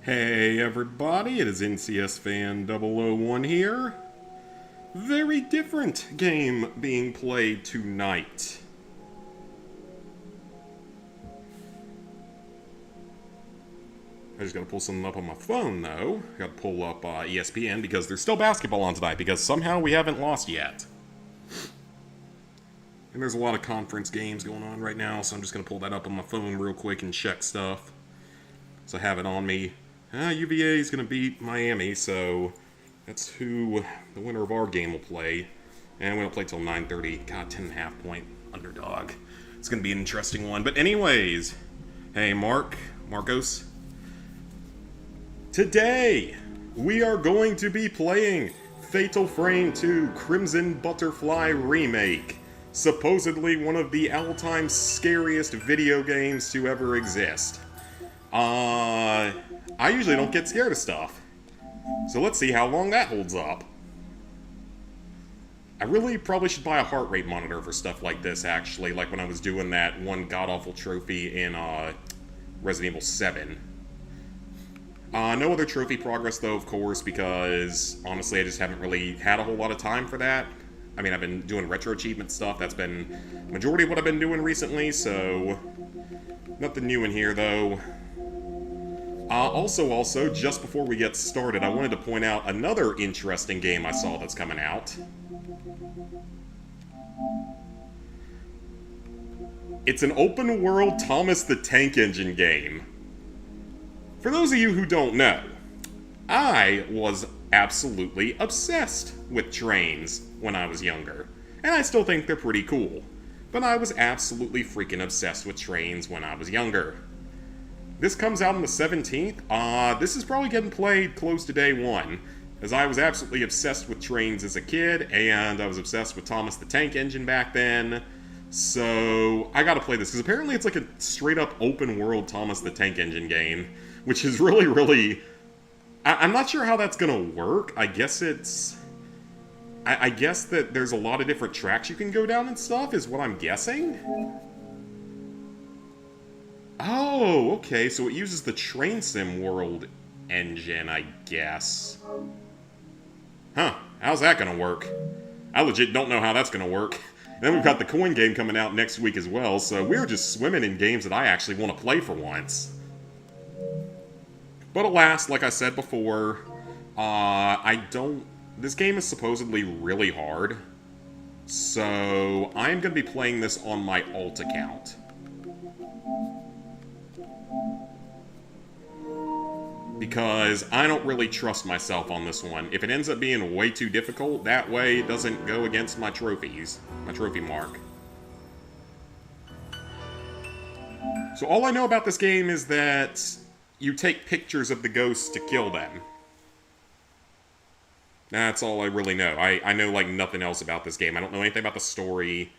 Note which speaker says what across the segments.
Speaker 1: Hey everybody, it is NCS Fan 001 here. Very different game being played tonight. I just gotta pull something up on my phone though. Gotta pull up ESPN because there's still basketball on tonight because somehow we haven't lost yet. And there's a lot of conference games going on right now, so I'm just gonna pull that up on my phone real quick and check stuff. So I have it on me. UVA is going to beat Miami, so that's who the winner of our game will play. And we don't play till 9:30. God, 10.5 point underdog. It's going to be an interesting one. But anyways, hey Marcos. Today, we are going to be playing Fatal Frame 2 Crimson Butterfly Remake. Supposedly one of the all-time scariest video games to ever exist. I usually don't get scared of stuff. So let's see how long that holds up. I really probably should buy a heart rate monitor for stuff like this, actually, like when I was doing that one god-awful trophy in Resident Evil 7. No other trophy progress, though, of course, because, honestly, I just haven't really had a whole lot of time for that. I mean, I've been doing retro achievement stuff. That's been the majority of what I've been doing recently, so nothing new in here, though. Also, just before we get started, I wanted to point out another interesting game I saw that's coming out. It's an open-world Thomas the Tank Engine game. For those of you who don't know, I was absolutely obsessed with trains when I was younger. And I still think they're pretty cool. But I was absolutely freaking obsessed with trains when I was younger. This comes out on the 17th. This is probably getting played close to day one, as I was absolutely obsessed with trains as a kid, and I was obsessed with Thomas the Tank Engine back then. So I gotta play this, because apparently it's like a straight-up open-world Thomas the Tank Engine game, which is really... I'm not sure how that's gonna work. I guess it's... I guess that there's a lot of different tracks you can go down and stuff, is what I'm guessing. Oh, okay, so it uses the Train Sim World engine, I guess. Huh, how's that gonna work? I legit don't know how that's gonna work. And then we've got the coin game coming out next week as well, so we're just swimming in games that I actually want to play for once. But alas, like I said before, this game is supposedly really hard, so I'm gonna be playing this on my alt account. Because I don't really trust myself on this one. If it ends up being way too difficult, that way it doesn't go against my trophies. My trophy mark. So all I know about this game is that you take pictures of the ghosts to kill them. That's all I really know. I know like nothing else about this game. I don't know anything about the story.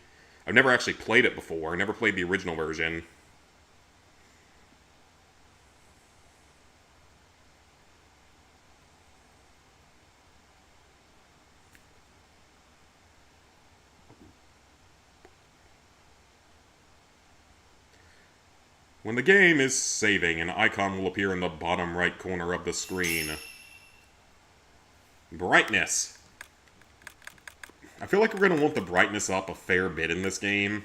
Speaker 1: I've never actually played it before. I never played the original version. When the game is saving, an icon will appear in the bottom right corner of the screen. Brightness. I feel like we're going to want the brightness up a fair bit in this game.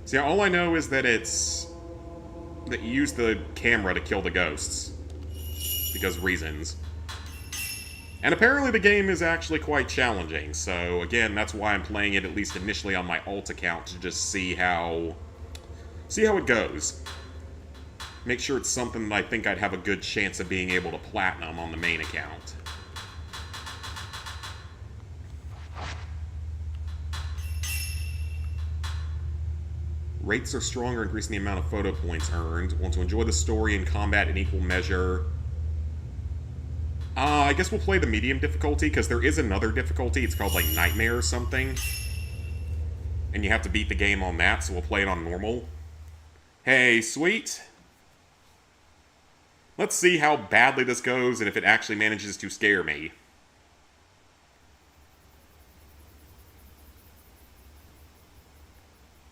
Speaker 1: See, all I know is that that you use the camera to kill the ghosts. Because reasons. And apparently the game is actually quite challenging, so again, that's why I'm playing it at least initially on my alt account, to just see how it goes. Make sure it's something that I think I'd have a good chance of being able to platinum on the main account. Rates are stronger, increasing the amount of photo points earned. Want to enjoy the story and combat in equal measure. I guess we'll play the medium difficulty, because there is another difficulty. It's called, like, Nightmare or something. And you have to beat the game on that, so we'll play it on normal. Hey, sweet. Let's see how badly this goes and if it actually manages to scare me.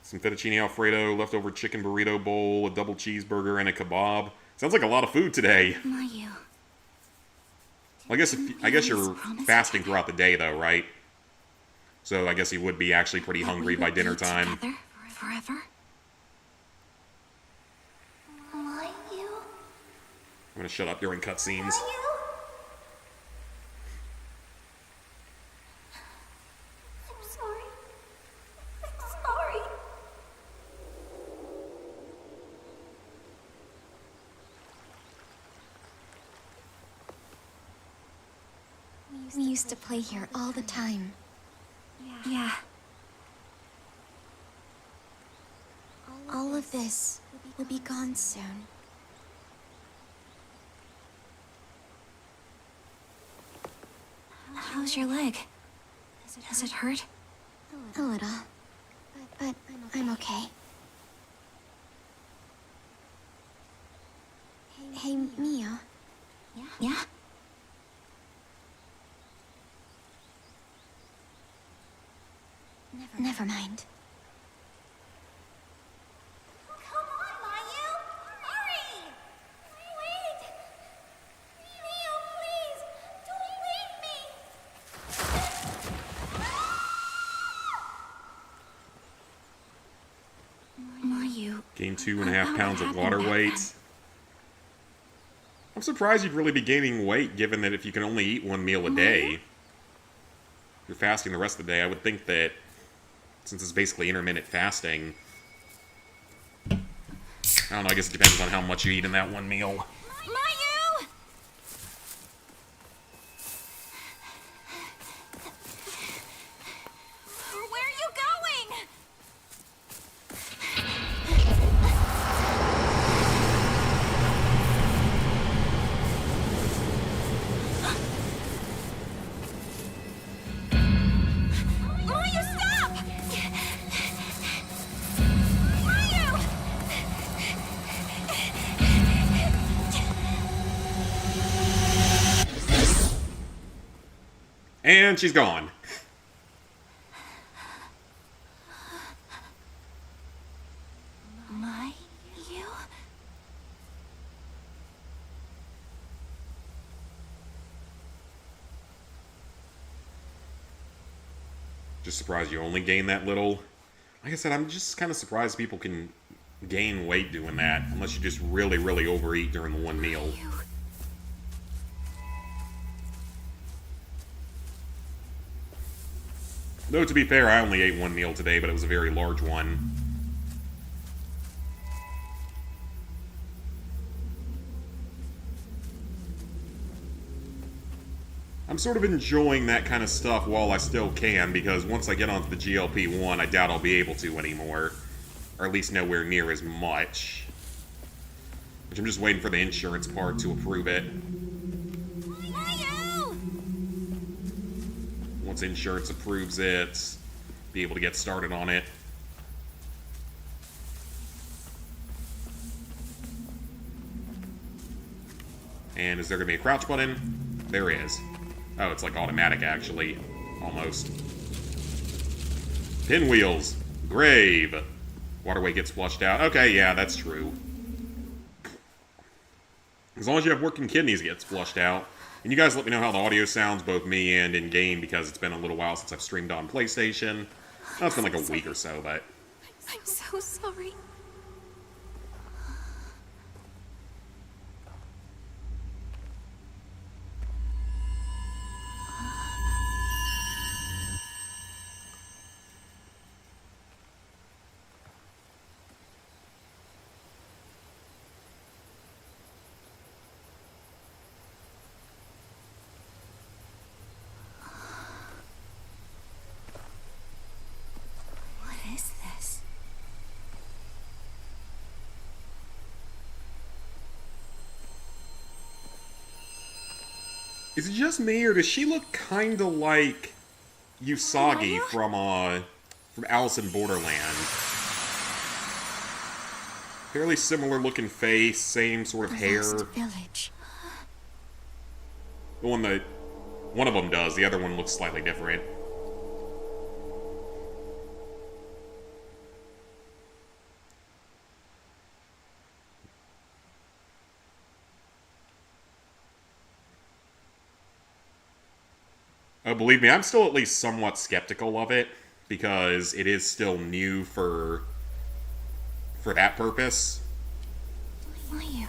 Speaker 1: Some fettuccine alfredo, leftover chicken burrito bowl, a double cheeseburger, and a kebab. Sounds like a lot of food today.
Speaker 2: Mayu.
Speaker 1: Well, I guess you're fasting throughout the day, though, right? So I guess he would be actually pretty hungry by dinner time.
Speaker 2: Together forever. Mayu.
Speaker 1: I'm gonna shut up during cutscenes.
Speaker 2: I'm sorry. I'm sorry. We used to play here all the time. Yeah. All of this will be gone soon. How's your leg? Does it hurt? A little. But I'm okay. Hey, Mio. Yeah? Never mind. Come on, Mayu! Hurry! Wait! Mio, please! Don't leave me! Mayu...
Speaker 1: Gain 2.5 pounds of water weight. I'm surprised you'd really be gaining weight, given that if you can only eat one meal a day, you're fasting the rest of the day. I would think that, since it's basically intermittent fasting, I don't know, I guess it depends on how much you eat in that one meal.
Speaker 2: Mayu! Where are you going? Mayu, stop! Mayu!
Speaker 1: And she's gone.
Speaker 2: Mayu?
Speaker 1: Just surprised you only gain that little. Like I said, I'm just kind of surprised people can gain weight doing that, unless you just really, really overeat during the one meal. Though, to be fair, I only ate one meal today, but it was a very large one. I'm sort of enjoying that kind of stuff while I still can, because once I get onto the GLP-1, I doubt I'll be able to anymore. Or at least nowhere near as much. Which I'm just waiting for the insurance part to approve it.
Speaker 2: Mayu!
Speaker 1: Once insurance approves it, be able to get started on it. And is there going to be a crouch button? There is. Oh, it's like automatic, actually. Almost. Pinwheels. Grave. Waterway gets flushed out. Okay, yeah, that's true. As long as you have working kidneys, it gets flushed out. And you guys let me know how the audio sounds, both me and in-game, because it's been a little while since I've streamed on PlayStation. Oh, it's been like a week or so, but...
Speaker 2: I'm so sorry. What is this?
Speaker 1: Is it just me, or does she look kinda like Usagi from Alice in Borderland? Fairly similar looking face, same sort of hair.
Speaker 2: Lost village.
Speaker 1: The one that... One of them does, the other one looks slightly different. Oh, believe me, I'm still at least somewhat skeptical of it, because it is still new for that purpose.
Speaker 2: Why you?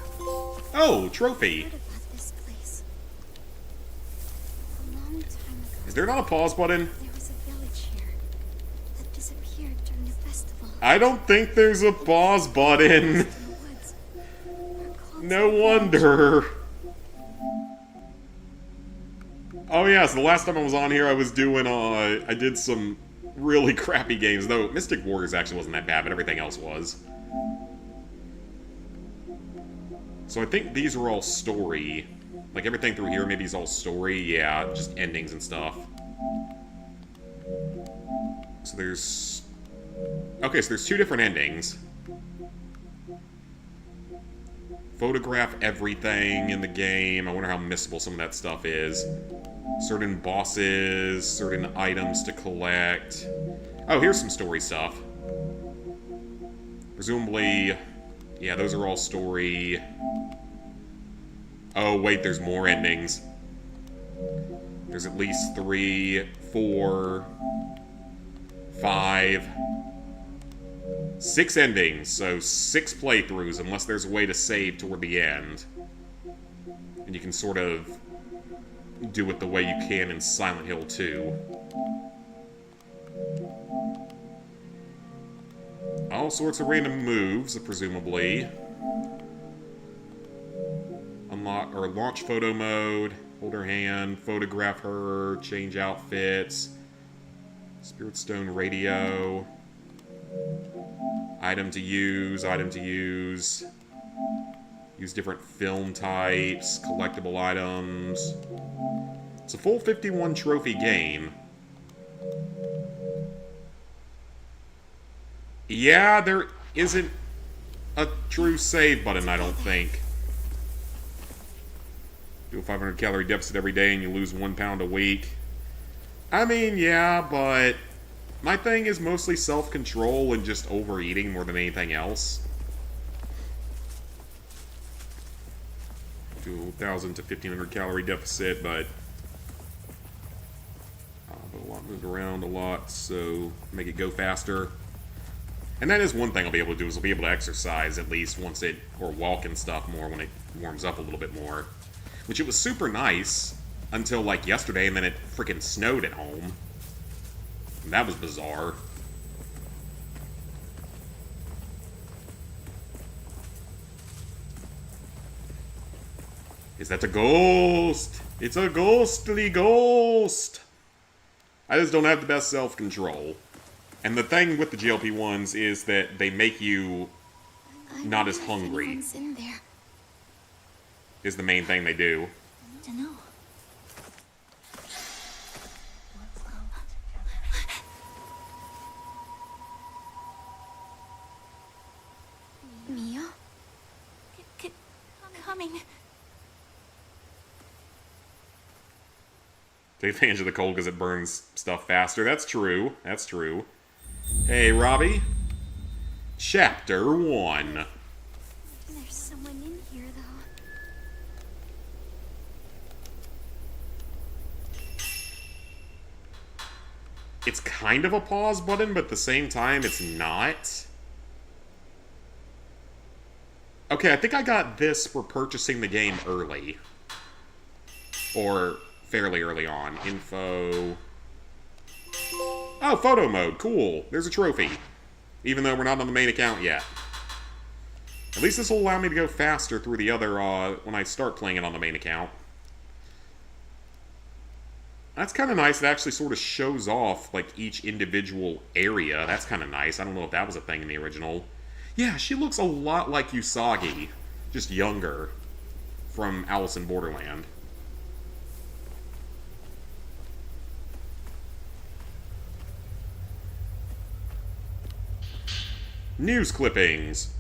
Speaker 1: Oh, trophy.
Speaker 2: Heard about this place. A long time ago,
Speaker 1: Is there not a pause button?
Speaker 2: there was a village here that disappeared during a festival.
Speaker 1: I don't think there's a pause button.
Speaker 2: In the woods. We're called
Speaker 1: No wonder. Oh yeah, so the last time I was on here, I was doing, I did some really crappy games, though Mystic Warriors actually wasn't that bad, but everything else was. So I think these are all story. Like, everything through here maybe is all story. Yeah, just endings and stuff. So there's... Okay, so there's 2 different endings. Photograph everything in the game. I wonder how missable some of that stuff is. Certain bosses, certain items to collect. Oh, here's some story stuff. Presumably... Yeah, those are all story. Oh, wait, there's more endings. There's at least 3, 4, 5, 6 endings, so 6 playthroughs, unless there's a way to save toward the end. And you can sort of do it the way you can in Silent Hill 2. All sorts of random moves, presumably. Unlock or launch photo mode, hold her hand, photograph her, change outfits, Spirit Stone radio, item to use, use different film types, collectible items. It's a full 51 trophy game. Yeah, there isn't a true save button, I don't think. Do a 500 calorie deficit every day and you lose 1 pound a week. I mean, yeah, but my thing is mostly self-control and just overeating more than anything else. Do a 1,000 to 1,500 calorie deficit, but a lot moved around a lot, so make it go faster. And that is one thing I'll be able to do, is I'll be able to exercise at least once it, or walk and stuff more when it warms up a little bit more. Which it was super nice until like yesterday, and then it freaking snowed at home. And that was bizarre. Is that a ghost? It's a ghostly ghost! I just don't have the best self-control. And the thing with the GLP-1s is that they make you not as hungry.
Speaker 2: Anyone's in there.
Speaker 1: Is the main thing they do.
Speaker 2: Dunno. Mia? Coming.
Speaker 1: Take advantage of the cold because it burns stuff faster. That's true. That's true. Hey, Robbie. Chapter 1.
Speaker 2: There's someone in here, though.
Speaker 1: It's kind of a pause button, but at the same time, it's not. Okay, I think I got this for purchasing the game early. Or fairly early on. Info. Oh, photo mode. Cool. There's a trophy. Even though we're not on the main account yet. At least this will allow me to go faster through the other, when I start playing it on the main account. That's kind of nice. It actually sort of shows off, like, each individual area. That's kind of nice. I don't know if that was a thing in the original. Yeah, she looks a lot like Usagi. Just younger. From Alice in Borderland. News clippings.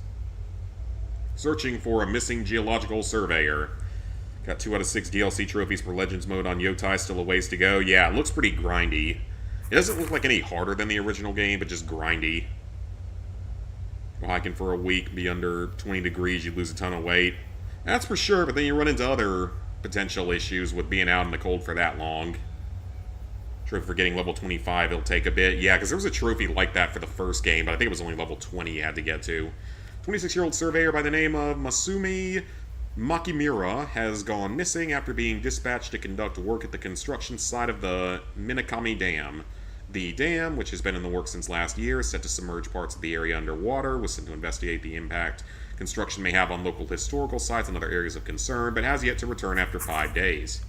Speaker 1: Searching for a missing geological surveyor. Got 2 out of 6 DLC trophies for Legends mode on Yotai, still a ways to go. Yeah, it looks pretty grindy. It doesn't look like any harder than the original game, but just grindy. Go hiking for a week, be under 20 degrees, you lose a ton of weight. That's for sure, but then you run into other potential issues with being out in the cold for that long. Trophy for getting level 25, it'll take a bit. Yeah, because there was a trophy like that for the first game, but I think it was only level 20 you had to get to. 26-year-old surveyor by the name of Masumi Makimura has gone missing after being dispatched to conduct work at the construction site of the Minakami Dam. The dam, which has been in the works since last year, is set to submerge parts of the area underwater, was sent to investigate the impact construction may have on local historical sites and other areas of concern, but has yet to return after 5 days.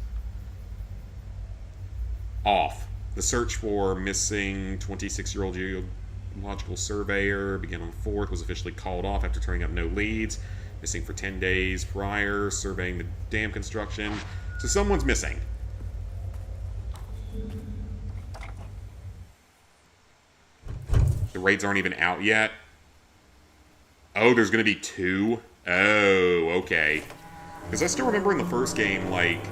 Speaker 1: Off. The search for missing 26-year-old geological surveyor began on the 4th, was officially called off after turning up no leads. Missing for 10 days prior, surveying the dam construction. So someone's missing. The raids aren't even out yet. Oh, there's going to be 2? Oh, okay. Because I still remember in the first game, like,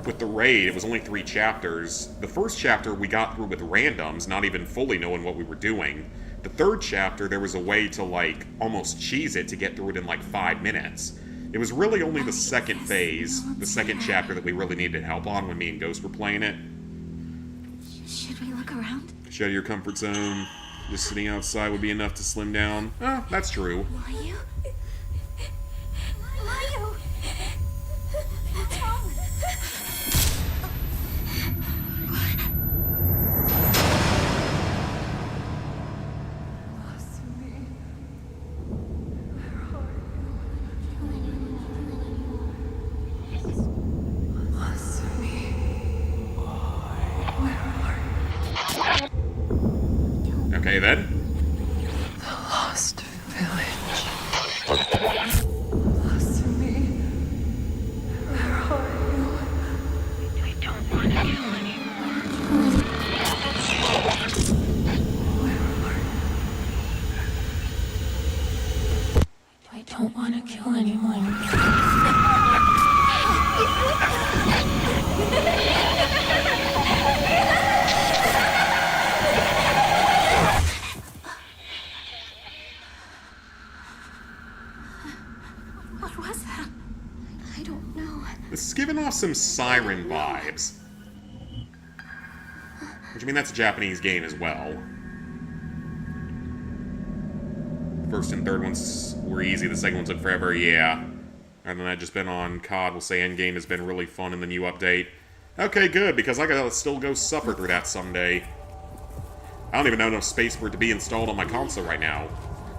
Speaker 1: with the raid, it was only 3 chapters. The first chapter we got through with randoms, not even fully knowing what we were doing. The third chapter, there was a way to, like, almost cheese it to get through it in, like, 5 minutes. It was really only the second phase, the second chapter, that we really needed help on when me and Ghost were playing it.
Speaker 2: Should we look around?
Speaker 1: Get out of your comfort zone. Just sitting outside would be enough to slim down. Oh, that's true.
Speaker 2: Mayu? Mayu! What's wrong?
Speaker 1: Okay, then.
Speaker 3: The lost village. Lost me. Where are you? I don't want to kill anymore. I don't want to kill anyone.
Speaker 2: What was that? I don't know.
Speaker 1: This is giving off some Siren vibes. Which, I mean, that's a Japanese game as well. First and third ones were easy, the second ones took forever, yeah. Other than that, just been on COD. We'll say Endgame has been really fun in the new update. Okay, good, because I gotta still go suffer through that someday. I don't even have enough space for it to be installed on my console right now.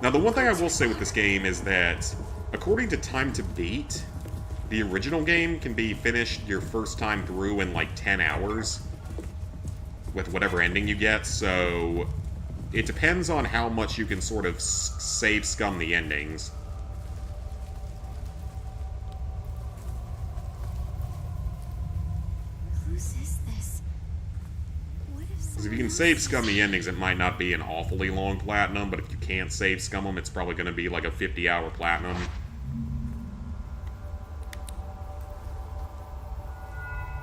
Speaker 1: Now, the one thing I will say with this game is that, according to Time to Beat, the original game can be finished your first time through in like 10 hours with whatever ending you get, so it depends on how much you can sort of save scum the endings.
Speaker 2: Whose is this? What if
Speaker 1: Because if you can save scum the endings, it might not be an awfully long platinum, but if you can't save scum them, it's probably going to be like a 50-hour platinum.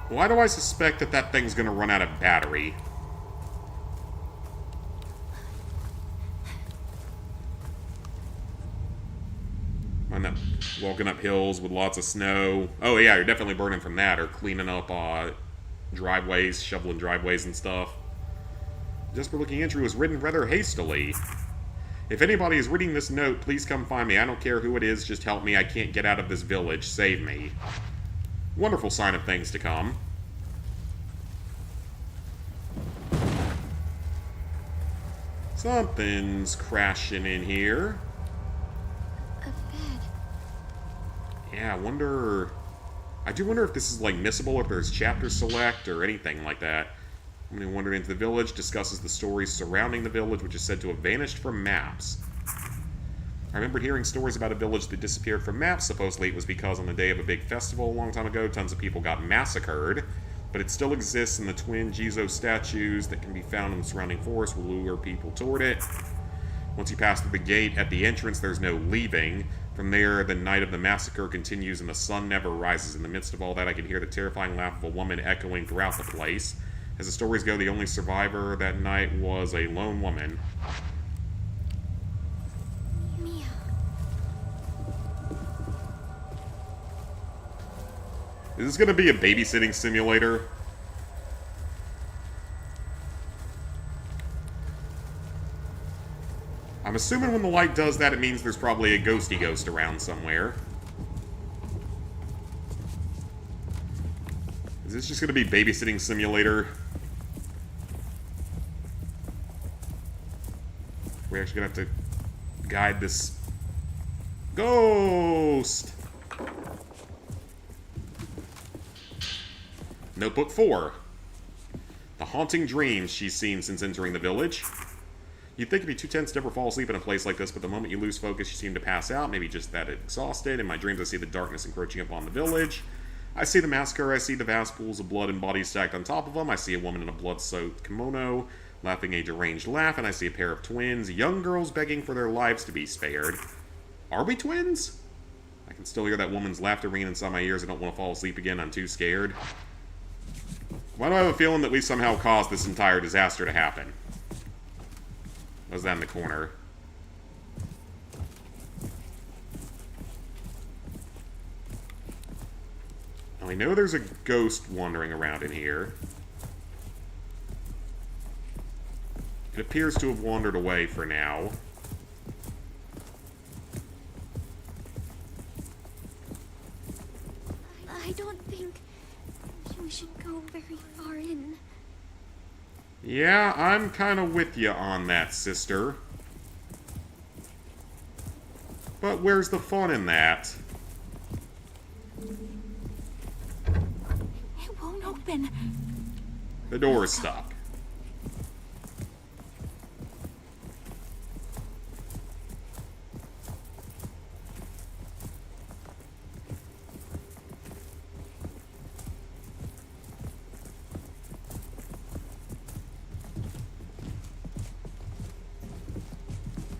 Speaker 1: Why do I suspect that that thing's going to run out of battery? I'm not walking up hills with lots of snow. Oh yeah, you're definitely burning from that, or cleaning up driveways, shoveling driveways and stuff. Desperate-looking entry was written rather hastily. If anybody is reading this note, please come find me. I don't care who it is, just help me. I can't get out of this village. Save me. Wonderful sign of things to come. Something's crashing in here.
Speaker 2: a bed?
Speaker 1: Yeah, I wonder... I do wonder if this is, like, missable, or if there's chapter select, or anything like that. Somebody wandered into the village, discusses the stories surrounding the village, which is said to have vanished from maps. I remember hearing stories about a village that disappeared from maps. Supposedly it was because on the day of a big festival a long time ago, tons of people got massacred. But it still exists, and the twin Jizo statues that can be found in the surrounding forest will lure people toward it. Once you pass through the gate at the entrance, there's no leaving. From there, the night of the massacre continues, and the sun never rises. In the midst of all that, I can hear the terrifying laugh of a woman echoing throughout the place. As the stories go, the only survivor that night was a lone woman.
Speaker 2: Mia.
Speaker 1: Is this going to be a babysitting simulator? I'm assuming when the light does that, it means there's probably a ghosty ghost around somewhere. Is this just going to be babysitting simulator? We're actually going to have to guide this ghost. Notebook 4. The haunting dreams she's seen since entering the village. You'd think it'd be too tense to ever fall asleep in a place like this, but the moment you lose focus, you seem to pass out, maybe just that exhausted. In my dreams, I see the darkness encroaching upon the village. I see the massacre, I see the vast pools of blood and bodies stacked on top of them. I see a woman in a blood-soaked kimono laughing a deranged laugh, and I see a pair of twins, young girls begging for their lives to be spared. Are we twins? I can still hear that woman's laughter ringing inside my ears. I don't want to fall asleep again. I'm too scared. Why do I have a feeling that we somehow caused this entire disaster to happen? What was that in the corner? Now, I know there's a ghost wandering around in here. It appears to have wandered away for now.
Speaker 2: I don't think we should go very far in.
Speaker 1: Yeah, I'm kind of with you on that, sister. But where's the fun in that?
Speaker 2: It won't open.
Speaker 1: The door is stuck.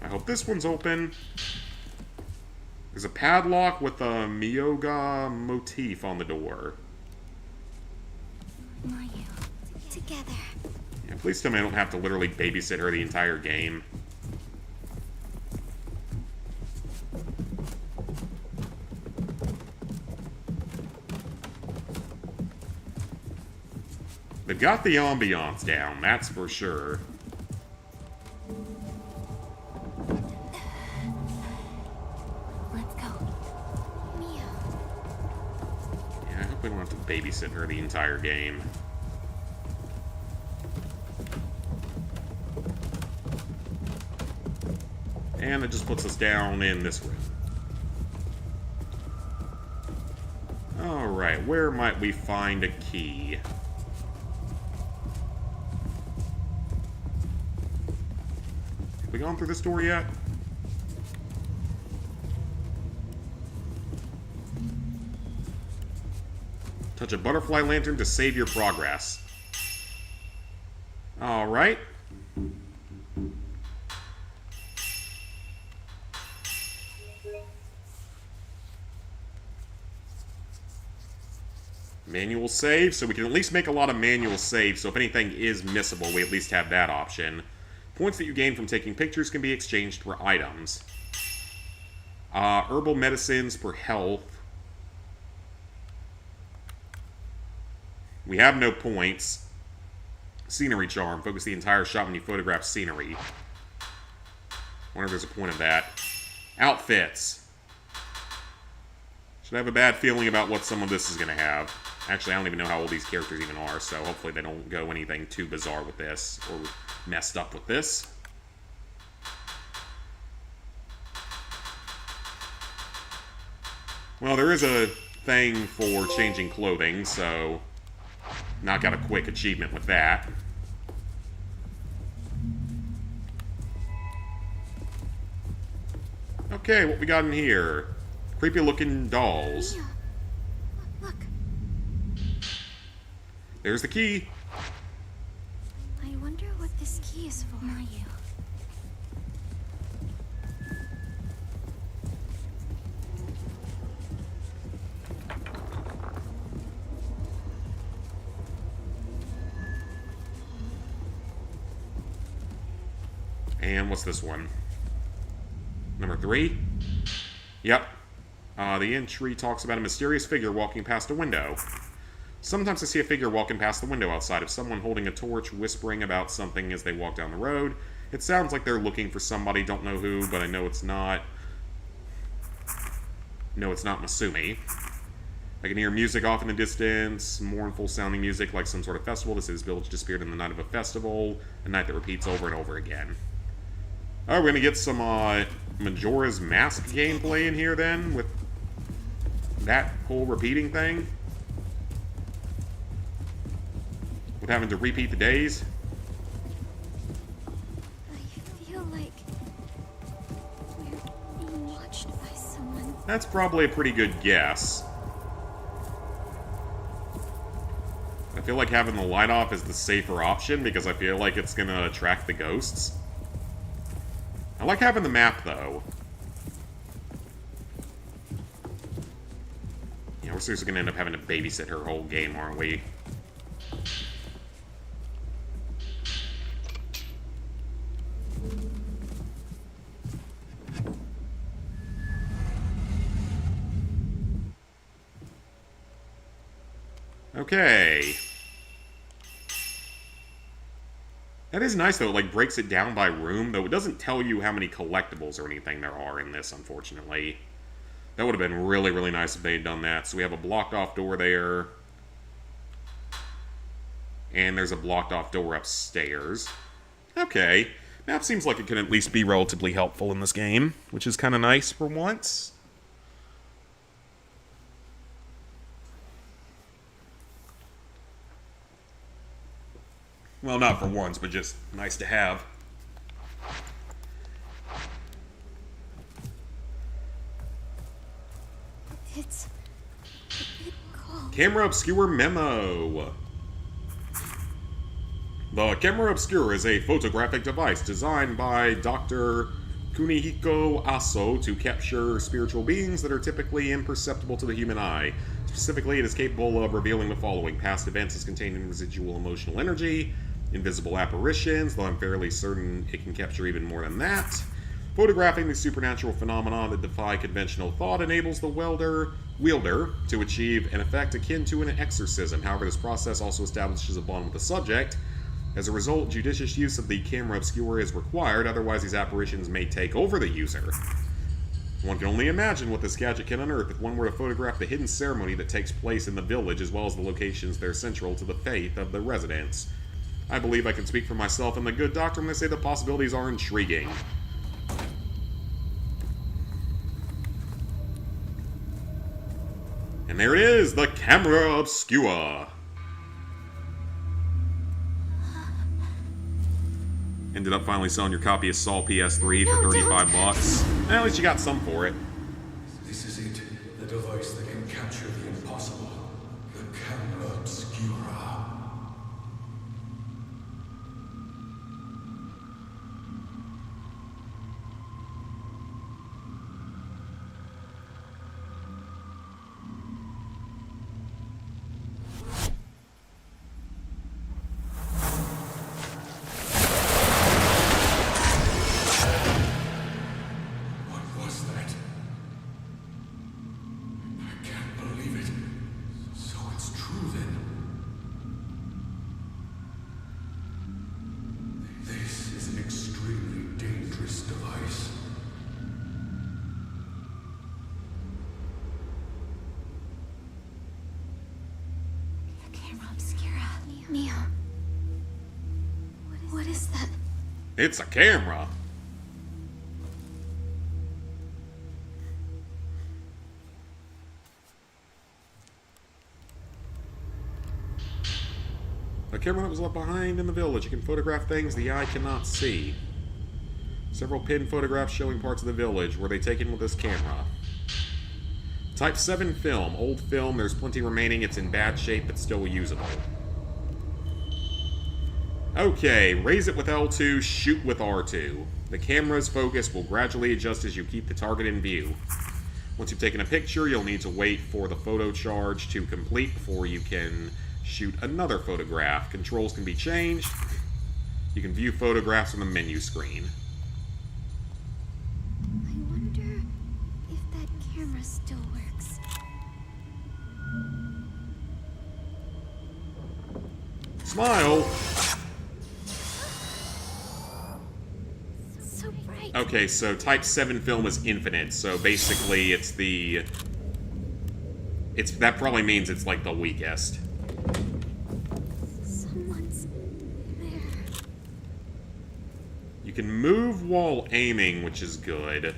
Speaker 1: I hope this one's open. There's a padlock with a Miyoga motif on the door.
Speaker 2: Mayu, together.
Speaker 1: Yeah, please tell me I don't have to literally babysit her the entire game. They've got the ambiance down, that's for sure.
Speaker 2: Let's go. Mia.
Speaker 1: Yeah, I hope we don't have to babysit her the entire game. And it just puts us down in this room. Alright, where might we find a key? Have we gone through this door yet? Touch a butterfly lantern to save your progress. Alright. Manual save, so we can at least make a lot of manual saves, so if anything is missable, we at least have that option. Points that you gain from taking pictures can be exchanged for items. Herbal medicines for health. We have no points. Scenery charm. Focus the entire shot when you photograph scenery. Wonder if there's a point of that. Outfits. Should have a bad feeling about what some of this is going to have. Actually, I don't even know how old these characters even are, so hopefully they don't go anything too bizarre with this, or messed up with this. Well, there is a thing for changing clothing, so knock out a quick achievement with that. Okay, what we got in here? Creepy looking dolls.
Speaker 2: Mia. Look.
Speaker 1: There's the key.
Speaker 2: I wonder what this key is for. Mayu.
Speaker 1: And what's this one? Number 3? Yep. The entry talks about a mysterious figure walking past a window. Sometimes I see a figure walking past the window outside of someone holding a torch, whispering about something as they walk down the road. It sounds like they're looking for somebody, don't know who, but I know it's not. No, it's not Masumi. I can hear music off in the distance, mournful sounding music like some sort of festival. This is village disappeared in the night of a festival, a night that repeats over and over again. Alright, we're gonna get some Majora's Mask gameplay in here then, with that whole repeating thing. With having to repeat the days.
Speaker 2: I feel like we're being watched by someone.
Speaker 1: That's probably a pretty good guess. I feel like having the light off is the safer option because I feel like it's gonna attract the ghosts. I like having the map, though. Yeah, we're seriously gonna end up having to babysit her whole game, aren't we? Okay. That is nice, though. It, like, breaks it down by room, though it doesn't tell you how many collectibles or anything there are in this, unfortunately. That would have been really, really nice if they had done that. So we have a blocked-off door there. And there's a blocked-off door upstairs. Okay. Map seems like it can at least be relatively helpful in this game, which is kind of nice for once. Well, not for once, but just nice to have.
Speaker 2: It's a bit cold.
Speaker 1: Camera Obscure memo. The Camera Obscure is a photographic device designed by Dr. Kunihiko Aso to capture spiritual beings that are typically imperceptible to the human eye. Specifically, it is capable of revealing the following: past events as contained in residual emotional energy, invisible apparitions, though I'm fairly certain it can capture even more than that. Photographing the supernatural phenomena that defy conventional thought enables the wielder to achieve an effect akin to an exorcism. However, this process also establishes a bond with the subject. As a result, judicious use of the Camera Obscure is required, otherwise these apparitions may take over the user. One can only imagine what this gadget can unearth if one were to photograph the hidden ceremony that takes place in the village, as well as the locations that are central to the faith of the residents. I believe I can speak for myself and the good doctor when I say the possibilities are intriguing. And there it is, the Camera Obscura. Ended up finally selling your copy of Saw PS3 for 35 bucks. At least you got some for it.
Speaker 4: This is it, the device that can capture the impossible. The Camera Obscura. What was that? I can't believe it. So it's true then. This is an extremely dangerous device.
Speaker 2: The Camera Obscura. Neo. What is that?
Speaker 1: It's a camera. A camera that was left behind in the village. It can photograph things the eye cannot see. Several pinned photographs showing parts of the village. Were they taken with this camera? Type 7 film. Old film. There's plenty remaining. It's in bad shape, but still usable. Okay, raise it with L2, shoot with R2. The camera's focus will gradually adjust as you keep the target in view. Once you've taken a picture, you'll need to wait for the photo charge to complete before you can shoot another photograph. Controls can be changed. You can view photographs on the menu screen.
Speaker 2: I wonder if that camera still works.
Speaker 1: Smile! Okay, so Type 7 film is infinite, so basically it's the... that probably means it's like the weakest.
Speaker 2: Someone's there.
Speaker 1: You can move while aiming, which is good.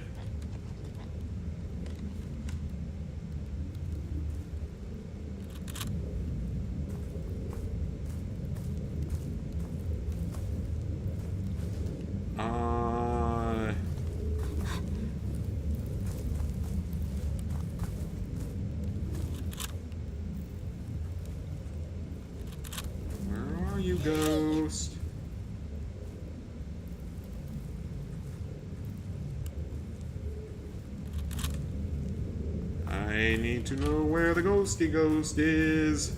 Speaker 1: Where are you, ghost? I need to know where the ghosty ghost is.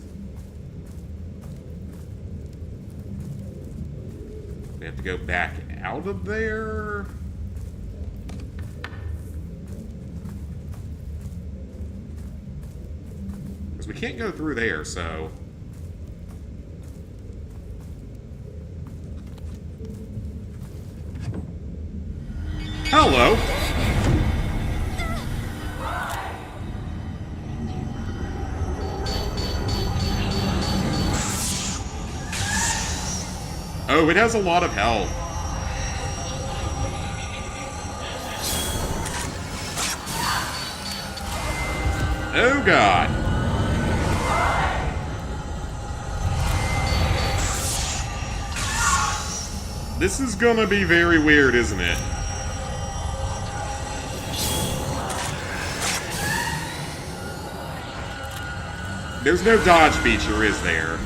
Speaker 1: We have to go back out of there. Because we can't go through there, so... Hello! Oh, it has a lot of health. Oh, God. This is gonna be very weird, isn't it? There's no dodge feature, is there?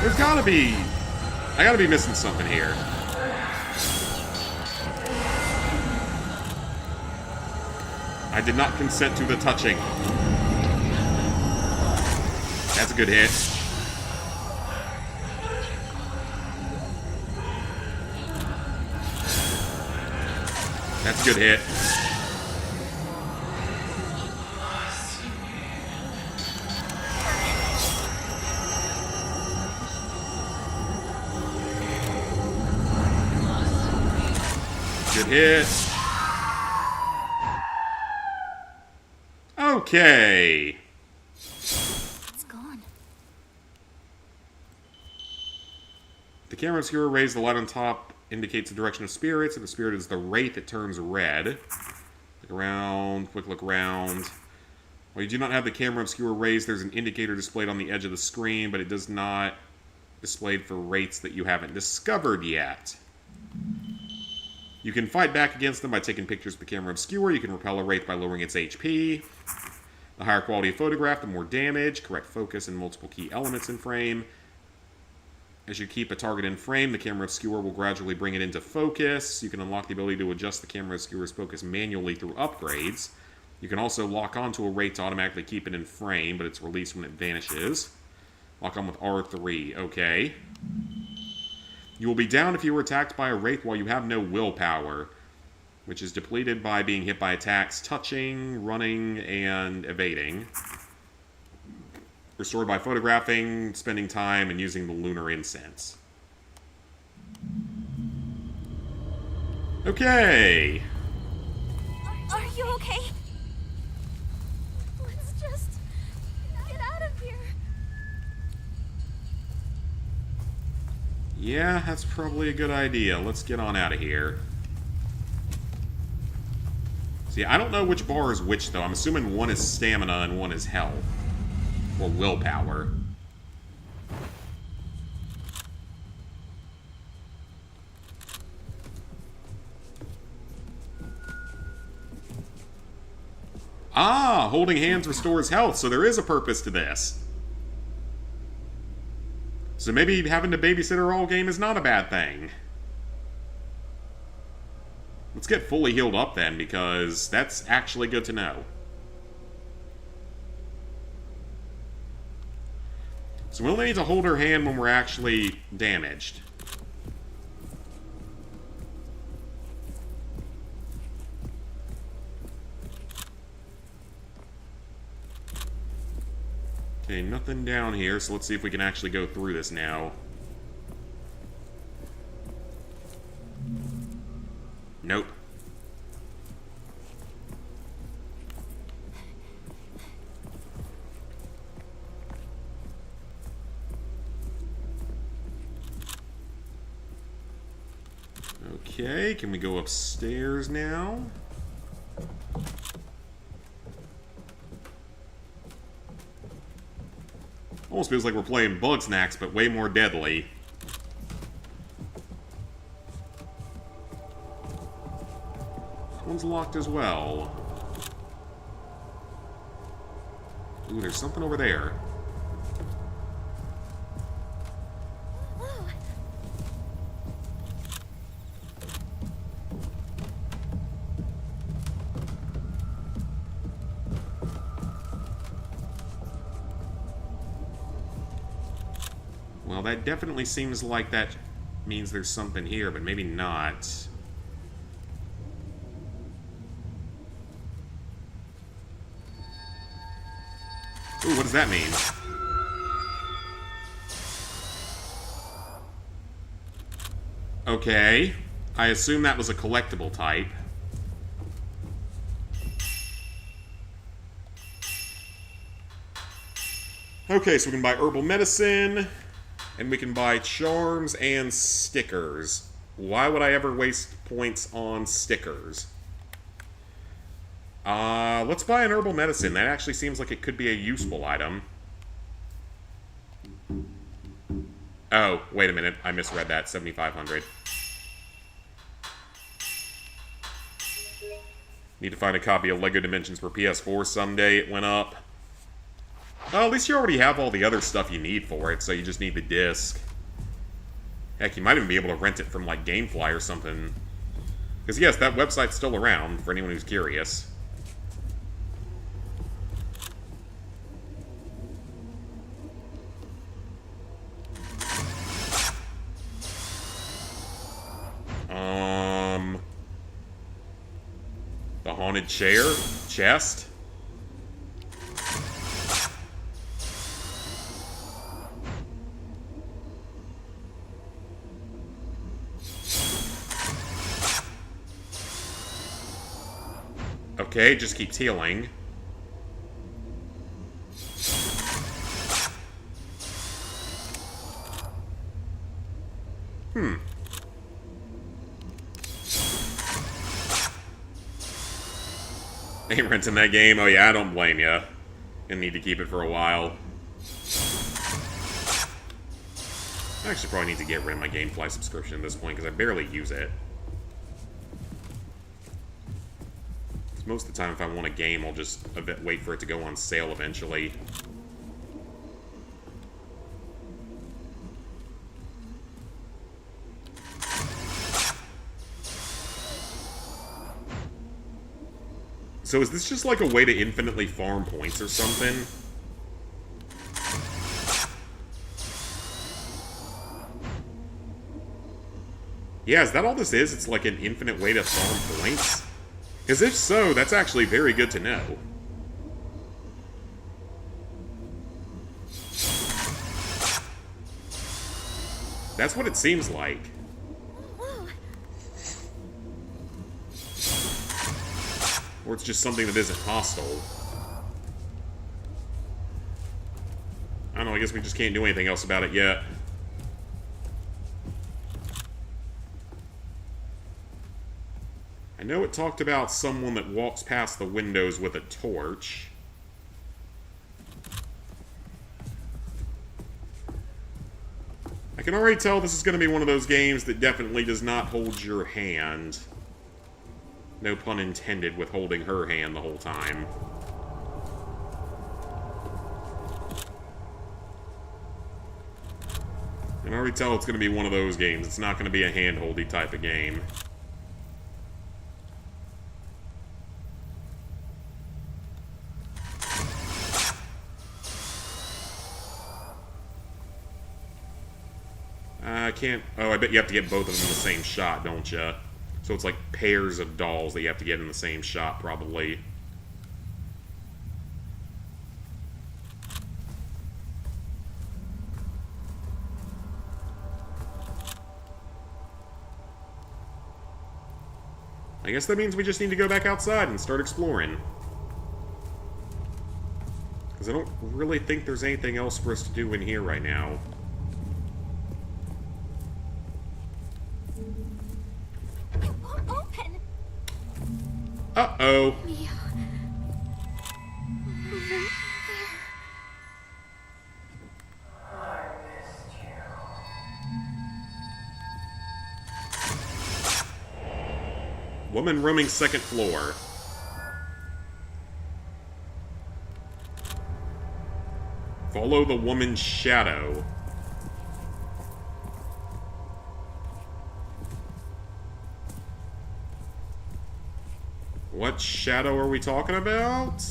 Speaker 1: There's gotta be... I gotta be missing something here. I did not consent to the touching. That's a good hit. That's a good hit. Good hit. Okay.
Speaker 2: It's gone.
Speaker 1: The camera obscura raised the light on top indicates the direction of spirits. If the spirit is the wraith, it turns red. Look around, quick look around. While you do not have the camera obscura raised, there's an indicator displayed on the edge of the screen, but it does not display for wraiths that you haven't discovered yet. You can fight back against them by taking pictures of the camera obscura. You can repel a wraith by lowering its HP. The higher quality of photograph, the more damage. Correct focus and multiple key elements in frame. As you keep a target in frame, the camera obscura will gradually bring it into focus. You can unlock the ability to adjust the camera obscura's focus manually through upgrades. You can also lock onto a wraith to automatically keep it in frame, but it's released when it vanishes. Lock on with R3. Okay. You will be down if you were attacked by a wraith while you have no willpower, which is depleted by being hit by attacks touching, running, and evading. Restored by photographing, spending time, and using the lunar incense. Okay.
Speaker 2: Are you okay? Let's just get out of here.
Speaker 1: Yeah, that's probably a good idea. Let's get on out of here. See, I don't know which bar is which, though. I'm assuming one is stamina and one is health. Or willpower. Ah, holding hands restores health, so there is a purpose to this. So maybe having to babysit her all game is not a bad thing. Let's get fully healed up then, because that's actually good to know. So we only need to hold her hand when we're actually damaged. Okay, nothing down here, so let's see if we can actually go through this now. Nope. Okay, can we go upstairs now? Almost feels like we're playing Bugsnax, but way more deadly. One's locked as well. Ooh, there's something over there. Well, that definitely seems like that means there's something here, but maybe not. Ooh, what does that mean? Okay. I assume that was a collectible type. Okay, so we can buy herbal medicine, and we can buy charms and stickers. Why would I ever waste points on stickers? Let's buy an herbal medicine. That actually seems like it could be a useful item. Oh, wait a minute. I misread that. 7,500. Need to find a copy of LEGO Dimensions for PS4 someday. It went up. Well, at least you already have all the other stuff you need for it, so you just need the disc. Heck, you might even be able to rent it from, like, Gamefly or something. Because, yes, that website's still around, for anyone who's curious. The haunted chair? Chest? Okay, just keeps healing. Ain't renting that game? Oh yeah, I don't blame ya. Gonna need to keep it for a while. I actually probably need to get rid of my Gamefly subscription at this point, because I barely use it. Most of the time, if I want a game, I'll just wait for it to go on sale eventually. So is this just like a way to infinitely farm points or something? Yeah, is that all this is? It's like an infinite way to farm points? Because if so, that's actually very good to know. That's what it seems like. Or it's just something that isn't hostile. I don't know, I guess we just can't do anything else about it yet. I know it talked about someone that walks past the windows with a torch. I can already tell this is going to be one of those games that definitely does not hold your hand. No pun intended with holding her hand the whole time. I can already tell it's going to be one of those games. It's not going to be a hand-holdy type of game. I can't... Oh, I bet you have to get both of them in the same shot, don't you? So it's like pairs of dolls that you have to get in the same shot, probably. I guess that means we just need to go back outside and start exploring. Because I don't really think there's anything else for us to do in here right now.
Speaker 2: It won't open.
Speaker 1: Uh-oh.
Speaker 2: Mio. Over there.
Speaker 1: Woman roaming second floor. Follow the woman's shadow. What shadow are we talking about?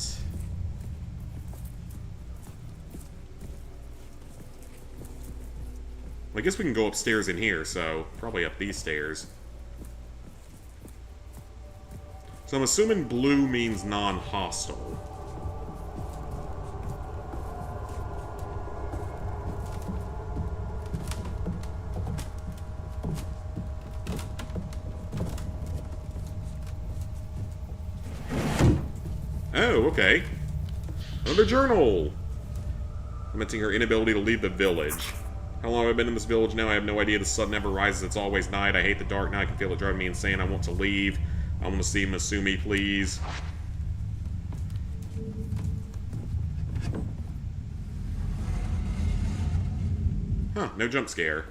Speaker 1: Well, I guess we can go upstairs in here, so probably up these stairs. So I'm assuming blue means non-hostile. Oh, okay. Another journal! Lamenting her inability to leave the village. How long have I been in this village now? I have no idea. The sun never rises. It's always night. I hate the dark. Now I can feel it driving me insane. I want to leave. I want to see Masumi, please. Huh, no jump scare.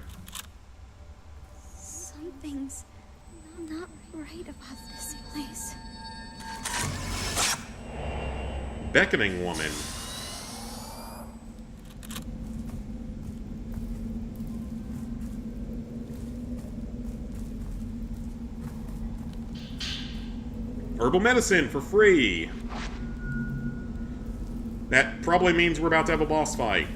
Speaker 2: Something's not right about this place.
Speaker 1: Beckoning woman. Herbal medicine for free. That probably means we're about to have a boss fight.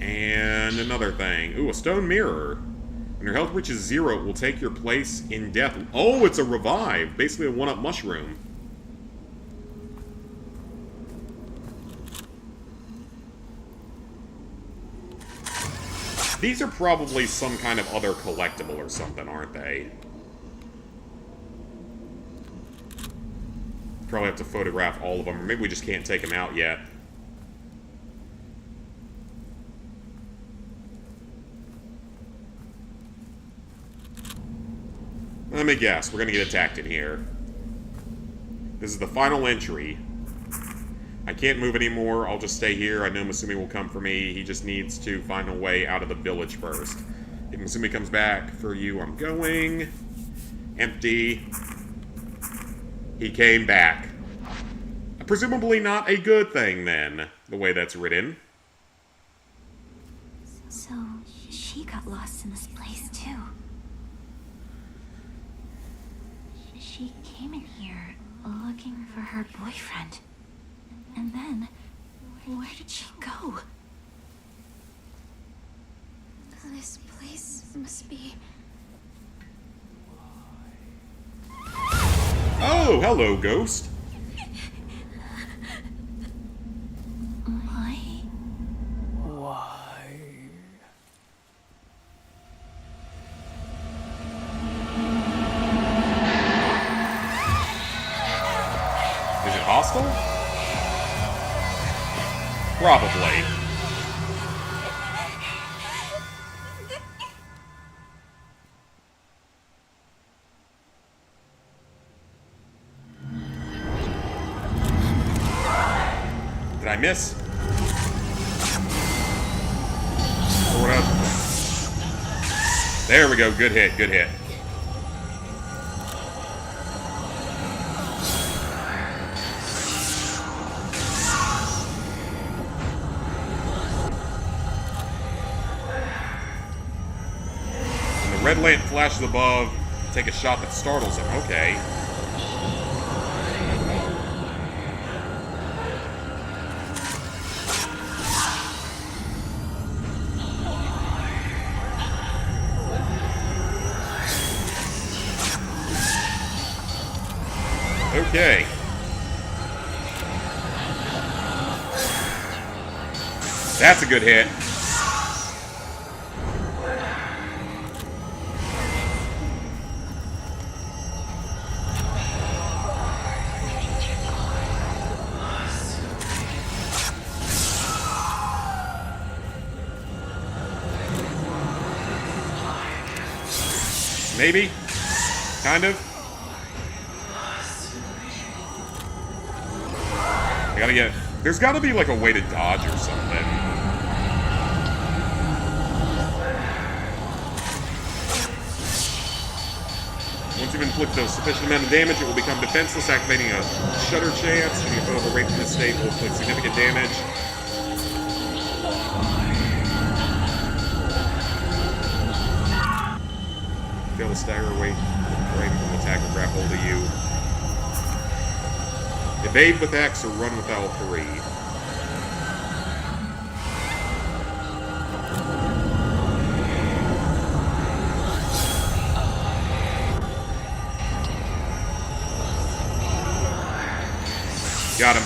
Speaker 1: And another thing. Ooh, a stone mirror. When your health reaches 0, it will take your place in death. Oh, it's a revive. Basically a 1-up mushroom. These are probably some kind of other collectible or something, aren't they? Probably have to photograph all of them, or maybe we just can't take them out yet. Let me guess, we're gonna get attacked in here. This is the final entry. I can't move anymore, I'll just stay here. I know Masumi will come for me. He just needs to find a way out of the village first. If Masumi comes back for you, I'm going. Empty. He came back. Presumably not a good thing, then, the way that's written.
Speaker 2: So, she got lost in this place, too. She came in here looking for her boyfriend. And then, where did she go? This place must be...
Speaker 1: Oh, hello, ghost.
Speaker 3: Why?
Speaker 1: Is it hostile? Probably. Did I miss? Or what? There we go. Good hit. Good hit. When the red lamp flashes above, take a shot that startles him. Okay. Okay. That's a good hit. Maybe? Kind of? I gotta get... There's gotta be like a way to dodge or something. Once you've inflicted a sufficient amount of damage, it will become defenseless, activating a shudder chance. Shooting a foe overrated in this state will inflict significant damage. Fail to stagger away from attack or grab hold of you. Evade with X or run with L3. Got him.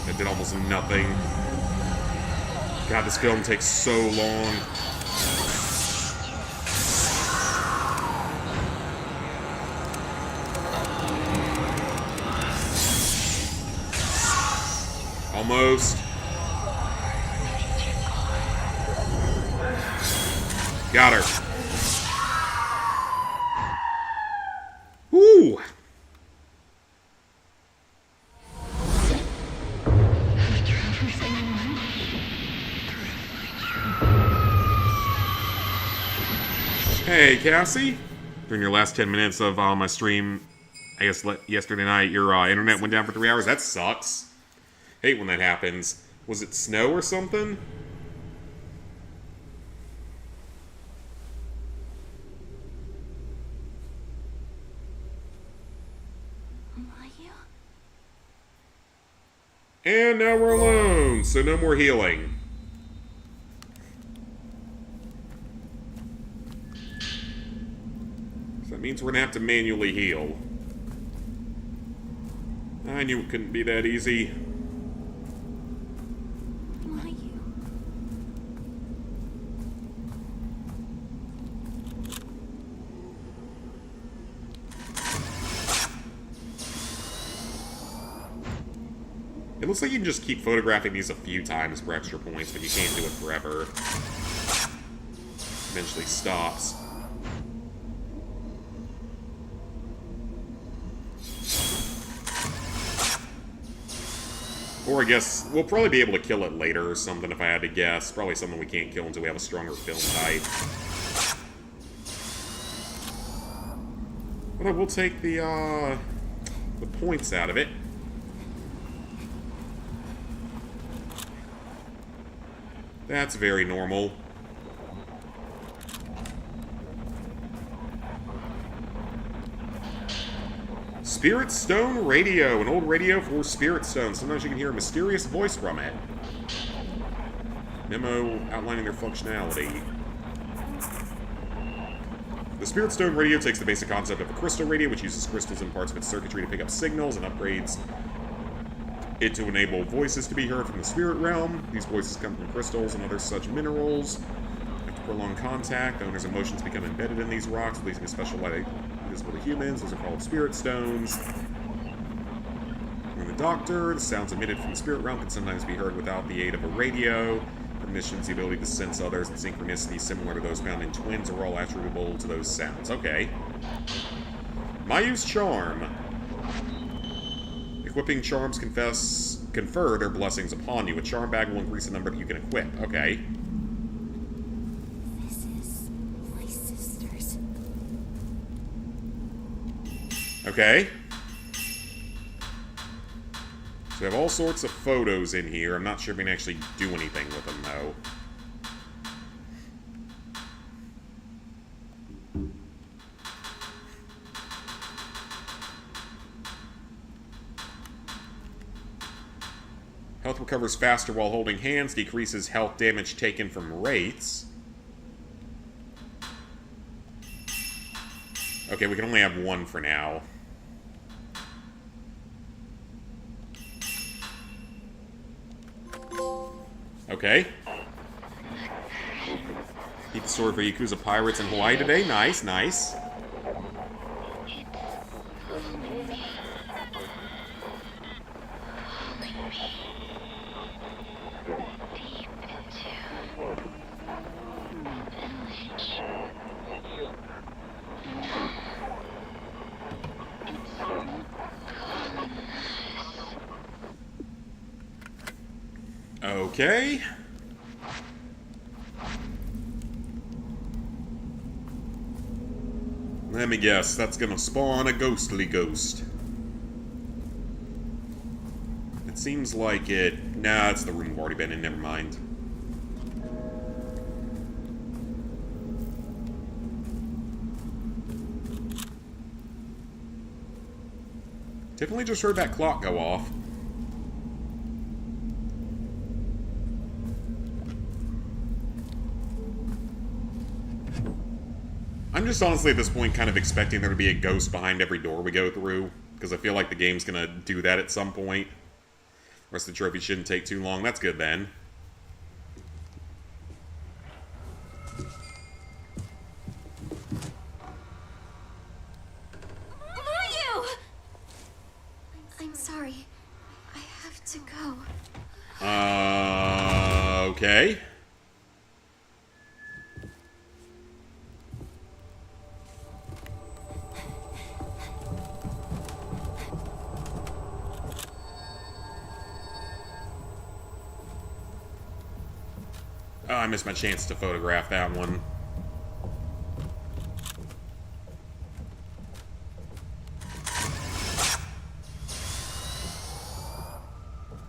Speaker 1: That did almost nothing. God, this film takes so long. Almost. Got her. Woo! Hey, Cassie. During your last 10 minutes of my stream, I guess yesterday night, your internet went down for 3 hours. That sucks. Hate when that happens. Was it snow or something?
Speaker 2: Mayu?
Speaker 1: And now we're alone, so no more healing. So that means we're gonna have to manually heal. I knew it couldn't be that easy.
Speaker 2: Mayu.
Speaker 1: It looks like you can just keep photographing these a few times for extra points, but you can't do it forever. Eventually stops. Or I guess we'll probably be able to kill it later or something if I had to guess. Probably something we can't kill until we have a stronger film type. But I will take the points out of it. That's very normal. Spirit Stone Radio, an old radio for Spirit Stone. Sometimes you can hear a mysterious voice from it. Memo outlining their functionality. The Spirit Stone radio takes the basic concept of a crystal radio, which uses crystals and parts of its circuitry to pick up signals and upgrades it to enable voices to be heard from the spirit realm. These voices come from crystals and other such minerals. After prolonged contact, the owner's emotions become embedded in these rocks, releasing a special light visible to humans. Those are called spirit stones. From the Doctor, the sounds emitted from the spirit realm can sometimes be heard without the aid of a radio. Permissions, the ability to sense others, and synchronicity similar to those found in twins are all attributable to those sounds. Okay. Mayu's Charm. Equipping charms confer their blessings upon you. A charm bag will increase the number that you can equip. Okay.
Speaker 2: This is my sister's.
Speaker 1: Okay. So we have all sorts of photos in here. I'm not sure if we can actually do anything with them, though. Health recovers faster while holding hands, decreases health damage taken from wraiths. Okay, we can only have one for now. Okay. Keep the sword for Yakuza pirates in Hawaii today. Nice, nice. Okay. Let me guess, that's gonna spawn a ghostly ghost. It seems like it... Nah, it's the room we've already been in, never mind. Definitely just heard that clock go off. I'm just honestly at this point kind of expecting there to be a ghost behind every door we go through, because I feel like the game's gonna do that at some point. The rest of the trophy shouldn't take too long. That's good then.
Speaker 2: Who are you? I'm sorry. I have to go.
Speaker 1: Okay. Oh, I missed my chance to photograph that one.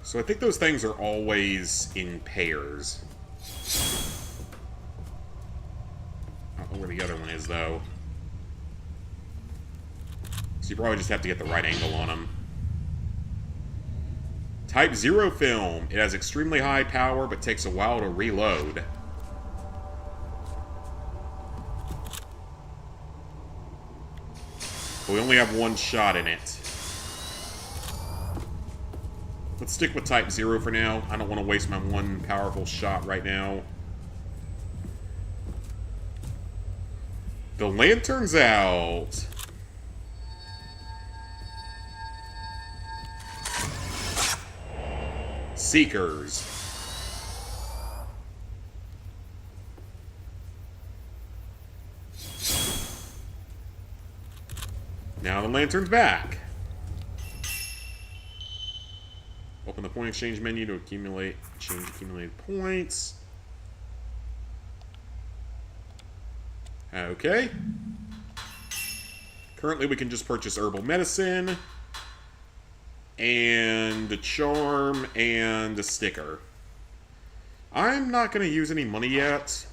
Speaker 1: So I think those things are always in pairs. I don't know where the other one is, though. So you probably just have to get the right angle on them. Type 0 film. It has extremely high power, but takes a while to reload. But we only have one shot in it. Let's stick with Type 0 for now. I don't want to waste my one powerful shot right now. The lantern's out. Seekers. Now the lantern's back. Open the point exchange menu to accumulate, change accumulated points. Okay. Currently we can just purchase herbal medicine, and a charm, and a sticker. I'm not going to use any money yet.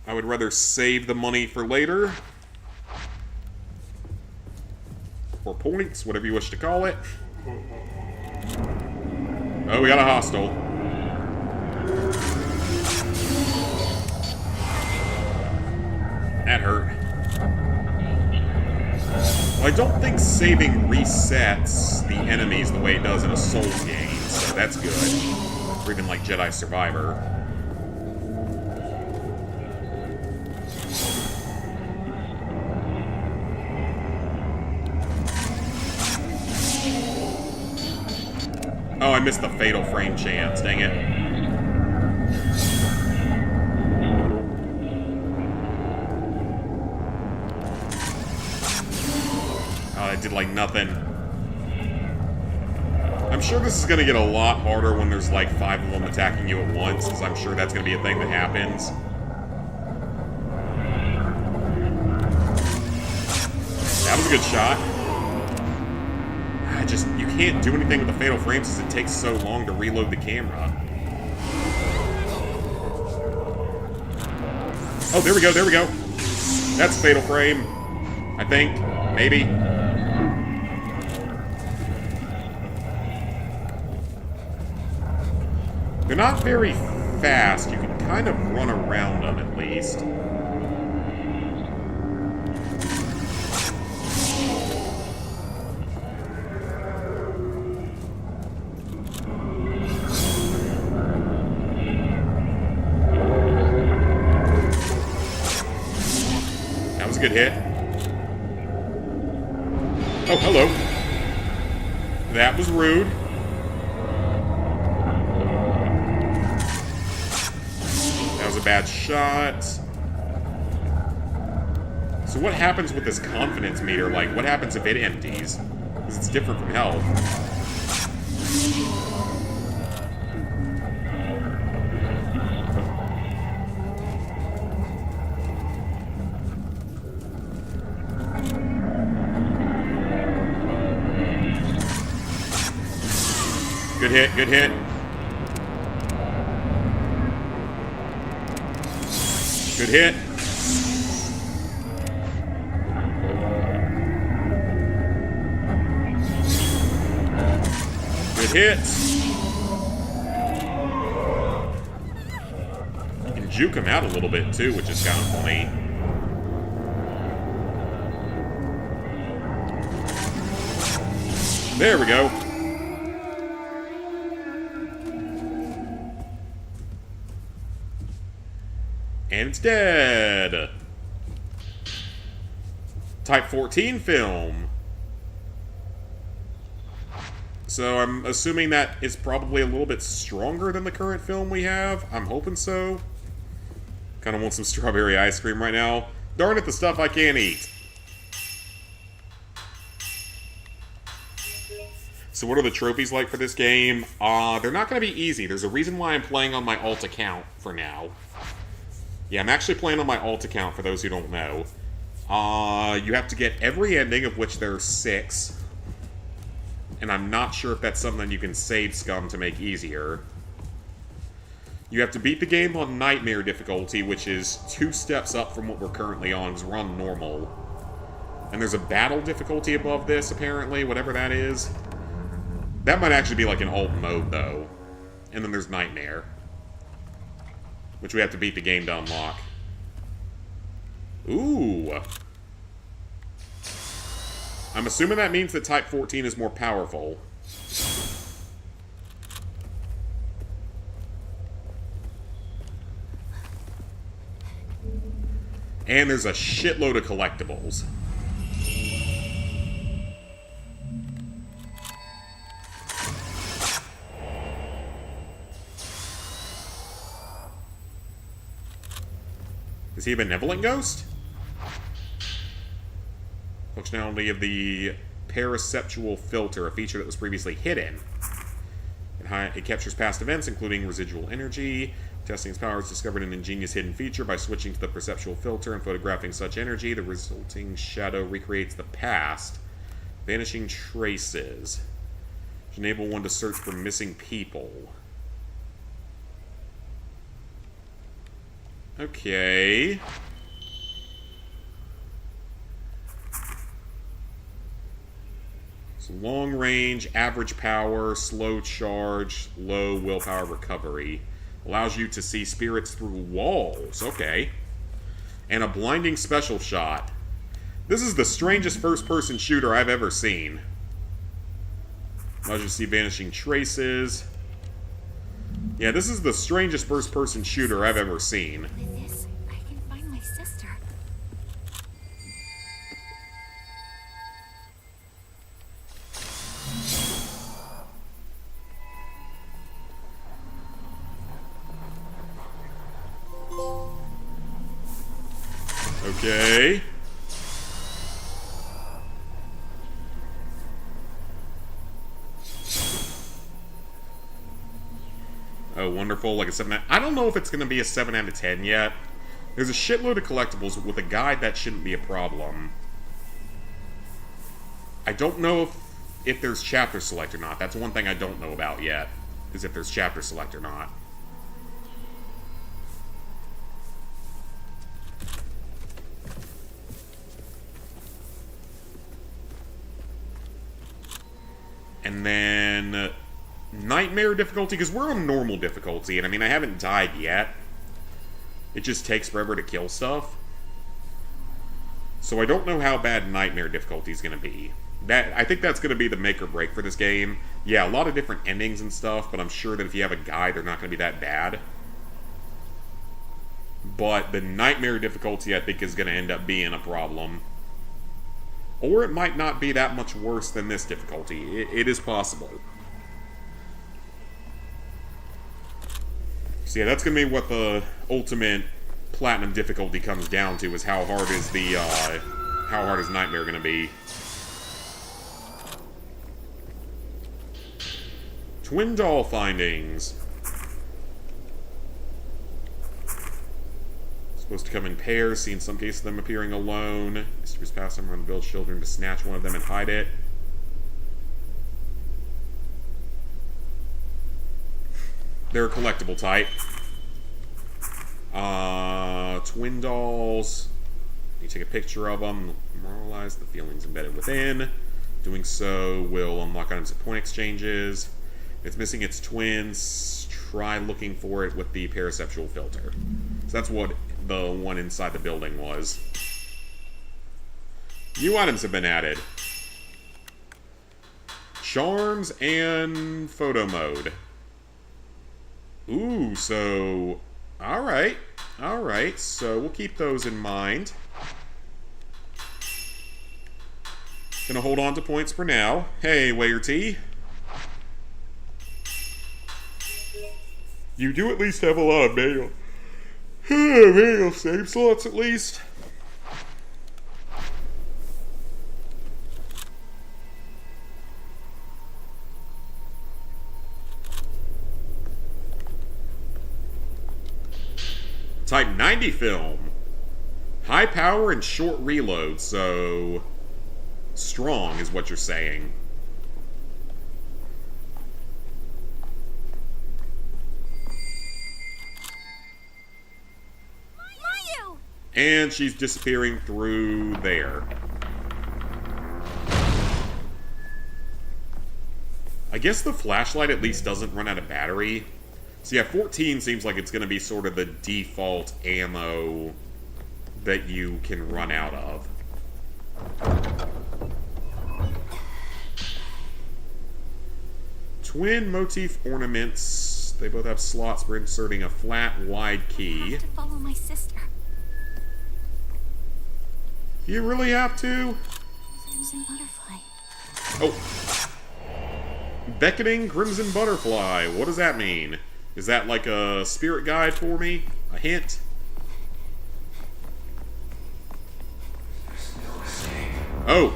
Speaker 1: I would rather save the money for later. Or points, whatever you wish to call it. Oh, we got a hostile. That hurt. Well, I don't think saving resets the enemies the way it does in a Souls game, so that's good. Or even like Jedi Survivor. Oh, I missed the fatal frame chance, dang it. I did like nothing. I'm sure this is going to get a lot harder when there's like 5 of them attacking you at once, because I'm sure that's going to be a thing that happens. That was a good shot. You can't do anything with the fatal frames because it takes so long to reload the camera. Oh, there we go, there we go. That's fatal frame, I think. Maybe. They're not very fast. You can kind of run around them at least. That was a good hit. Oh, hello. That was rude. That was a bad shot. So what happens with this confidence meter? Like, what happens if it empties? Because it's different from health. Good hit, good hit. Good hit. Good hit. You can juke him out a little bit too, which is kind of funny. There we go. And it's dead. Type 14 film. So I'm assuming that it's probably a little bit stronger than the current film we have. I'm hoping so. Kind of want some strawberry ice cream right now. Darn it, the stuff I can't eat. So what are the trophies like for this game? They're not going to be easy. There's a reason why I'm playing on my alt account for now. Yeah, I'm actually playing on my alt account, for those who don't know. You have to get every ending, of which there are 6. And I'm not sure if that's something you can save scum to make easier. You have to beat the game on Nightmare difficulty, which is 2 steps up from what we're currently on, because we're on normal. And there's a battle difficulty above this, apparently, whatever that is. That might actually be like an alt mode, though. And then there's Nightmare, which we have to beat the game to unlock. Ooh. I'm assuming that means that Type 14 is more powerful. And there's a shitload of collectibles. Is he a benevolent ghost? Functionality of the paraceptual filter, a feature that was previously hidden. It captures past events, including residual energy. Testing its powers discovered an ingenious hidden feature by switching to the perceptual filter and photographing such energy. The resulting shadow recreates the past. Vanishing traces. Should enable one to search for missing people. Okay. So long range, average power, slow charge, low willpower recovery. Allows you to see spirits through walls. Okay. And a blinding special shot. This is the strangest first-person shooter I've ever seen. Allows you to see vanishing traces. Yeah, this is the strangest first-person shooter I've ever seen.
Speaker 2: With this, I can find my sister.
Speaker 1: Okay. Oh, wonderful. Like a 7 I don't know if it's going to be a 7 out of 10 yet. There's a shitload of collectibles. With a guide, that shouldn't be a problem. I don't know if there's chapter select or not. That's one thing I don't know about yet, is if there's chapter select or not. And then nightmare difficulty, because we're on normal difficulty, and I mean, I haven't died yet. It just takes forever to kill stuff. So I don't know how bad nightmare difficulty is going to be. I think that's going to be the make or break for this game. Yeah, a lot of different endings and stuff, but I'm sure that if you have a guide, they're not going to be that bad. But the nightmare difficulty, I think, is going to end up being a problem. Or it might not be that much worse than this difficulty. It is possible. So yeah, that's going to be what the ultimate platinum difficulty comes down to, is how hard is Nightmare going to be. Twin doll findings. Supposed to come in pairs, see in some cases them appearing alone. Mysteries pass them around the village children to snatch one of them and hide it. They're a collectible type. Twin dolls. You take a picture of them, memorialize the feelings embedded within. Doing so will unlock items at point exchanges. If it's missing its twins, try looking for it with the paraceptual filter. So that's what the one inside the building was. New items have been added. Charms and photo mode. Ooh, so... Alright. Alright, so we'll keep those in mind. Gonna hold on to points for now. Hey, Wayer T. You do at least have a lot of manual. Manual save slots, at least. Type 90 film. High power and short reload, so... strong is what you're saying.
Speaker 2: Mayu!
Speaker 1: And she's disappearing through there. I guess the flashlight at least doesn't run out of battery. So yeah, 14 seems like it's going to be sort of the default ammo that you can run out of. Twin motif ornaments. They both have slots for inserting a flat, wide
Speaker 2: I
Speaker 1: key.
Speaker 2: have to follow my sister.
Speaker 1: You really have to?
Speaker 2: Crimson butterfly.
Speaker 1: Oh. Beckoning Crimson Butterfly. What does that mean? Is that like a spirit guide for me? A hint? Oh.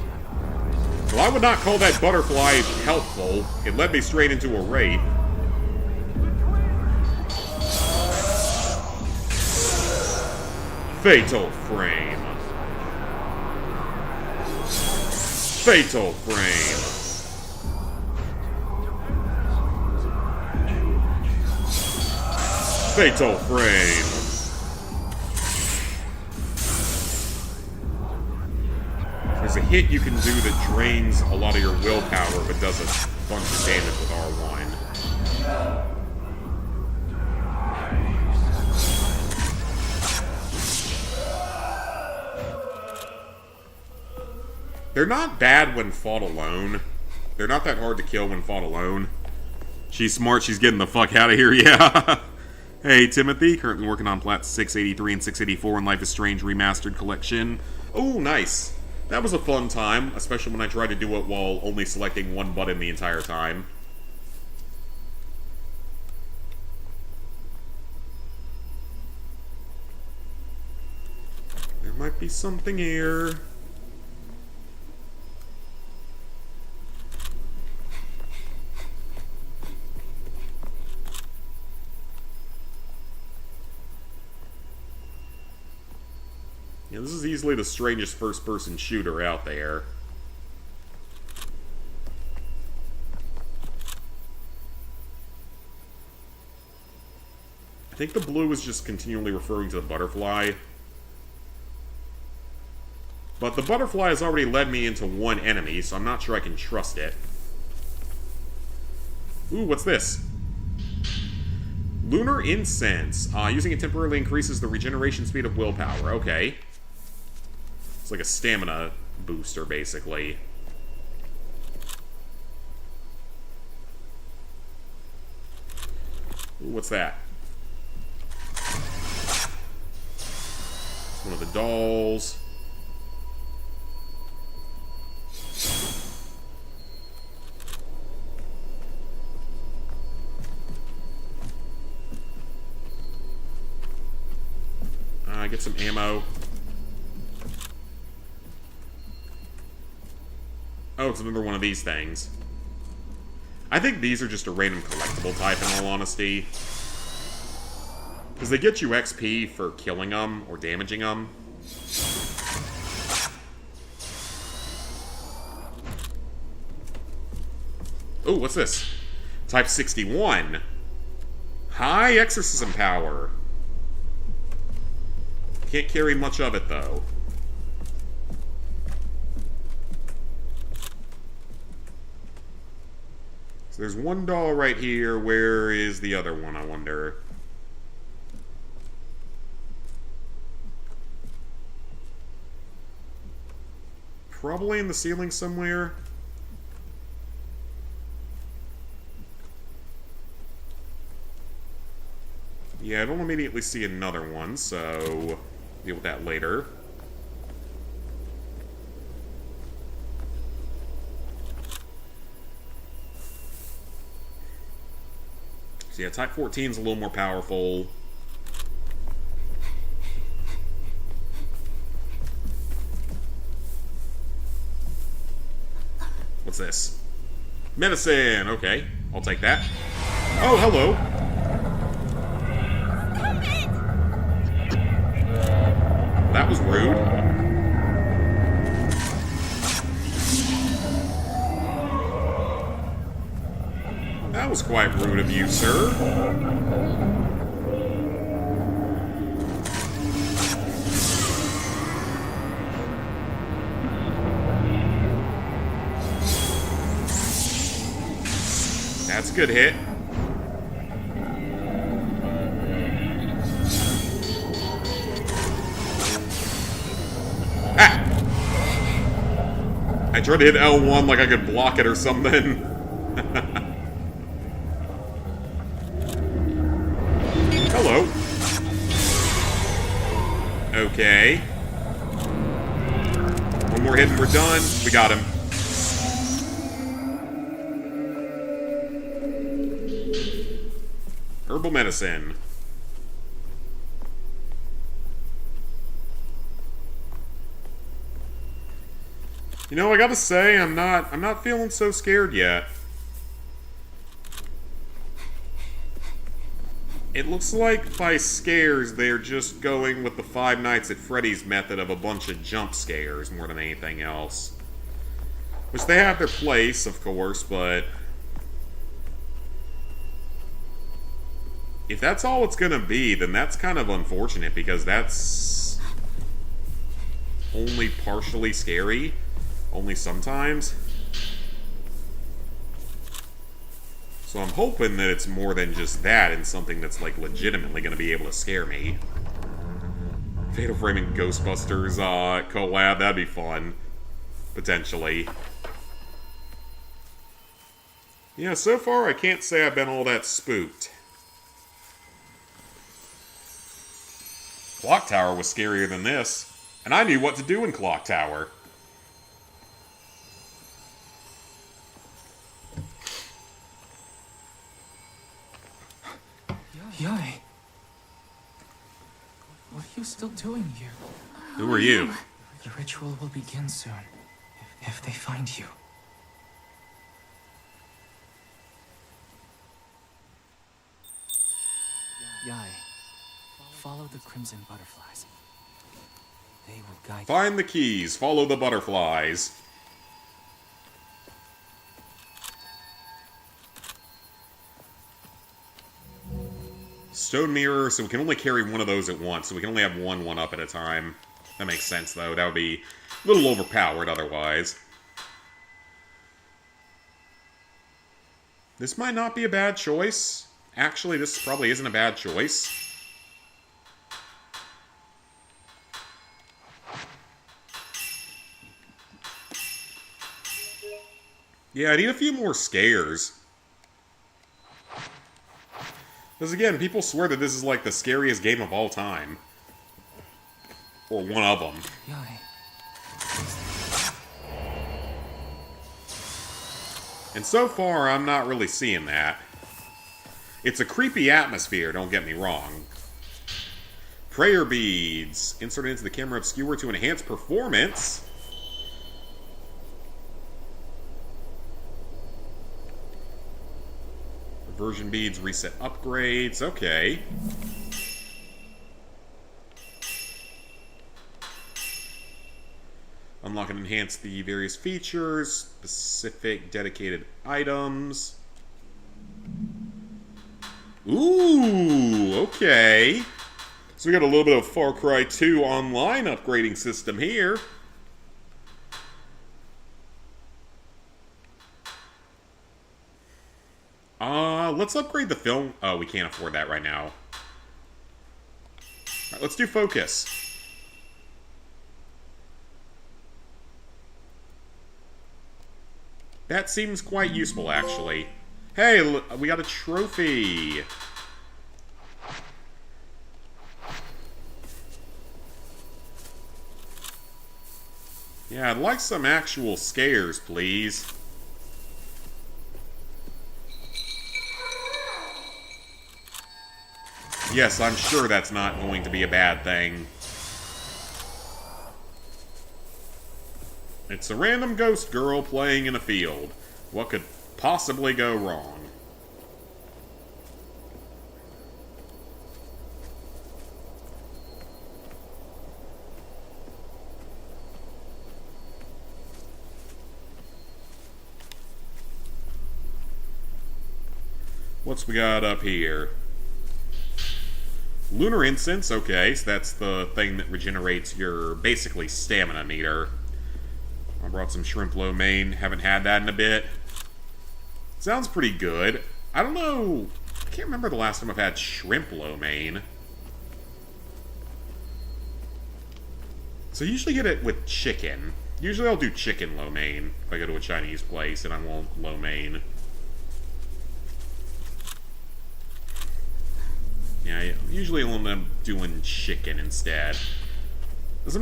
Speaker 1: Well, I would not call that butterfly helpful. It led me straight into a wraith. Fatal Frame. Fatal Frame. Fatal Frame. There's a hit you can do that drains a lot of your willpower, but does a bunch of damage with R1. They're not bad when fought alone. They're not that hard to kill when fought alone. She's smart, she's getting the fuck out of here, yeah. Hey, Timothy, currently working on Plat 683 and 684 in Life is Strange Remastered Collection. Oh, nice. That was a fun time, especially when I tried to do it while only selecting one button the entire time. There might be something here. Yeah, this is easily the strangest first-person shooter out there. I think the blue is just continually referring to the butterfly. But the butterfly has already led me into one enemy, so I'm not sure I can trust it. Ooh, what's this? Lunar Incense. Using it temporarily increases the regeneration speed of willpower. Okay. It's like a stamina booster, basically. Ooh, what's that? It's one of the dolls. Get some ammo. Oh, it's another one of these things. I think these are just a random collectible type, in all honesty. Because they get you XP for killing them or damaging them. Oh, what's this? Type 61. High exorcism power. Can't carry much of it, though. So there's one doll right here. Where is the other one, I wonder? Probably in the ceiling somewhere. Yeah, I don't immediately see another one, so deal with that later. So yeah, Type 14 is a little more powerful. What's this? Medicine! Okay, I'll take that. Oh, hello! That was rude. That was quite rude of you, sir. That's a good hit. I tried to hit L1 like I could block it or something. Hello. Okay. One more hit and we're done. We got him. Herbal medicine. You know, I gotta say, I'm not feeling so scared yet. It looks like by scares, they're just going with the Five Nights at Freddy's method of a bunch of jump scares more than anything else. Which they have their place, of course, but if that's all it's gonna be, then that's kind of unfortunate, because that's only partially scary. Only sometimes. So I'm hoping that it's more than just that and something that's like legitimately going to be able to scare me. Fatal Frame and Ghostbusters collab, that'd be fun. Potentially. Yeah, so far I can't say I've been all that spooked. Clock Tower was scarier than this. And I knew what to do in Clock Tower.
Speaker 5: Yai. What are you still doing here?
Speaker 1: Who are you?
Speaker 5: The ritual will begin soon, if they find you. Yai, follow the crimson butterflies. They will guide you.
Speaker 1: Find the keys, follow the butterflies. Stone mirror, so we can only carry one of those at once, so we can only have one up at a time. That makes sense, though. That would be a little overpowered otherwise. This might not be a bad choice. Actually, this probably isn't a bad choice. Yeah, I need a few more scares. Because again, people swear that this is like the scariest game of all time. Or one of them.
Speaker 5: Yai.
Speaker 1: And so far, I'm not really seeing that. It's a creepy atmosphere, don't get me wrong. Prayer beads. Inserted into the camera obscure to enhance performance. Version beads, reset upgrades. Okay. Unlock and enhance the various features, specific dedicated items. Ooh, okay. So we got a little bit of Far Cry 2 online upgrading system here. Let's upgrade the film. Oh, we can't afford that right now. Alright, let's do focus. That seems quite useful, actually. Hey, look, we got a trophy. Yeah, I'd like some actual scares, please. Yes, I'm sure that's not going to be a bad thing. It's a random ghost girl playing in a field. What could possibly go wrong? What's we got up here? Lunar Incense, okay, so that's the thing that regenerates your, basically, stamina meter. I brought some shrimp lo mein, haven't had that in a bit. Sounds pretty good. I don't know, I can't remember the last time I've had shrimp lo mein. So I usually get it with chicken. Usually I'll do chicken lo mein if I go to a Chinese place and I want lo mein. Yeah, usually I'll end up doing chicken instead. Because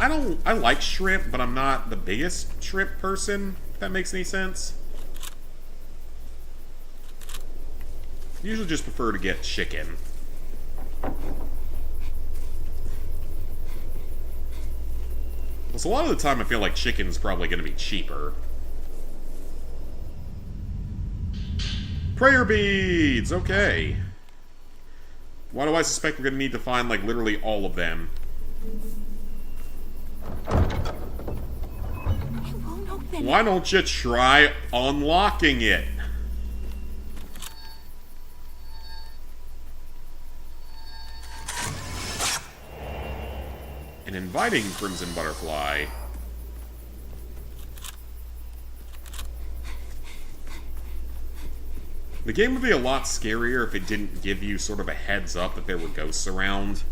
Speaker 1: I like shrimp, but I'm not the biggest shrimp person, if that makes any sense. Usually just prefer to get chicken. Well, so a lot of the time I feel like chicken's probably going to be cheaper. Prayer beads! Okay. Why do I suspect we're going to need to find, like, literally all of them?
Speaker 2: It won't open.
Speaker 1: Why don't you try unlocking it? An inviting crimson butterfly. The game would be a lot scarier if it didn't give you sort of a heads up that there were ghosts around.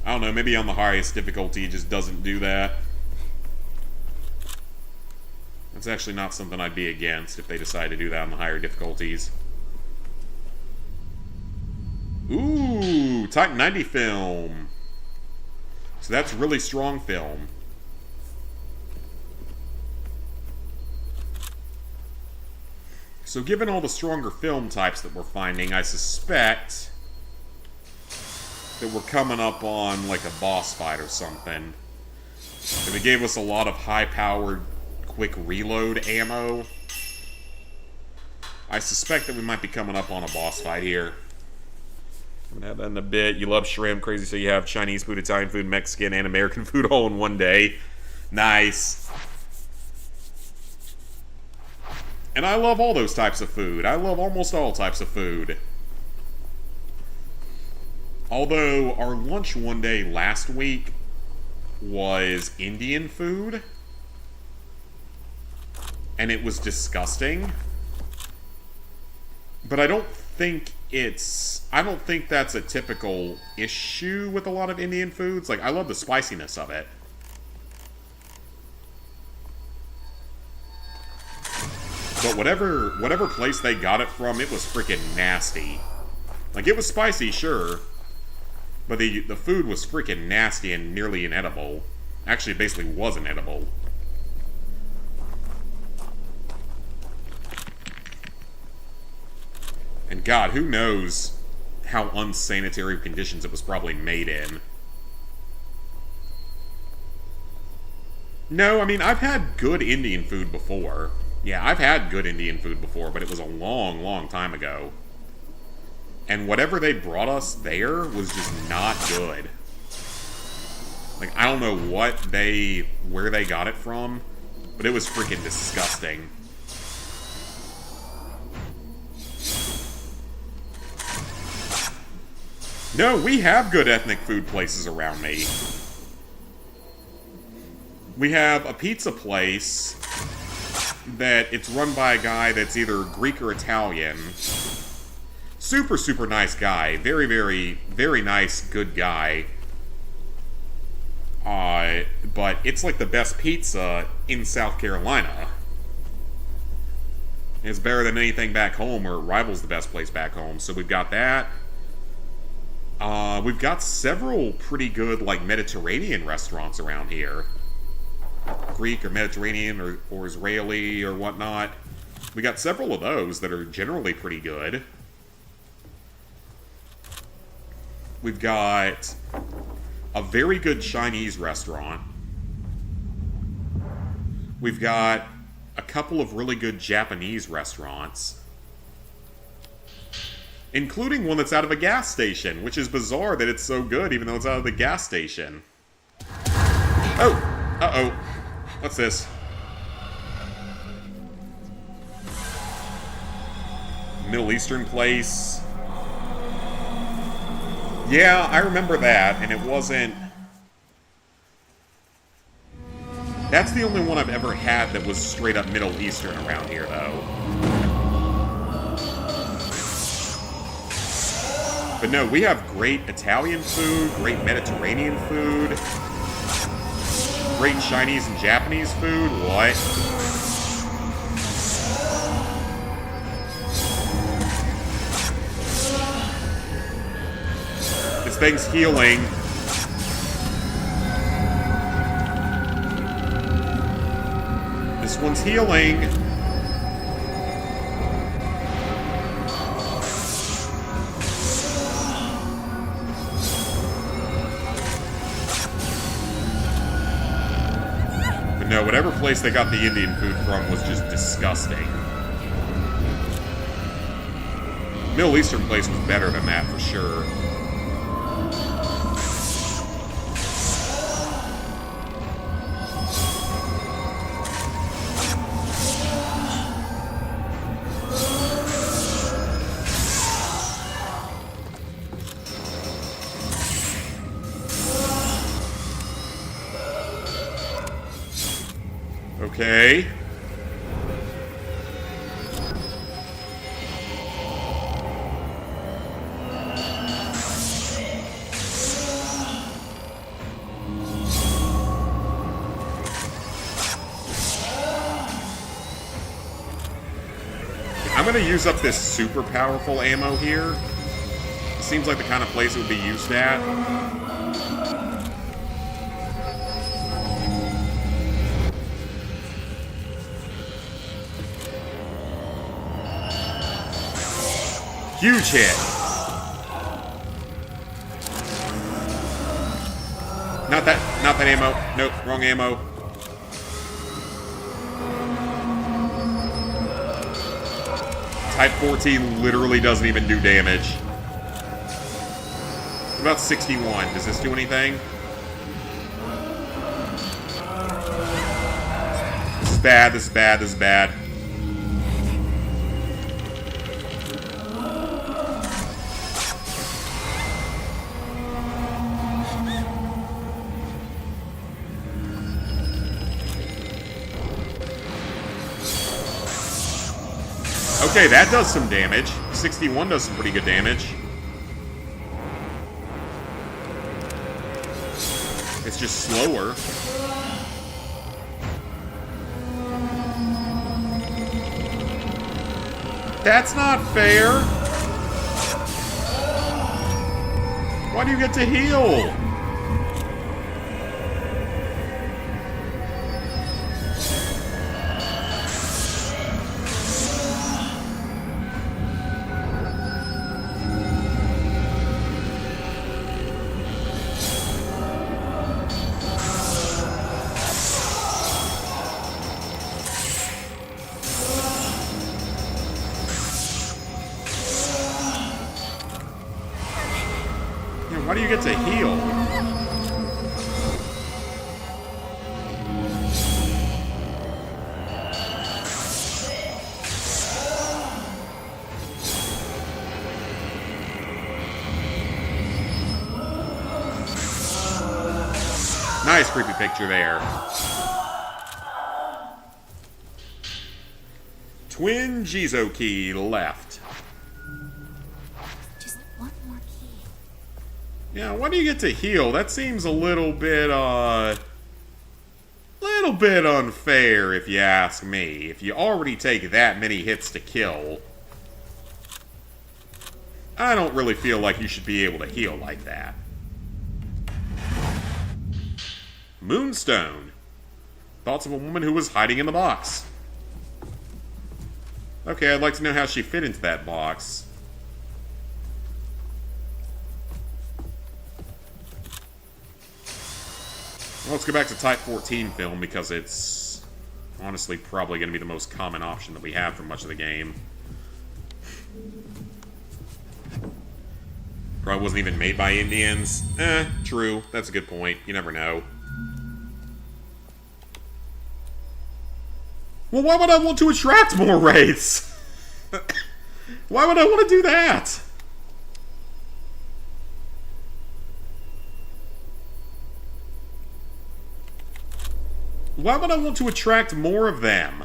Speaker 1: I don't know, maybe on the highest difficulty it just doesn't do that. That's actually not something I'd be against if they decide to do that on the higher difficulties. Ooh, Type 90 film. So that's really strong film. So given all the stronger film types that we're finding, I suspect that we're coming up on like a boss fight or something. If it gave us a lot of high-powered, quick reload ammo, I suspect that we might be coming up on a boss fight here. I'm gonna have that in a bit. You love shrimp, crazy, so you have Chinese food, Italian food, Mexican, and American food all in one day. Nice. And I love all those types of food. I love almost all types of food. Although, our lunch one day last week was Indian food. and it was disgusting. But I don't think that's a typical issue with a lot of Indian foods. Like, I love the spiciness of it. But whatever place they got it from, it was freaking nasty. Like, it was spicy, sure. But the food was freaking nasty and nearly inedible. Actually, it basically was inedible. And God, who knows how unsanitary conditions it was probably made in. No, I mean, I've had good Indian food before. Yeah, I've had good Indian food before, but it was a long, long time ago. And whatever they brought us there was just not good. Like, I don't know where they got it from, but it was freaking disgusting. No, we have good ethnic food places around me. We have a pizza place that it's run by a guy that's either Greek or Italian. Super, super nice guy. Very, very, very nice, good guy. But it's like the best pizza in South Carolina. It's better than anything back home, or it rivals the best place back home. So we've got that. We've got several pretty good, like, Mediterranean restaurants around here. Greek or Mediterranean or Israeli or whatnot. We got several of those that are generally pretty good. We've got a very good Chinese restaurant. We've got a couple of really good Japanese restaurants. Including one that's out of a gas station, which is bizarre that it's so good even though it's out of the gas station. Oh! Uh-oh. What's this? Middle Eastern place. Yeah, I remember that, and it wasn't... That's the only one I've ever had that was straight up Middle Eastern around here, though. But no, we have great Italian food, great Mediterranean food, great Chinese and Japanese food. What? This thing's healing. This one's healing. No, whatever place they got the Indian food from was just disgusting. Middle Eastern place was better than that, for sure. Okay. I'm gonna use up this super powerful ammo here. It seems like the kind of place it would be used at. Huge hit. Not that ammo. Nope, wrong ammo. Type 14 literally doesn't even do damage. What about 61? Does this do anything? This is bad, this is bad, this is bad. Okay, that does some damage. 61 does some pretty good damage. It's just slower. That's not fair. Why do you get to heal? Why do you get to heal? Nice creepy picture there. Twin Jizo key left.
Speaker 2: Just one more key.
Speaker 1: Yeah, why do you get to heal? That seems a little bit unfair if you ask me. If you already take that many hits to kill, I don't really feel like you should be able to heal like that. Moonstone. Thoughts of a woman who was hiding in the box. Okay, I'd like to know how she fit into that box. Well, let's go back to Type 14 film, because it's honestly probably going to be the most common option that we have for much of the game. Probably wasn't even made by Indians. True. That's a good point. You never know. Well, why would I want to attract more wraiths? Why would I want to do that? Why would I want to attract more of them?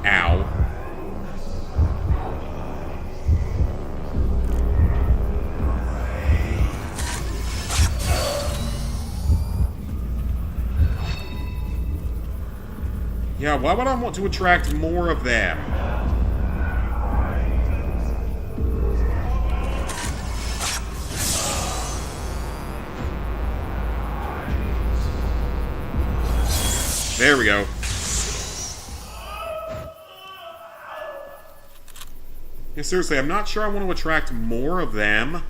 Speaker 1: Ow. Yeah, why would I want to attract more of them? There we go. Yeah, seriously, I'm not sure I want to attract more of them.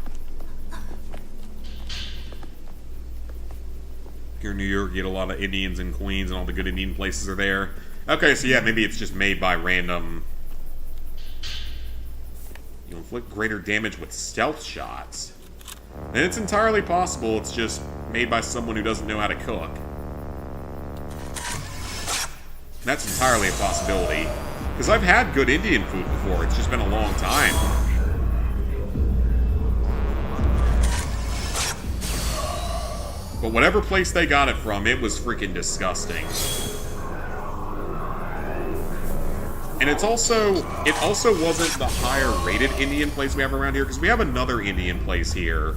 Speaker 1: Here in New York, you get a lot of Indians in Queens, and all the good Indian places are there. Okay, so yeah, maybe it's just made by random... You inflict greater damage with stealth shots. And it's entirely possible it's just made by someone who doesn't know how to cook. That's entirely a possibility. Because I've had good Indian food before, it's just been a long time. But whatever place they got it from, it was freaking disgusting. And it also wasn't the higher rated Indian place we have around here, because we have another Indian place here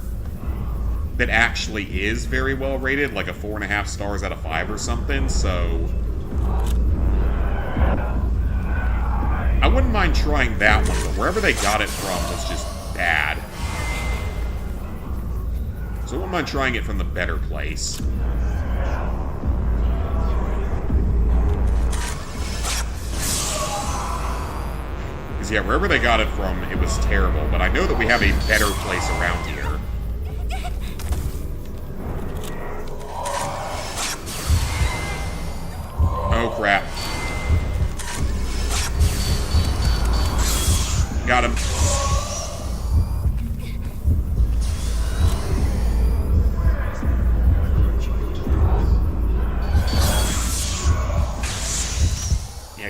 Speaker 1: that actually is very well rated, like a 4.5 stars out of 5 or something, so... I wouldn't mind trying that one, but wherever they got it from was just bad. So I wouldn't mind trying it from the better place. Because yeah, wherever they got it from, it was terrible, but I know that we have a better place around here. Oh crap. Got him.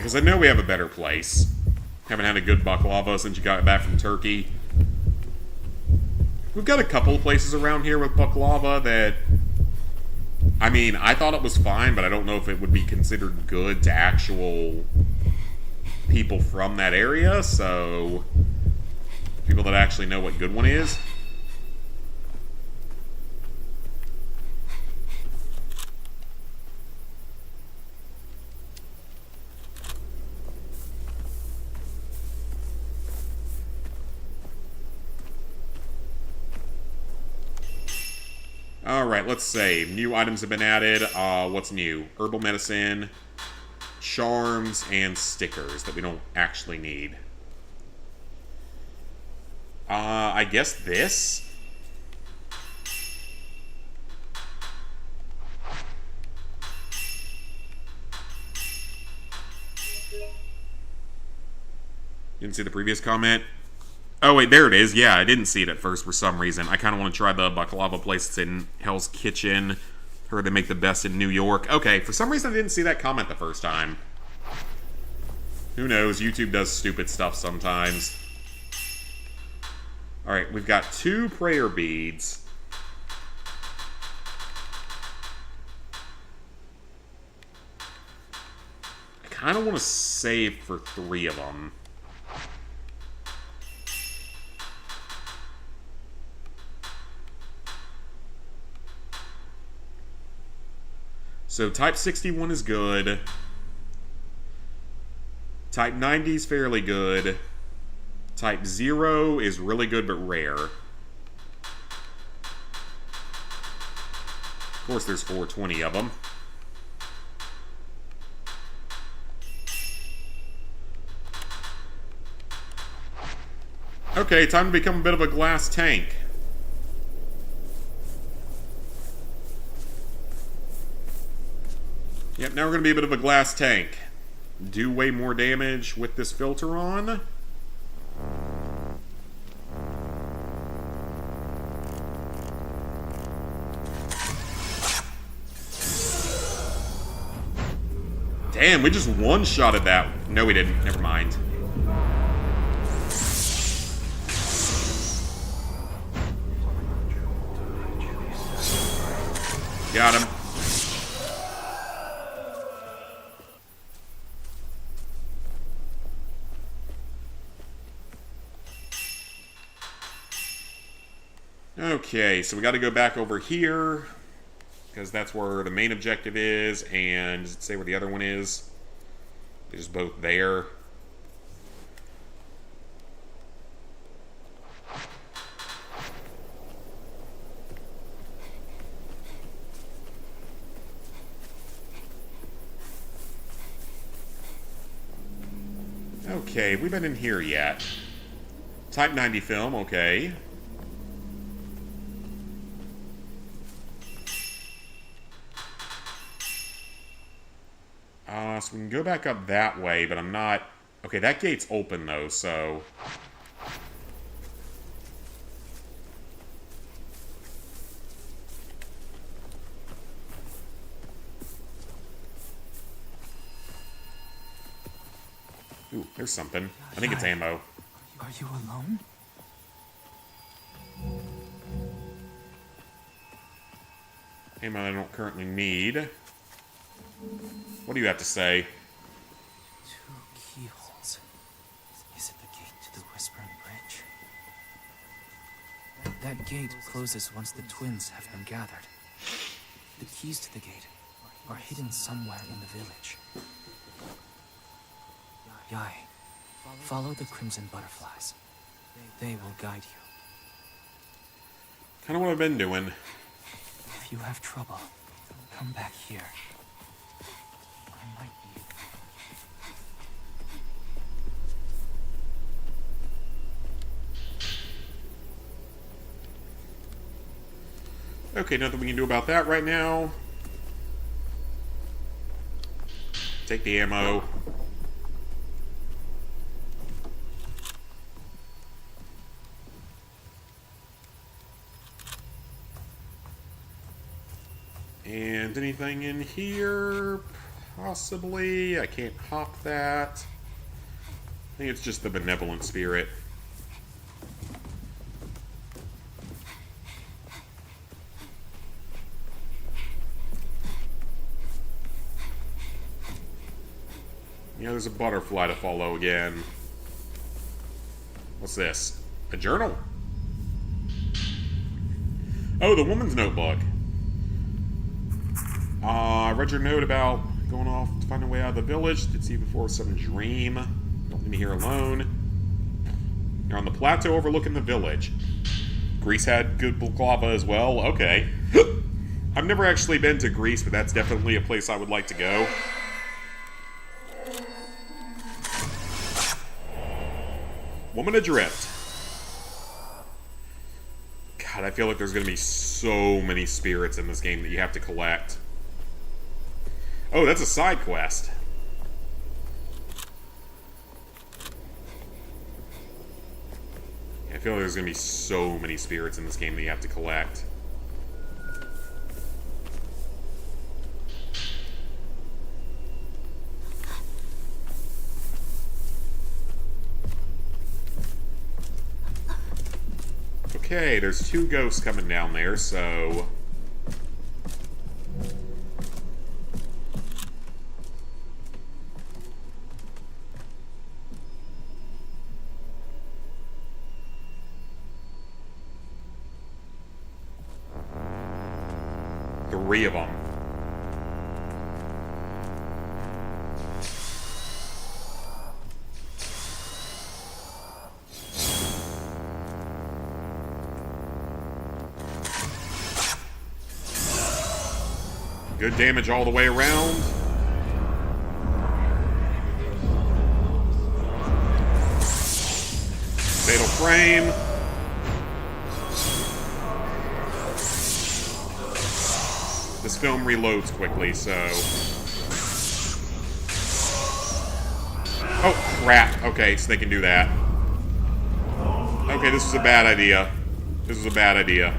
Speaker 1: because I know we have a better place. Haven't had a good baklava since you got back from Turkey. We've got a couple of places around here with baklava that... I mean, I thought it was fine, but I don't know if it would be considered good to actual people from that area, so... people that actually know what good one is. Alright, let's save. New items have been added. What's new? Herbal medicine, charms, and stickers that we don't actually need. I guess this? You didn't see the previous comment? Oh, wait, there it is. Yeah, I didn't see it at first for some reason. I kind of want to try the baklava place that's in Hell's Kitchen. Heard they make the best in New York. Okay, for some reason I didn't see that comment the first time. Who knows? YouTube does stupid stuff sometimes. Alright, we've got 2 prayer beads. I kind of want to save for 3 of them. So Type 61 is good. Type 90 is fairly good. Type 0 is really good but rare. Of course there's 420 of them. Okay, time to become a bit of a glass tank. Yep, now we're going to be a bit of a glass tank. Do way more damage with this filter on. Damn, we just one-shotted that. No, we didn't. Never mind. Got him. Okay, so we got to go back over here, because that's where the main objective is, and does it say where the other one is? They're just both there. Okay, we've been in here yet. Type 90 film, okay. So we can go back up that way, but I'm not... Okay, that gate's open, though, so... Ooh, there's something. I think it's ammo.
Speaker 5: Are you alone?
Speaker 1: Ammo I don't currently need. What do you have to say?
Speaker 5: 2 keyholes. Is it the gate to the Whispering Bridge? That gate closes once the twins have been gathered. The keys to the gate are hidden somewhere in the village. Yai, follow the crimson butterflies. They will guide you.
Speaker 1: Kind of what I've been doing.
Speaker 5: If you have trouble, come back here. I might be...
Speaker 1: Okay, nothing we can do about that right now. Take the ammo. And anything in here? Possibly. I can't hop that. I think it's just the benevolent spirit. Yeah, there's a butterfly to follow again. What's this? A journal? Oh, the woman's notebook. I read your note about going off to find a way out of the village. Did see you before some dream. Don't leave me here alone. You're on the plateau overlooking the village. Greece had good baklava as well. Okay. I've never actually been to Greece, but that's definitely a place I would like to go. Woman Adrift. God, I feel like there's going to be so many spirits in this game that you have to collect. Oh, that's a side quest. I feel like there's going to be so many spirits in this game that you have to collect. Okay, there's 2 ghosts coming down there, so... Three of them. Good damage all the way around. Fatal frame. This film reloads quickly, so... Oh, crap. Okay, so they can do that. Okay, this was a bad idea. This was a bad idea.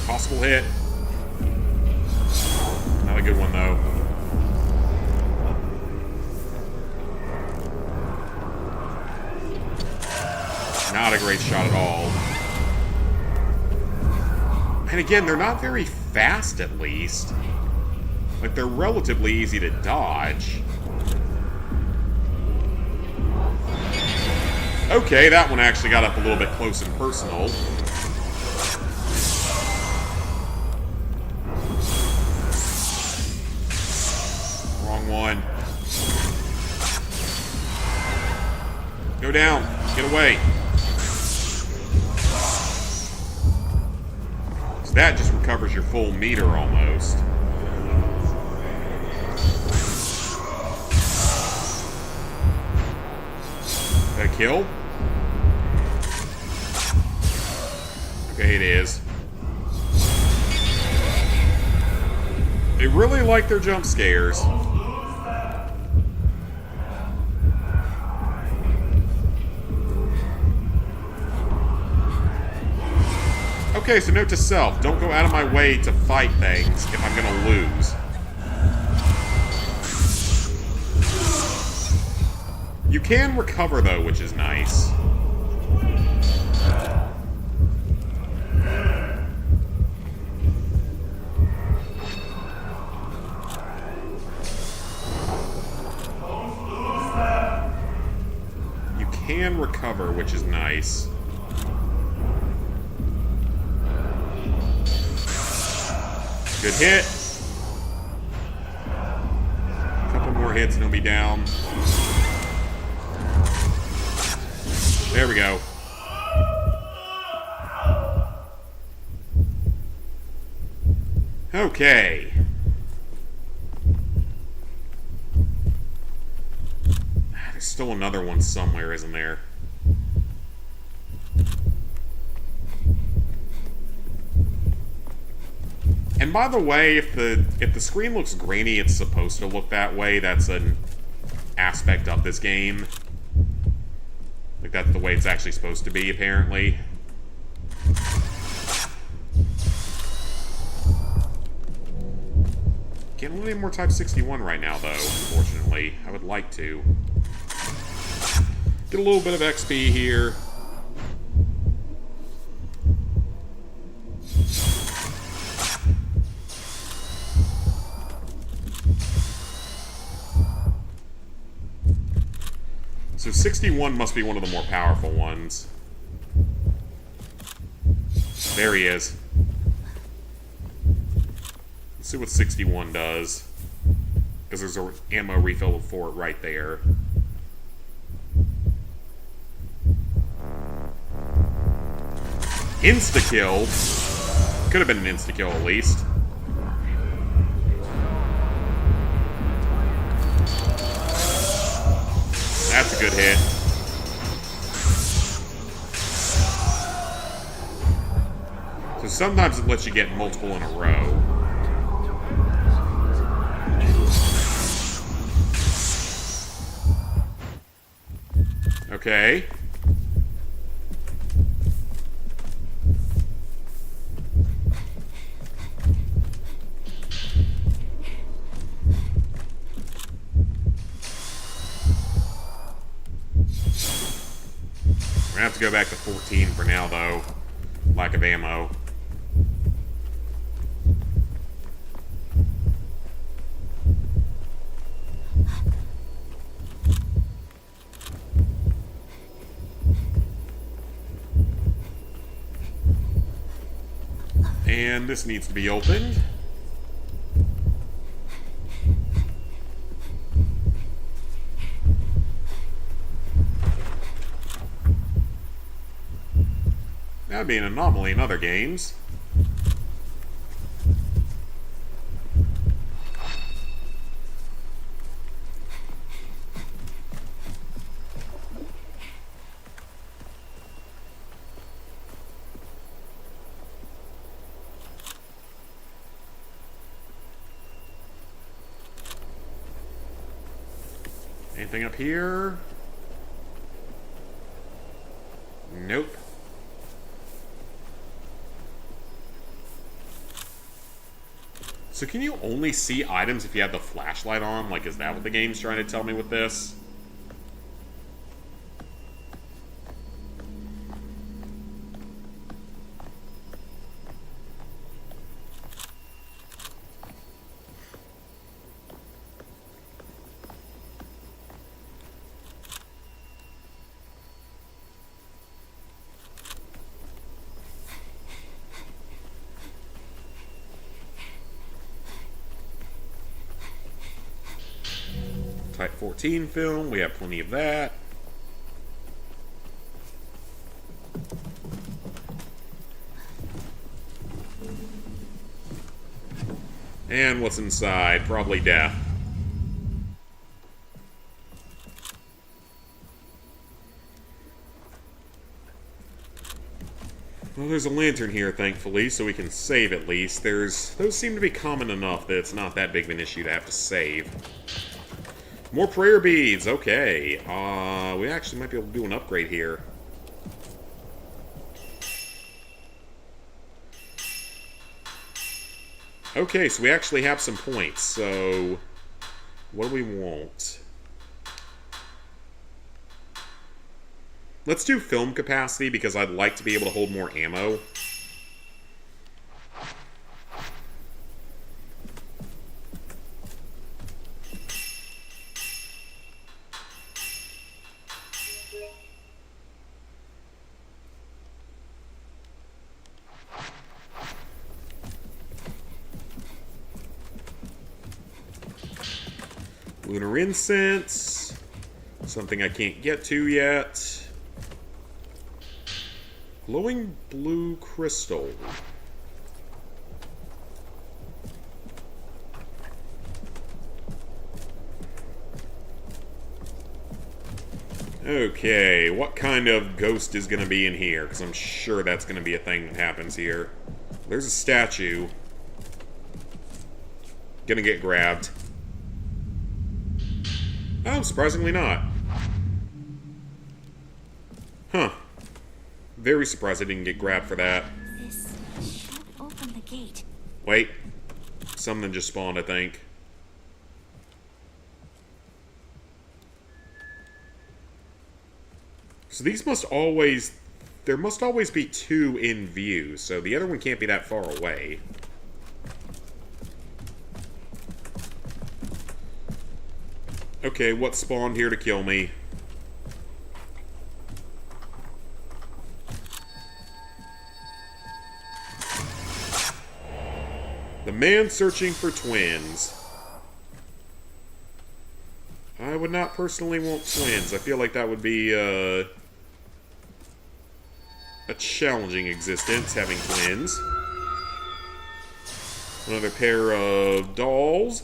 Speaker 1: Possible hit. Not a good one, though. Not a great shot at all. And again, they're not very fast, at least. Like, they're relatively easy to dodge. Okay, that one actually got up a little bit close and personal. Wrong one. Go down. Get away. So that just recovers your full meter almost. Is that a kill? Okay, it is. They really like their jump scares. Okay, so note to self, don't go out of my way to fight things if I'm gonna lose. You can recover though, which is nice. You can recover, which is nice. Good hit. A couple more hits and he'll be down. There we go. Okay. There's still another one somewhere, isn't there? And by the way, if the screen looks grainy, it's supposed to look that way. That's an aspect of this game. Like, that's the way it's actually supposed to be, apparently. Can't load any more Type 61 right now, though, unfortunately. I would like to. Get a little bit of XP here. So 61 must be one of the more powerful ones. There he is. Let's see what 61 does. Because there's an ammo refill for it right there. Insta-kill. Could have been an insta-kill at least. That's a good hit. So sometimes it lets you get multiple in a row. Okay. We're gonna have to go back to 14 for now, though. Lack of ammo. And this needs to be opened. That'd be an anomaly in other games. Anything up here? Nope. So can you only see items if you have the flashlight on? Like, is that what the game's trying to tell me with this? Type 14 film, we have plenty of that. And what's inside? Probably death. Well, there's a lantern here, thankfully, so we can save at least. Those seem to be common enough that it's not that big of an issue to have to save. More prayer beads, okay. We actually might be able to do an upgrade here. Okay, so we actually have some points, so what do we want? Let's do film capacity because I'd like to be able to hold more ammo. Lunar incense. Something I can't get to yet. Glowing blue crystal. Okay, what kind of ghost is going to be in here? Because I'm sure that's going to be a thing that happens here. There's a statue. gonna get grabbed. Oh, surprisingly not. Huh. Very surprised I didn't get grabbed for that.
Speaker 2: This should open the gate.
Speaker 1: Wait. Something just spawned, I think. So these must always... There must always be two in view, so the other one can't be that far away. Okay, what spawned here to kill me? The man searching for twins. I would not personally want twins. I feel like that would be a challenging existence, having twins. Another pair of dolls.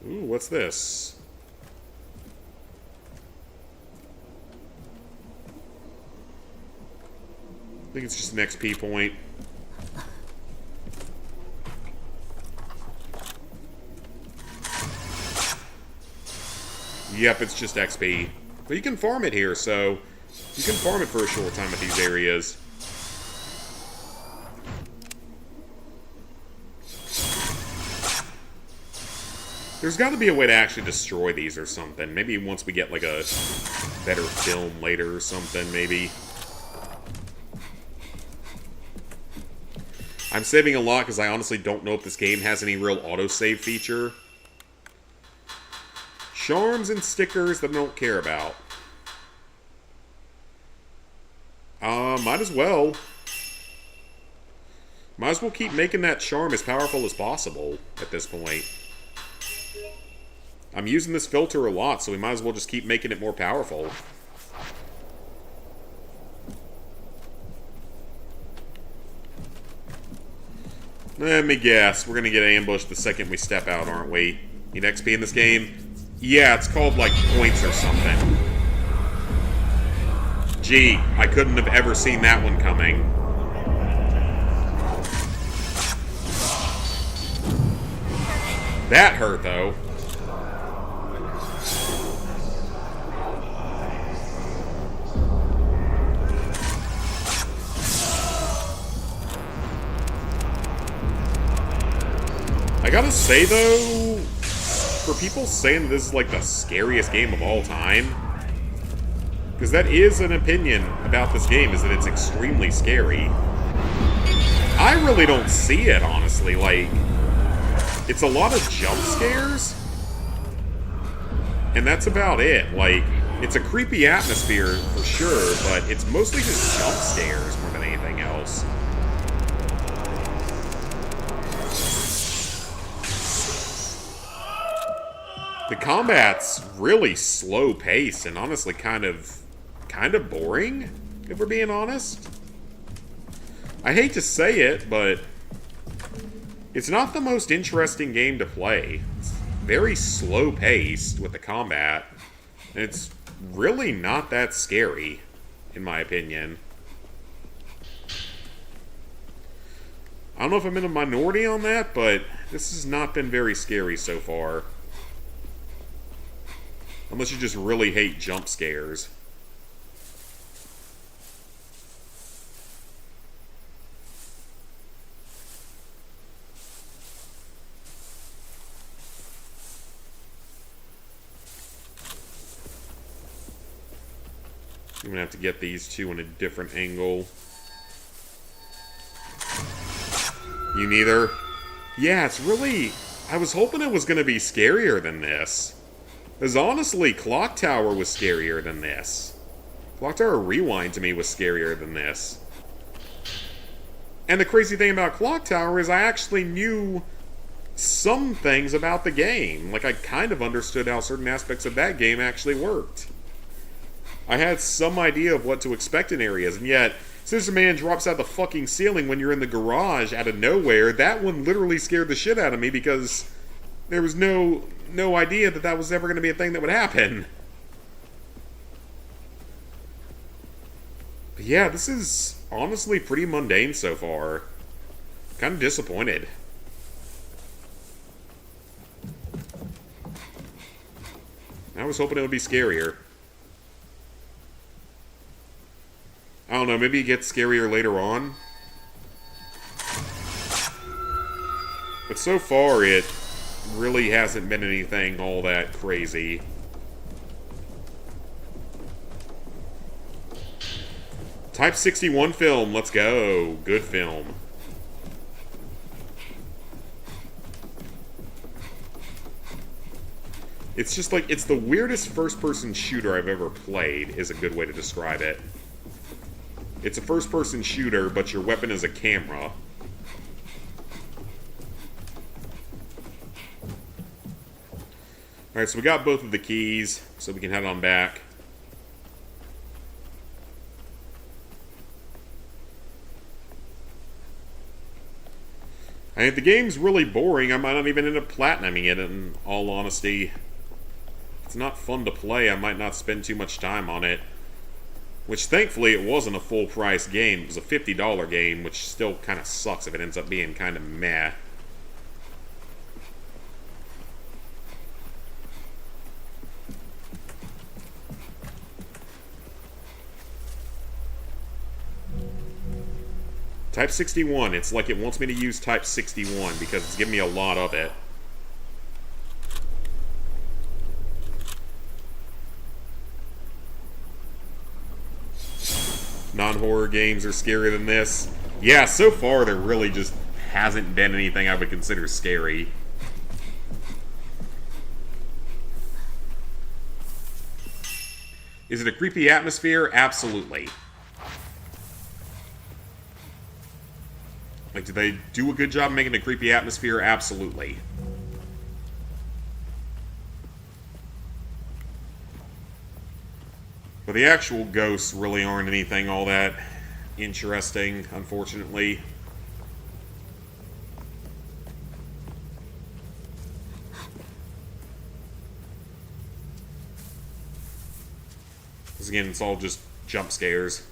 Speaker 1: Ooh, what's this? I think it's just an XP point. Yep, it's just XP. But you can farm it here, so you can farm it for a short time at these areas. There's got to be a way to actually destroy these or something. Maybe once we get like a better film later or something, maybe. I'm saving a lot because I honestly don't know if this game has any real autosave feature. Charms and stickers that I don't care about. Might as well. Might as well keep making that charm as powerful as possible at this point. I'm using this filter a lot, so we might as well just keep making it more powerful. Let me guess. We're gonna get ambushed the second we step out, aren't we? Need XP in this game? Yeah, it's called, like, points or something. Gee, I couldn't have ever seen that one coming. That hurt, though. I gotta say, though, for people saying this is like the scariest game of all time, because that is an opinion about this game, is that it's extremely scary. I really don't see it, honestly. Like, it's a lot of jump scares, and that's about it. Like, it's a creepy atmosphere for sure, but it's mostly just jump scares more than anything else. The combat's really slow paced and honestly kind of boring, if we're being honest. I hate to say it, but it's not the most interesting game to play. It's very slow paced with the combat, and it's really not that scary, in my opinion. I don't know if I'm in a minority on that, but this has not been very scary so far. Unless you just really hate jump scares. I'm gonna have to get these two in a different angle. You neither? Yeah, it's really... I was hoping it was gonna be scarier than this. Because honestly, Clock Tower was scarier than this. Clock Tower Rewind to me was scarier than this. And the crazy thing about Clock Tower is I actually knew some things about the game. Like, I kind of understood how certain aspects of that game actually worked. I had some idea of what to expect in areas, and yet, Scissor Man drops out the fucking ceiling when you're in the garage out of nowhere. That one literally scared the shit out of me because there was no idea that that was ever going to be a thing that would happen. But yeah, this is honestly pretty mundane so far. Kind of disappointed. I was hoping it would be scarier. I don't know, maybe it gets scarier later on. But so far, it really hasn't been anything all that crazy. Type 61 film, let's go. Good film. It's just like, it's the weirdest first-person shooter I've ever played, is a good way to describe it. It's a first-person shooter, but your weapon is a camera. Alright, so we got both of the keys, so we can head on back. And if the game's really boring, I might not even end up platinuming it, in all honesty. It's not fun to play, I might not spend too much time on it. Which, thankfully, it wasn't a full-price game. It was a $50 game, which still kind of sucks if it ends up being kind of meh. Type 61, it's like it wants me to use Type 61 because it's giving me a lot of it. Non-horror games are scarier than this. Yeah, so far there really just hasn't been anything I would consider scary. Is it a creepy atmosphere? Absolutely. Like, do they do a good job making a creepy atmosphere? Absolutely. But the actual ghosts really aren't anything all that interesting, unfortunately. Because again, it's all just jump scares.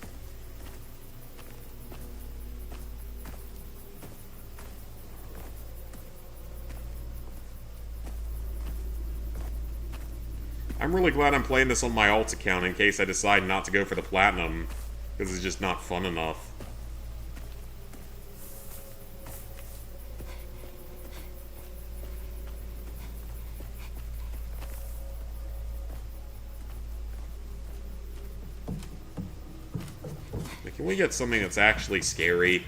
Speaker 1: I'm really glad I'm playing this on my alt account in case I decide not to go for the platinum, because it's just not fun enough. Can we get something that's actually scary?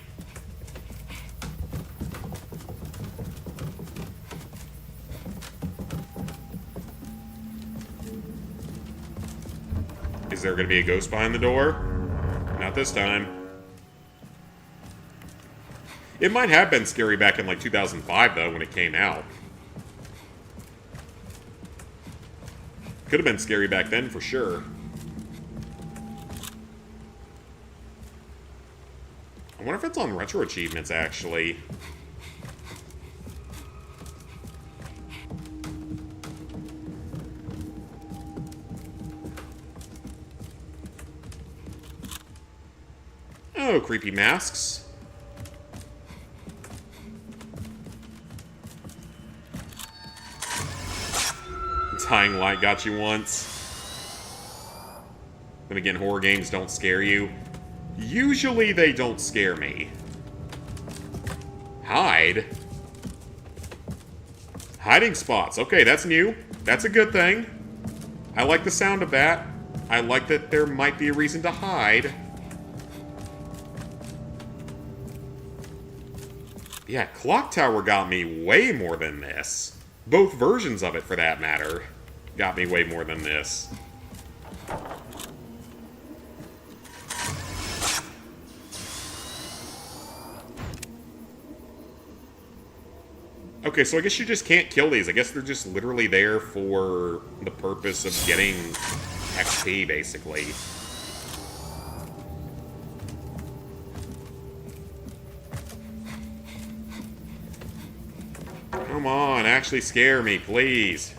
Speaker 1: Is there going to be a ghost behind the door? Not this time. It might have been scary back in like 2005 though, when it came out. Could have been scary back then for sure. I wonder if it's on retro achievements actually. Oh, creepy masks. Dying light got you once. Then again, horror games don't scare you. Usually they don't scare me. Hide? Hiding spots. Okay, that's new. That's a good thing. I like the sound of that. I like that there might be a reason to hide. Yeah, Clock Tower got me way more than this. Both versions of it, for that matter, got me way more than this. Okay, so I guess you just can't kill these. I guess they're just literally there for the purpose of getting XP, basically. Come on, actually scare me, please.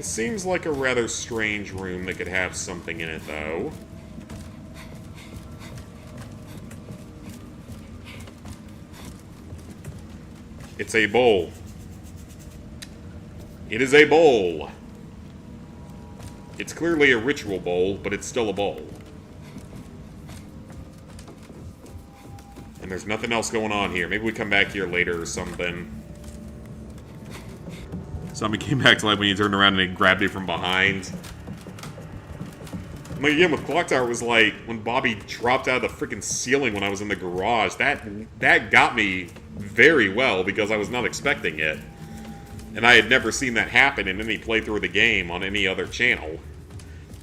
Speaker 1: seems like a rather strange room that could have something in it, though. It's a bowl. It is a bowl. It's clearly a ritual bowl, but it's still a bowl. And there's nothing else going on here. Maybe we come back here later or something. Something came back to life when you turned around and it grabbed you from behind. Like, again, with Clock Tower, it was like when Bobby dropped out of the freaking ceiling when I was in the garage. That got me very well because I was not expecting it. And I had never seen that happen in any playthrough of the game on any other channel.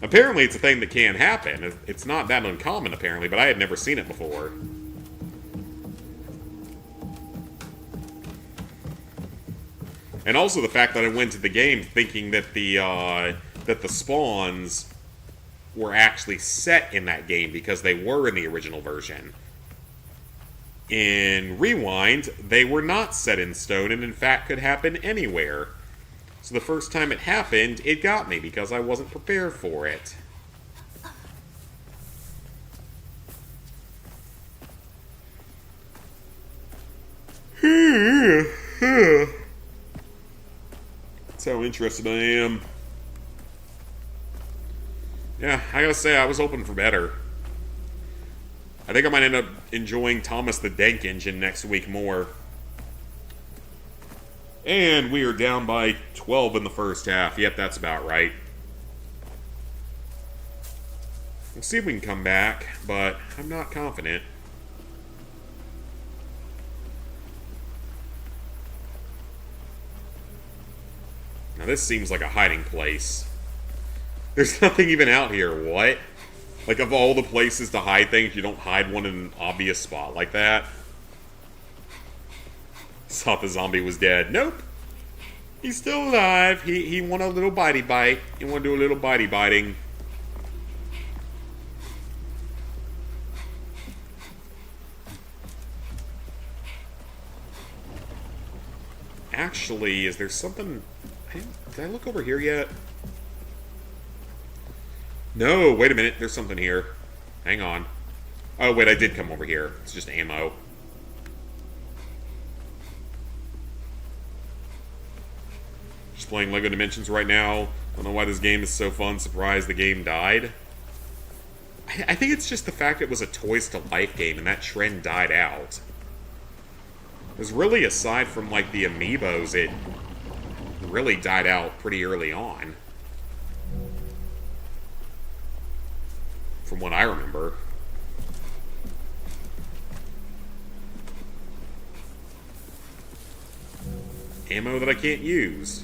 Speaker 1: Apparently, it's a thing that can happen. It's not that uncommon, apparently, but I had never seen it before. And also the fact that I went to the game thinking that the spawns were actually set in that game because they were in the original version. In Rewind, they were not set in stone and in fact could happen anywhere. So the first time it happened, it got me because I wasn't prepared for it. That's how interested I am. Yeah, I gotta say, I was hoping for better. I think I might end up enjoying Thomas the Tank Engine next week more. And we are down by 12 in the first half. Yep, that's about right. We'll see if we can come back, but I'm not confident. Now this seems like a hiding place. There's nothing even out here, what? Like, of all the places to hide things, you don't hide one in an obvious spot like that? Thought the zombie was dead. Nope. He's still alive. He want a little bitey bite. He want to do a little bitey biting. Actually, is there something... Did I look over here yet? No, wait a minute. There's something here. Hang on. Oh, wait, I did come over here. It's just ammo. Just playing LEGO Dimensions right now. I don't know why this game is so fun. Surprised the game died. I think it's just the fact it was a Toys to Life game and that trend died out. Because really, aside from, like, the amiibos, it really died out pretty early on. From what I remember. Ammo that I can't use.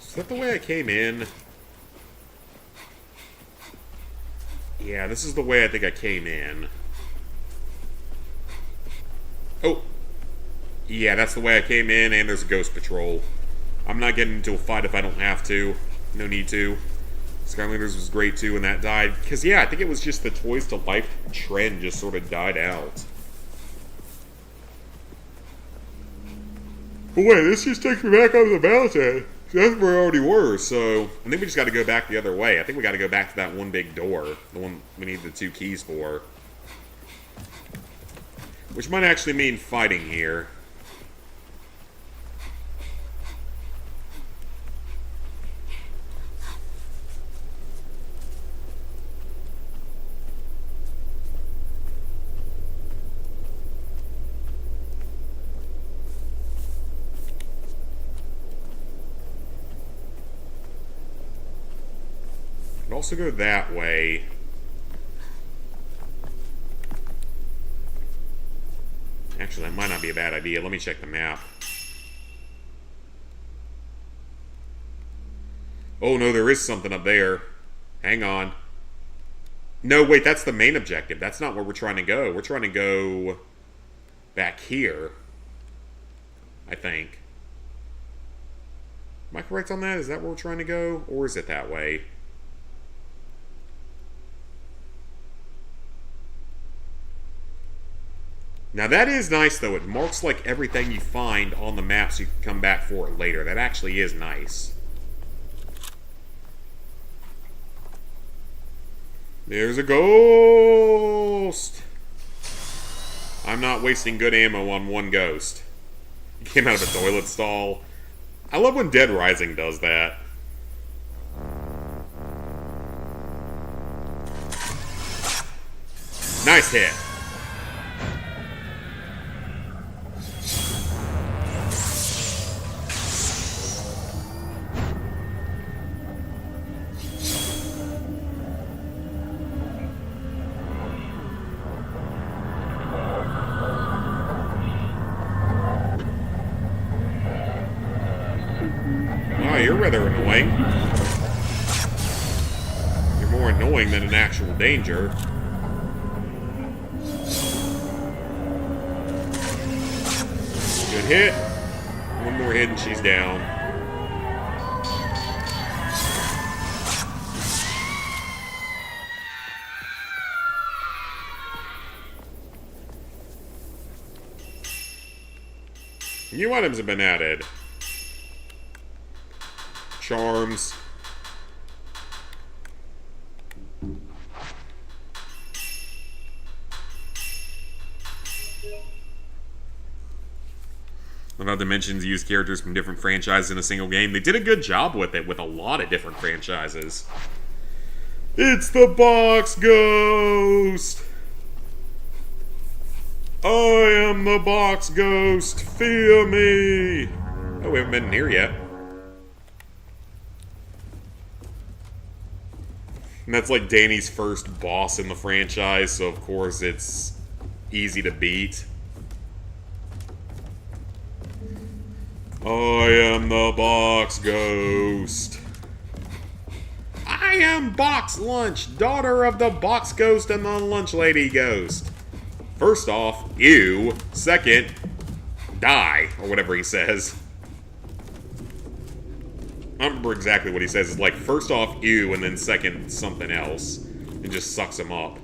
Speaker 1: Is that the way I came in? Yeah, this is the way I think I came in. Oh! Yeah, that's the way I came in, and there's a ghost patrol. I'm not getting into a fight if I don't have to. No need to. Skylanders was great too, and that died. Because, yeah, I think it was just the Toys to Life trend just sort of died out. But wait, this just takes me back up the mountain. That's where we already were, so... I think we just got to go back the other way. I think we got to go back to that one big door. The one we need the 2 keys for. Which might actually mean fighting here. Also go that way. Actually, that might not be a bad idea. Let me check the map. Oh, no, there is something up there. Hang on. No, wait, that's the main objective. That's not where we're trying to go. We're trying to go back here, I think. Am I correct on that? Is that where we're trying to go? Or is it that way? Now that is nice, though. It marks, like, everything you find on the map so you can come back for it later. That actually is nice. There's a ghost! I'm not wasting good ammo on one ghost. He came out of a toilet stall. I love when Dead Rising does that. Nice hit. Wow, you're rather annoying. You're more annoying than an actual danger. Good hit. One more hit and she's down. New items have been added. Charms. Without dimensions, use characters from different franchises in a single game. They did a good job with it, with a lot of different franchises. It's the Box Ghost! I am the Box Ghost! Fear me! Oh, we haven't been near yet. And that's like Danny's first boss in the franchise, so of course it's easy to beat. I am the Box Ghost. I am Box Lunch, daughter of the Box Ghost and the Lunch Lady Ghost. First off, ew. Second, die, or whatever he says. I don't remember exactly what he says. It's like, first off, ew, and then second, something else. And just sucks him up.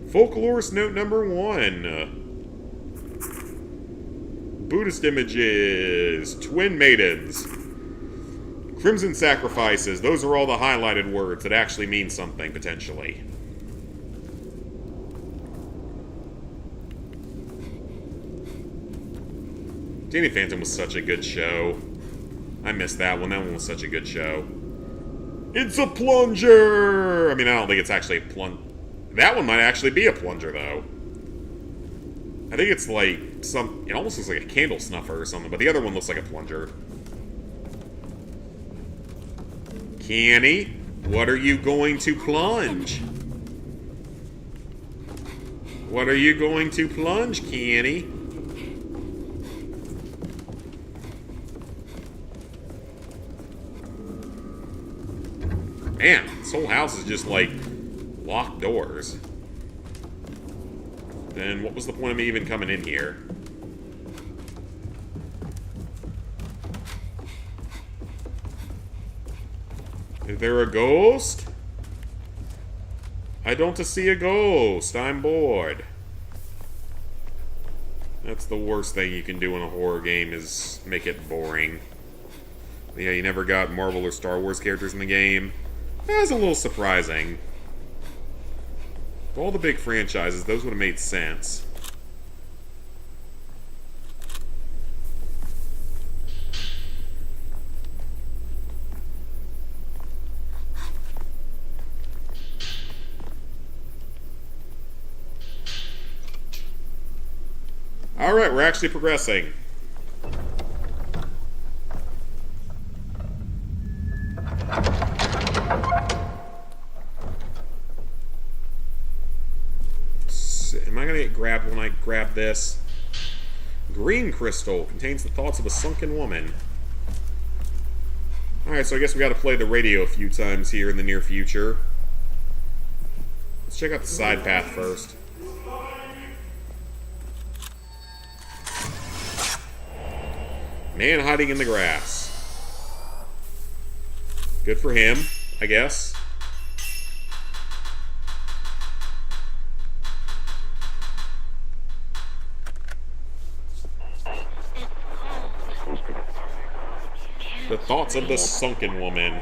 Speaker 1: Folklorist note number 1. Buddhist images. Twin maidens. Crimson sacrifices. Those are all the highlighted words that actually mean something, potentially. Danny Phantom was such a good show. I missed that one. That one was such a good show. It's a plunger! I mean, I don't think it's actually a plunge. That one might actually be a plunger, though. I think it's like some... It almost looks like a candle snuffer or something, but the other one looks like a plunger. Kenny, what are you going to plunge? What are you going to plunge, Kenny? Man, this whole house is just like locked doors. Then what was the point of me even coming in here? Is there a ghost? I don't see a ghost. I'm bored. That's the worst thing you can do in a horror game, is make it boring. Yeah, you never got Marvel or Star Wars characters in the game. That's a little surprising. Of all the big franchises, those would have made sense. Alright, we're actually progressing. Am I going to get grabbed when I grab this? Green crystal contains the thoughts of a sunken woman. Alright, so I guess we got to play the radio a few times here in the near future. Let's check out the side path first. Man hiding in the grass. Good for him, I guess. The thoughts of the sunken woman.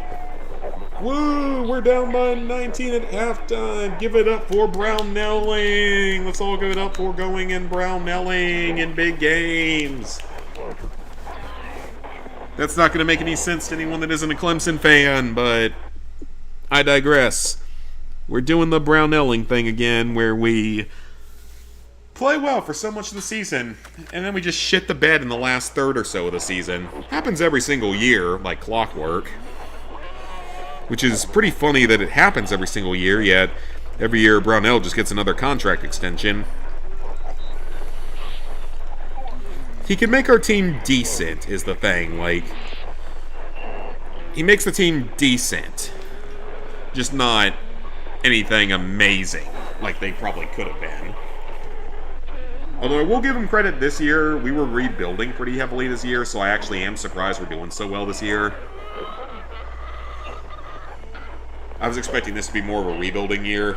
Speaker 1: Woo! We're down by 19 at halftime. Give it up for Brownelling. Let's all give it up for going in Brownelling in big games. That's not going to make any sense to anyone that isn't a Clemson fan, but I digress. We're doing the Brownelling thing again, where we play well for so much of the season, and then we just shit the bed in the last third or so of the season. Happens every single year, like clockwork. Which is pretty funny that it happens every single year, yet every year Brownell just gets another contract extension. He can make our team decent, is the thing. Like, he makes the team decent. Just not anything amazing, like they probably could have been. Although I will give him credit this year, we were rebuilding pretty heavily this year, so I actually am surprised we're doing so well this year. I was expecting this to be more of a rebuilding year.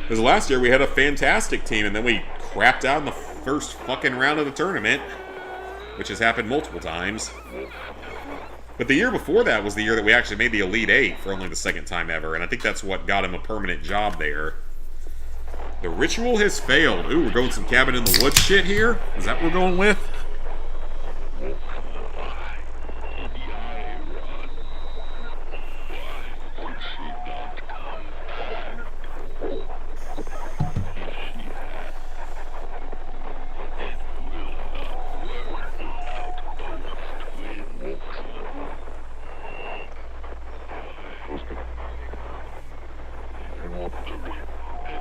Speaker 1: Because last year we had a fantastic team, and then we crapped out in the first fucking round of the tournament. Which has happened multiple times. But the year before that was the year that we actually made the Elite Eight for only the second time ever, and I think that's what got him a permanent job there. The ritual has failed. Ooh, we're going some cabin in the woods shit here? Is that what we're going with?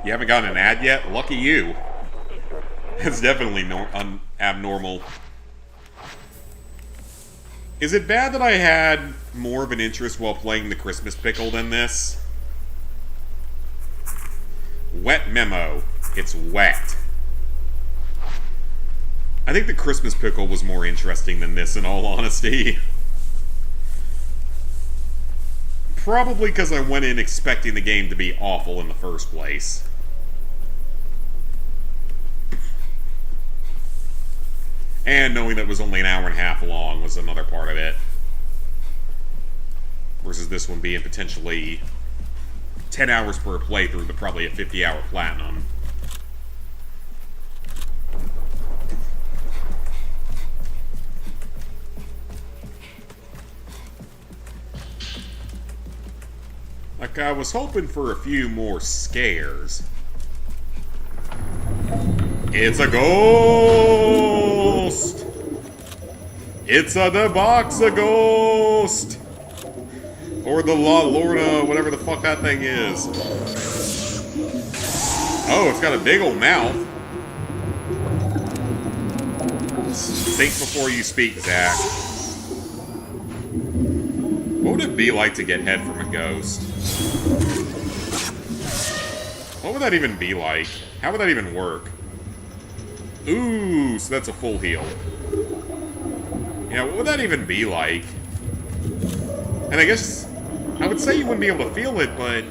Speaker 1: You haven't gotten an ad yet? Lucky you. It's definitely abnormal. Is it bad that I had more of an interest while playing the Christmas Pickle than this? Wet memo. It's wet. I think the Christmas Pickle was more interesting than this, in all honesty. Probably because I went in expecting the game to be awful in the first place. And knowing that it was only an hour and a half long was another part of it. Versus this one being potentially 10 hours per playthrough, but probably a 50-hour platinum. Like, I was hoping for a few more scares. It's a ghost! It's a Deboxa ghost! Or the La Lorna, whatever the fuck that thing is. Oh, it's got a big old mouth. Think before you speak, Zach. What would it be like to get head from a ghost? What would that even be like? How would that even work? Ooh, so that's a full heal. Yeah, what would that even be like? And I guess I would say you wouldn't be able to feel it, but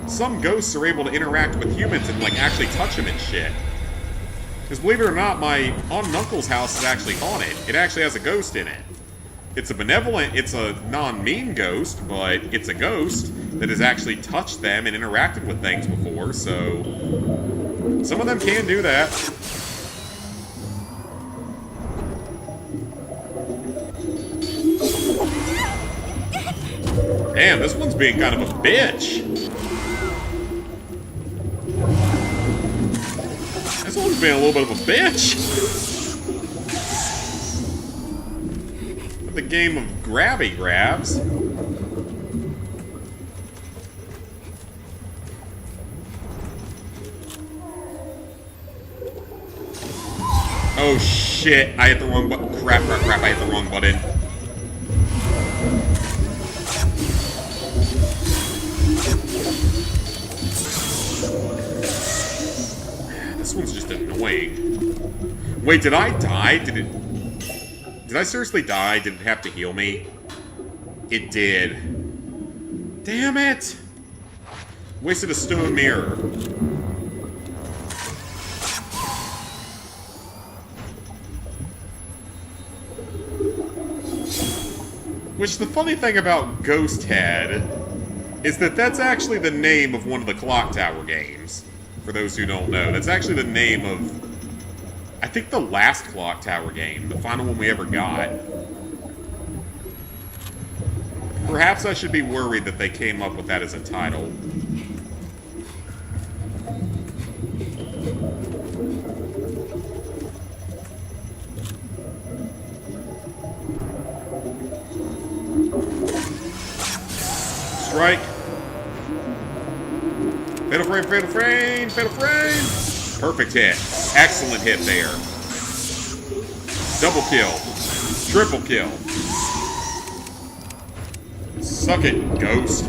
Speaker 1: some ghosts are able to interact with humans and, like, actually touch them and shit. Because believe it or not, my Aunt and Uncle's house is actually haunted. It actually has a ghost in it. It's a benevolent, it's a non-mean ghost, but it's a ghost that has actually touched them and interacted with things before, so some of them can do that. Damn, this one's being kind of a bitch. This one's being a little bit of a bitch. The game of grabby grabs. Oh shit, I hit the wrong button. Crap, I hit the wrong button. This one's just annoying. Wait, did I die? Did I seriously die? Did it have to heal me? It did. Damn it! Wasted a stone mirror. Which, the funny thing about Ghost Head is that that's actually the name of one of the Clock Tower games. For those who don't know, that's actually the name of, I think, the last Clock Tower game, the final one we ever got. Perhaps I should be worried that they came up with that as a title. Strike. Fatal frame, fatal frame, fatal frame! Perfect hit. Excellent hit there. Double kill. Triple kill. Suck it, Ghost.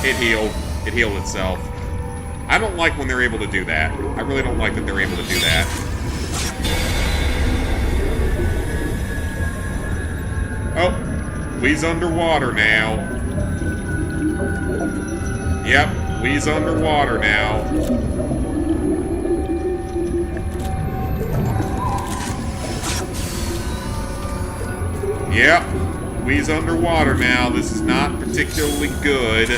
Speaker 1: It healed. It healed itself. I don't like when they're able to do that. I really don't like that they're able to do that. Oh, Lee's underwater now. Yep, Lee's underwater now. Yep, Lee's underwater now. This is not particularly good.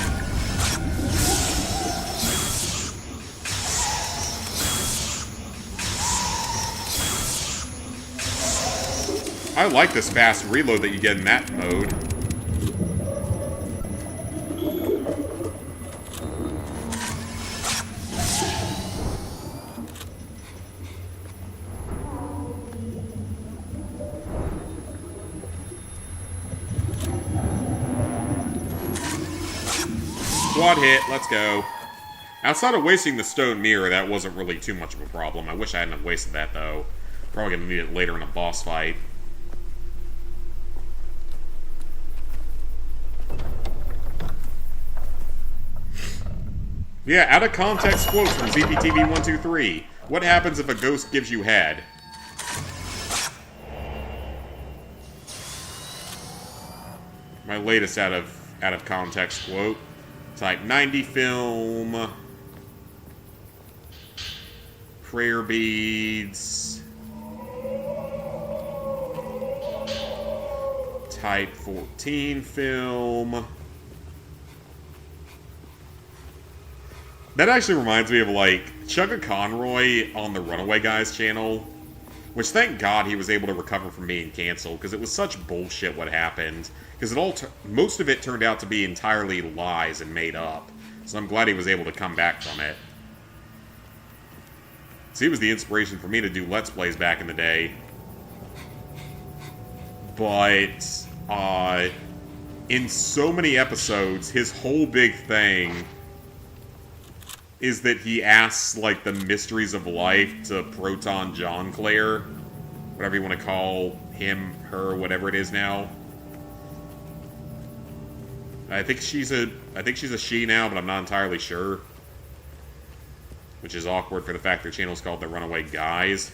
Speaker 1: I like this fast reload that you get in that mode. Quad hit, let's go. Outside of wasting the stone mirror, that wasn't really too much of a problem. I wish I hadn't have wasted that, though. Probably gonna need it later in a boss fight. Yeah, out of context quotes from ZPTV123. What happens if a ghost gives you head? My latest out of context quote. Type 90 film. Prayer beads. Type 14 film. That actually reminds me of, like, Chugga Conroy on the Runaway Guys channel. Which, thank God, he was able to recover from being canceled, because it was such bullshit what happened. Because most of it turned out to be entirely lies and made up. So I'm glad he was able to come back from it. So he was the inspiration for me to do Let's Plays back in the day. But, in so many episodes, his whole big thing is that he asks, like, the mysteries of life to Proton John Claire. Whatever you want to call him, her, whatever it is now. I think she's a she now, but I'm not entirely sure. Which is awkward for the fact their channel's called The Runaway Guys.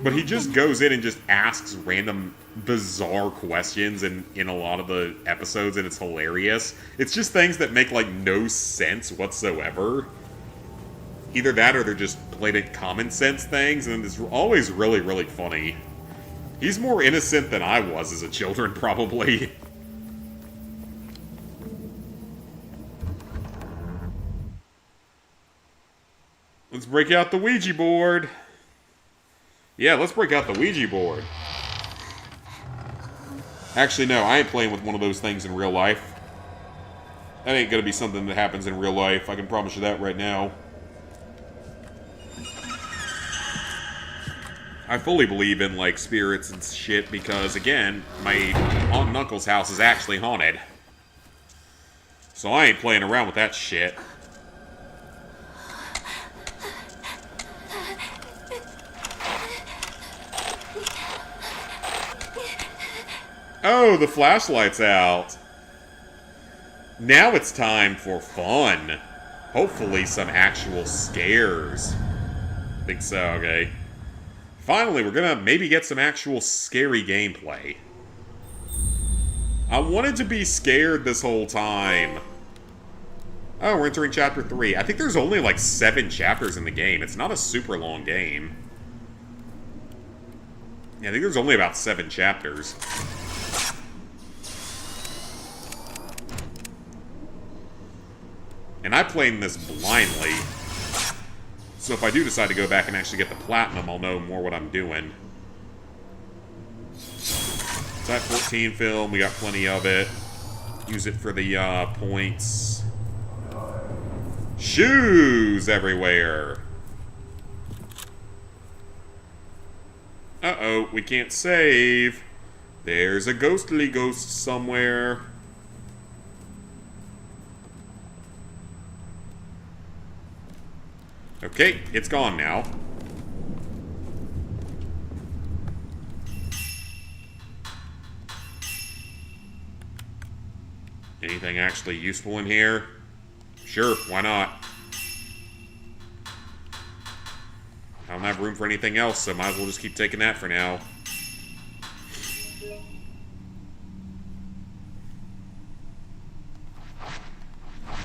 Speaker 1: But he just goes in and just asks random bizarre questions in a lot of the episodes, and it's hilarious. It's just things that make, like, no sense whatsoever. Either that or they're just plain common sense things, and it's always really, really funny. He's more innocent than I was as a children, probably. Let's break out the Ouija board. Yeah, let's break out the Ouija board. Actually, no, I ain't playing with one of those things in real life. That ain't gonna be something that happens in real life. I can promise you that right now. I fully believe in, like, spirits and shit because, again, my aunt and uncle's house is actually haunted. So I ain't playing around with that shit. Oh, the flashlight's out. Now it's time for fun. Hopefully some actual scares. Think so, okay. Finally, we're gonna maybe get some actual scary gameplay. I wanted to be scared this whole time. Oh, we're entering chapter 3. I think there's only like 7 chapters in the game. It's not a super long game. Yeah, I think there's only about 7 chapters. And I played this blindly. So if I do decide to go back and actually get the platinum, I'll know more what I'm doing. Type 14 film, we got plenty of it. Use it for the points. Shoes everywhere. Uh-oh, we can't save. There's a ghostly ghost somewhere. Okay, it's gone now. Anything actually useful in here? Sure, why not? I don't have room for anything else, so might as well just keep taking that for now.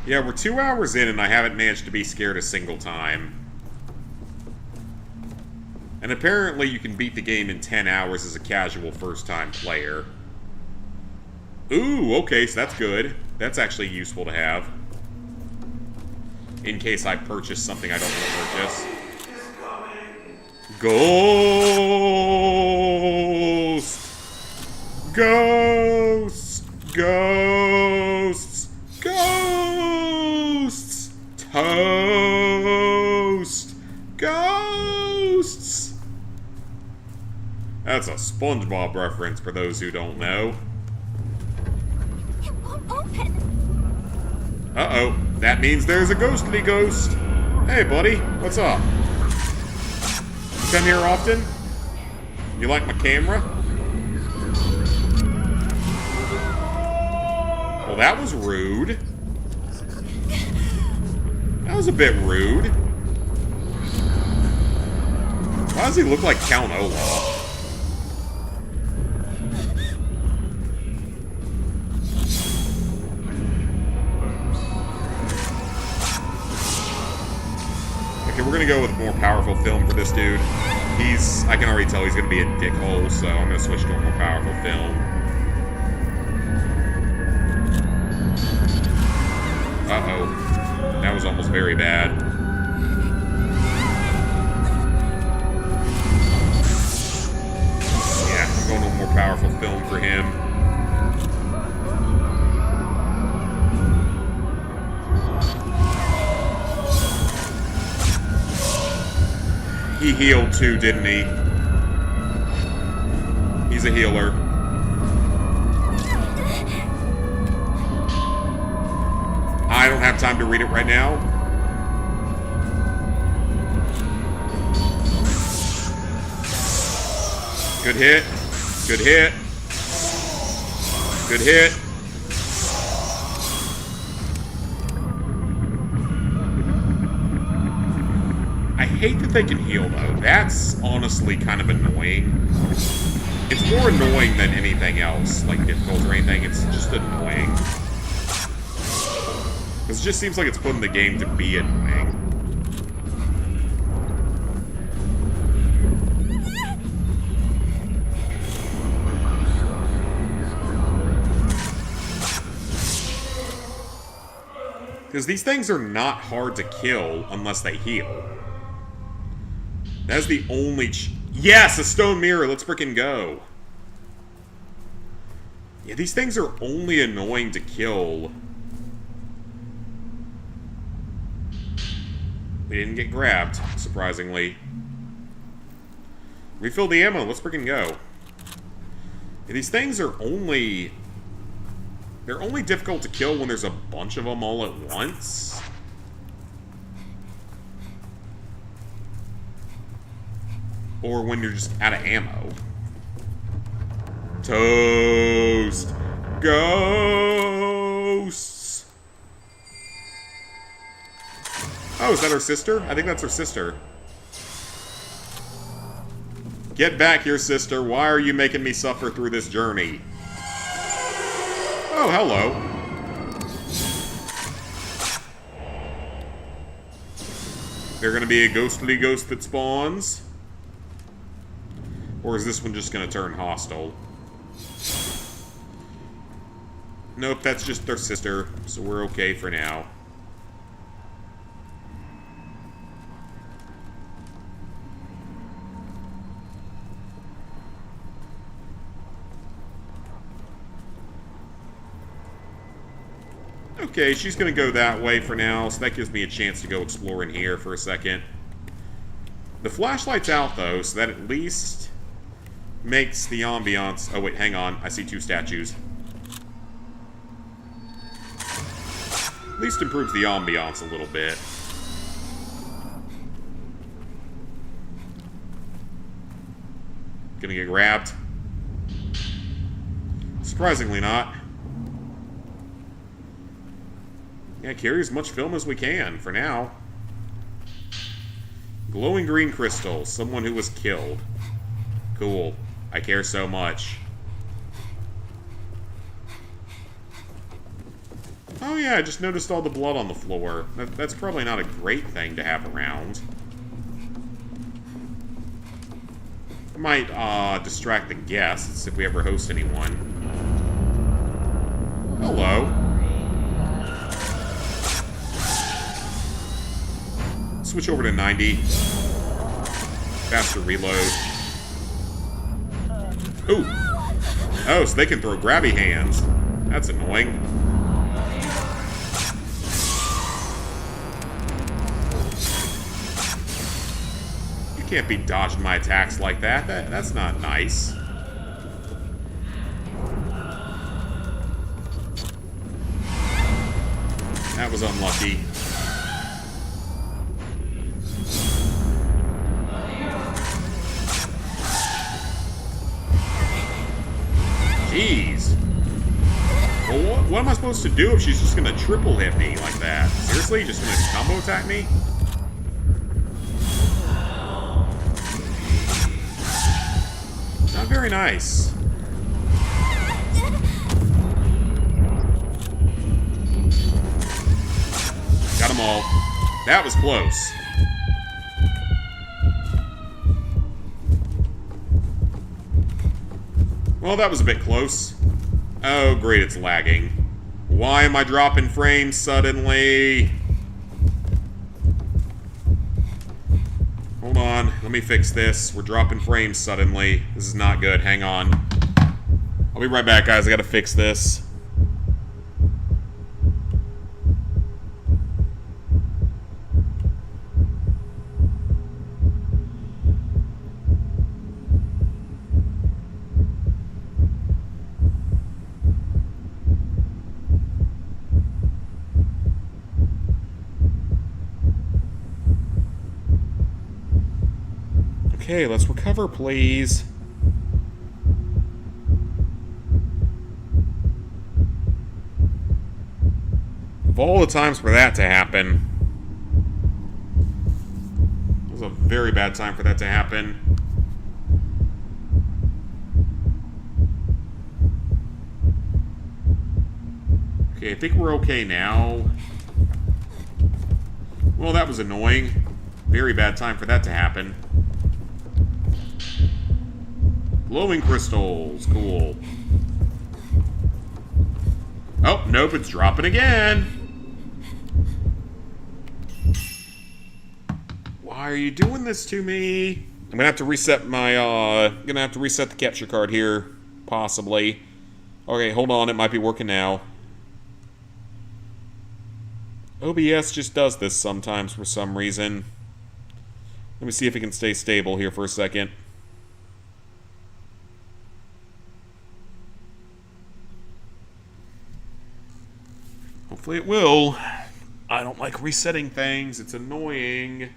Speaker 1: Yeah, we're 2 hours in and I haven't managed to be scared a single time. And apparently you can beat the game in 10 hours as a casual first-time player. Ooh, okay, so that's good. That's actually useful to have. In case I purchase something I don't want to purchase. Ghost! Ghosts! Ghosts! Ghosts! Toast! Ghosts! That's a SpongeBob reference for those who don't know.
Speaker 2: It won't open.
Speaker 1: Uh-oh. That means there's a ghostly ghost. Hey, buddy. What's up? You come here often? You like my camera? Well, that was rude. That was a bit rude. Why does he look like Count Olaf? Okay, we're gonna go with more powerful film for this dude. I can already tell he's gonna be a dickhole, so I'm gonna switch to a more powerful film. Uh-oh. That was almost very bad. Yeah, I'm going to a more powerful film for him. He healed too, didn't he? He's a healer. I don't have time to read it right now. Good hit. Good hit. Good hit. I hate that they can heal, though. That's honestly kind of annoying. It's more annoying than anything else, like difficult or anything. It's just annoying. Because it just seems like it's put in the game to be annoying. Because these things are not hard to kill unless they heal. That's the only... Yes! A stone mirror! Let's frickin' go! Yeah, these things are only annoying to kill. We didn't get grabbed, surprisingly. Refill the ammo, let's frickin' go. Yeah, these things are only... They're only difficult to kill when there's a bunch of them all at once. Or when you're just out of ammo. Toast! Ghosts! Oh, is that her sister? I think that's her sister. Get back here, sister. Why are you making me suffer through this journey? Oh, hello. There gonna be a ghostly ghost that spawns? Or is this one just gonna turn hostile? Nope, that's just their sister, so we're okay for now. Okay, she's gonna go that way for now, so that gives me a chance to go explore in here for a second. The flashlight's out, though, so that at least makes the ambiance... Oh, wait, hang on. I see two statues. At least improves the ambiance a little bit. Gonna get grabbed? Surprisingly not. Yeah, carry as much film as we can, for now. Glowing green crystal. Someone who was killed. Cool. I care so much. Oh yeah, I just noticed all the blood on the floor. That's probably not a great thing to have around. I might distract the guests if we ever host anyone. Hello. Switch over to 90. Faster reload. Ooh. Oh, so they can throw grabby hands. That's annoying. You can't be dodging my attacks like that. That's not nice. That was unlucky. Jeez. Well, what am I supposed to do if she's just gonna triple hit me like that? Seriously? Just gonna combo attack me? Not very nice. Got them all. That was close. Well, that was a bit close. Oh, great, it's lagging. Why am I dropping frames suddenly? Hold on, let me fix this. We're dropping frames suddenly. This is not good, hang on. I'll be right back, guys, I gotta fix this. Okay, let's recover, please. Of all the times for that to happen, it was a very bad time for that to happen. Okay, I think we're okay now. Well, that was annoying. Very bad time for that to happen. Glowing crystals. Cool. Oh, nope, it's dropping again. Why are you doing this to me? I'm gonna have to reset my, gonna have to reset the capture card here. Possibly. Okay, hold on, it might be working now. OBS just does this sometimes for some reason. Let me see if it can stay stable here for a second. Hopefully it will. I don't like resetting things. It's annoying.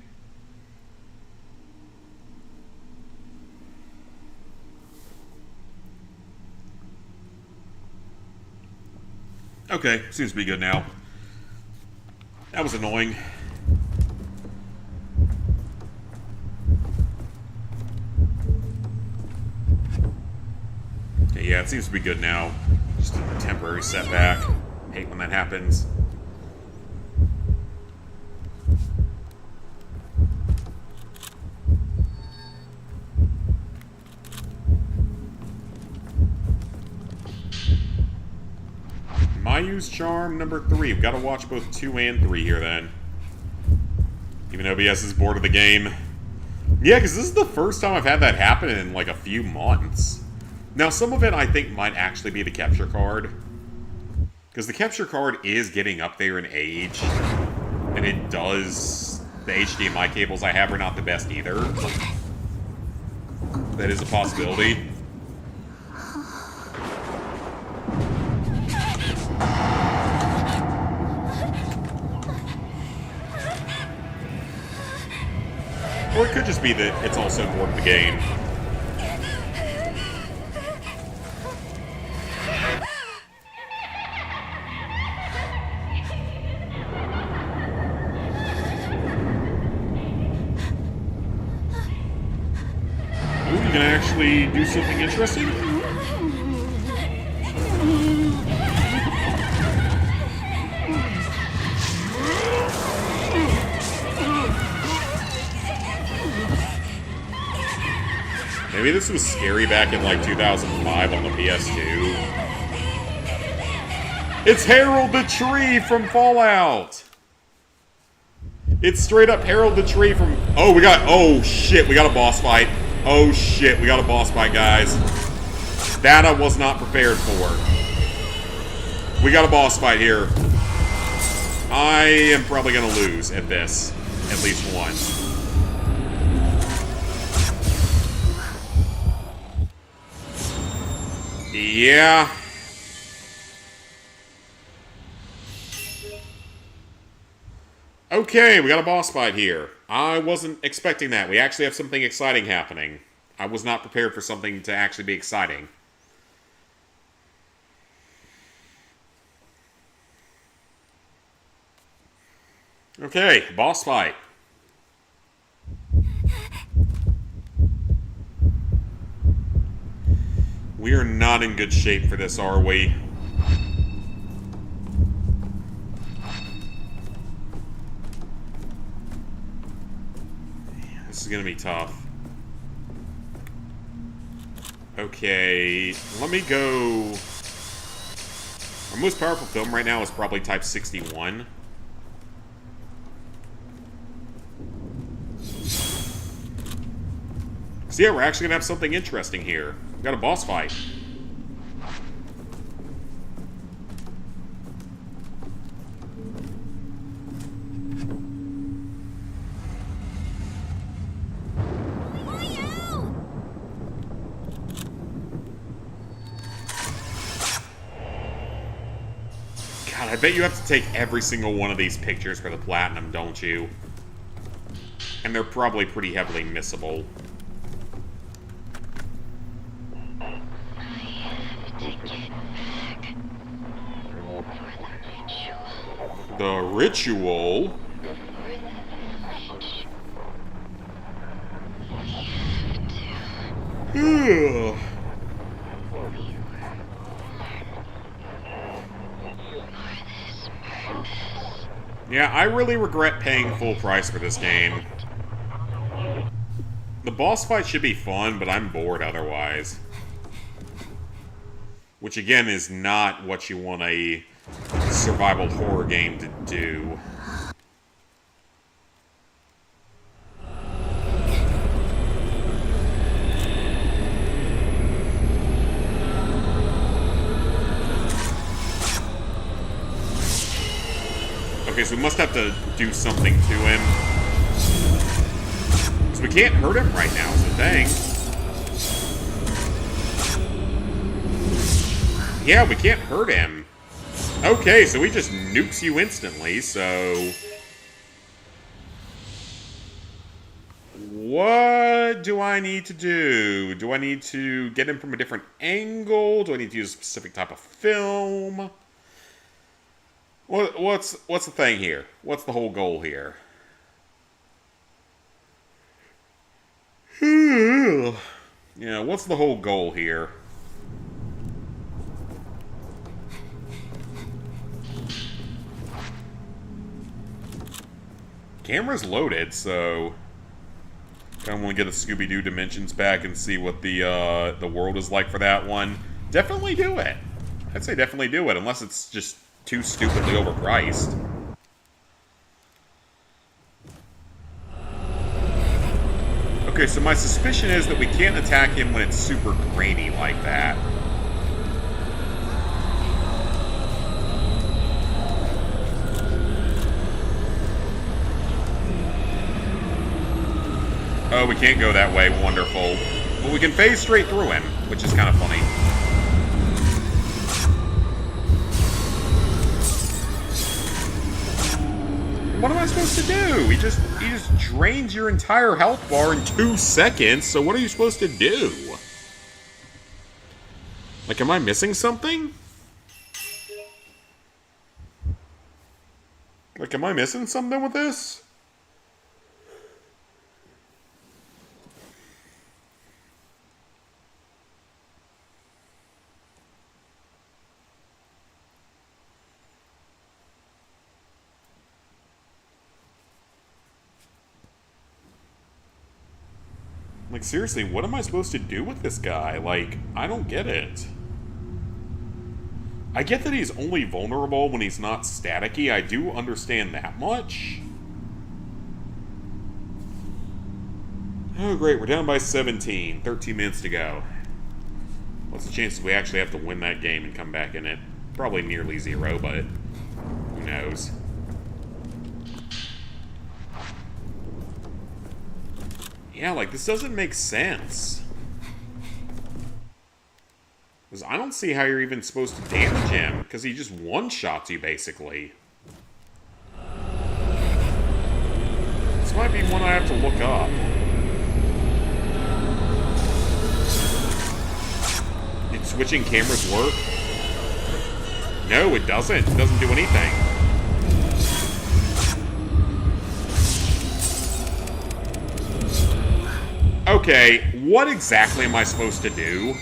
Speaker 1: Okay, seems to be good now. That was annoying. Okay, yeah, it seems to be good now. Just a temporary setback. Hate when that happens. Mayu's Charm number 3. We've got to watch both 2 and 3 here then. Even OBS is bored of the game. Yeah, because this is the first time I've had that happen in like a few months. Now, some of it I think might actually be the capture card. Because the capture card is getting up there in age. And it does... The HDMI cables I have are not the best either. That is a possibility. Or it could just be that it's also bored of the game. Ooh, you can actually do something interesting? Maybe this was scary back in like 2005 on the PS2. It's Harold the Tree from Fallout! It's straight up Harold the Tree from... Oh, we got... Oh, shit, we got a boss fight. Oh, shit, we got a boss fight, guys. That I was not prepared for. We got a boss fight here. I am probably gonna lose at this. At least once. Yeah. Okay, we got a boss fight here. I wasn't expecting that. We actually have something exciting happening. I was not prepared for something to actually be exciting. Okay, boss fight. We are not in good shape for this, are we? This is gonna be tough. Okay, let me go... Our most powerful film right now is probably Type 61. So yeah, we're actually gonna have something interesting here. We've got a boss fight. God, I bet you have to take every single one of these pictures for the platinum, don't you? And they're probably pretty heavily missable. The ritual? Ugh. Yeah, I really regret paying full price for this game. The boss fight should be fun, but I'm bored otherwise. Which again is not what you want a survival horror game to do. Okay, so we must have to do something to him. So we can't hurt him right now is the thing. Yeah, we can't hurt him. Okay, so he just nukes you instantly, so... What do I need to do? Do I need to get him from a different angle? Do I need to use a specific type of film? What's the thing here? What's the whole goal here? Yeah, what's the whole goal here? Camera's loaded, so I want to get the Scooby-Doo dimensions back and see what the world is like for that one. Definitely do it. I'd say definitely do it, unless it's just too stupidly overpriced. Okay, so my suspicion is that we can't attack him when it's super grainy like that. Oh, we can't go that way. Wonderful. But we can phase straight through him, which is kind of funny. What am I supposed to do? He just drains your entire health bar in 2 seconds, so what are you supposed to do? Like, am I missing something? Like, am I missing something with this? Like, seriously, what am I supposed to do with this guy? Like, I don't get it. I get that he's only vulnerable when he's not staticky. I do understand that much. Oh, great. We're down by 17. 13 minutes to go. What's the chances we actually have to win that game and come back in it? Probably nearly 0, but who knows? Yeah, like, this doesn't make sense. Because I don't see how you're even supposed to damage him, because he just one-shots you, basically. This might be one I have to look up. Did switching cameras work? No, it doesn't. It doesn't do anything. Okay, what exactly am I supposed to do?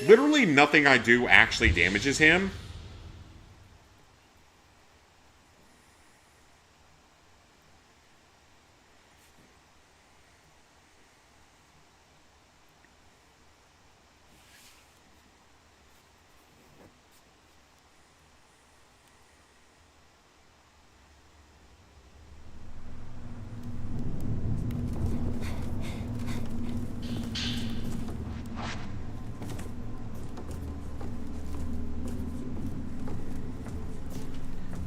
Speaker 1: Literally nothing I do actually damages him.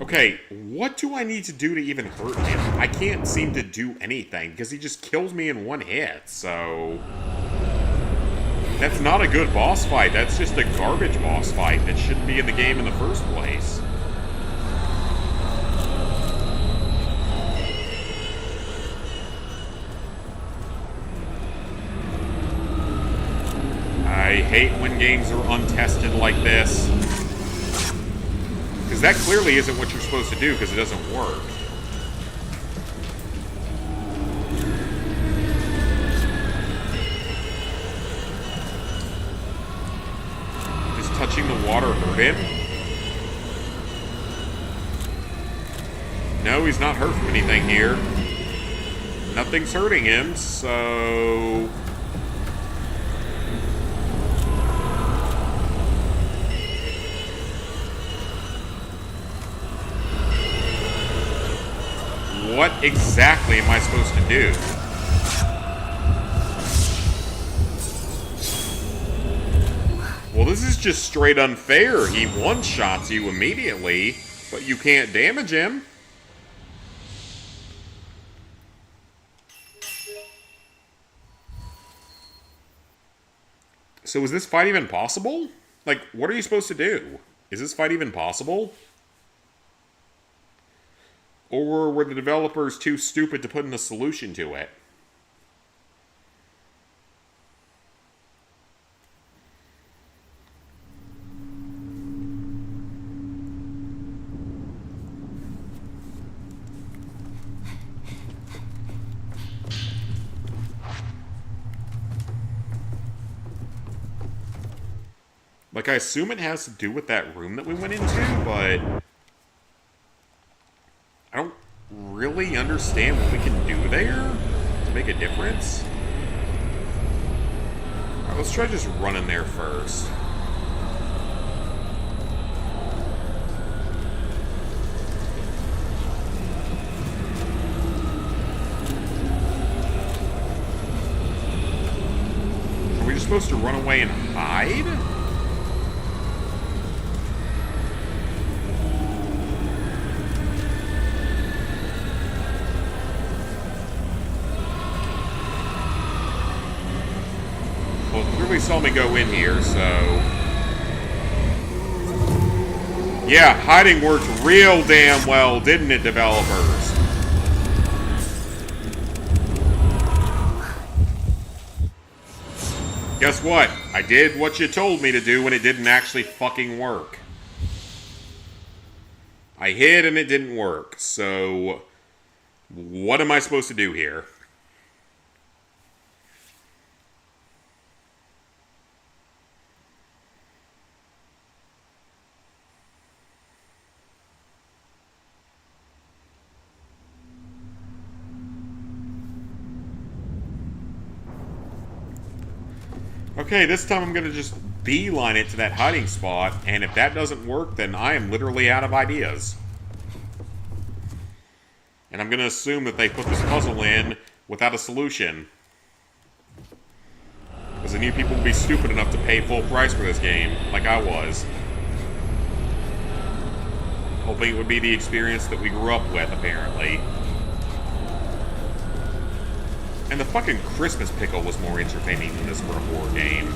Speaker 1: Okay, what do I need to do to even hurt him? I can't seem to do anything, because he just kills me in one hit, so... That's not a good boss fight, that's just a garbage boss fight that shouldn't be in the game in the first place. I hate when games are untested like this. Because that clearly isn't what you're supposed to do, because it doesn't work. Just touching the water hurt him? No, he's not hurt from anything here. Nothing's hurting him, so... What exactly am I supposed to do? Well, this is just straight unfair. He one-shots you immediately, but you can't damage him. So is this fight even possible? Like, what are you supposed to do? Is this fight even possible? Or were the developers too stupid to put in a solution to it? Like, I assume it has to do with that room that we went into, but... I don't really understand what we can do there to make a difference. Alright, let's try just running there first. Are we just supposed to run away and hide? Clearly saw me go in here, so... Yeah, hiding worked real damn well, didn't it, developers? Guess what? I did what you told me to do when it didn't actually fucking work. I hid and it didn't work, so... What am I supposed to do here? Okay, this time I'm going to just beeline it to that hiding spot, and if that doesn't work, then I am literally out of ideas. And I'm going to assume that they put this puzzle in without a solution. Because I knew people would be stupid enough to pay full price for this game, like I was. Hoping it would be the experience that we grew up with, apparently. And the fucking Christmas pickle was more entertaining than this for a horror game.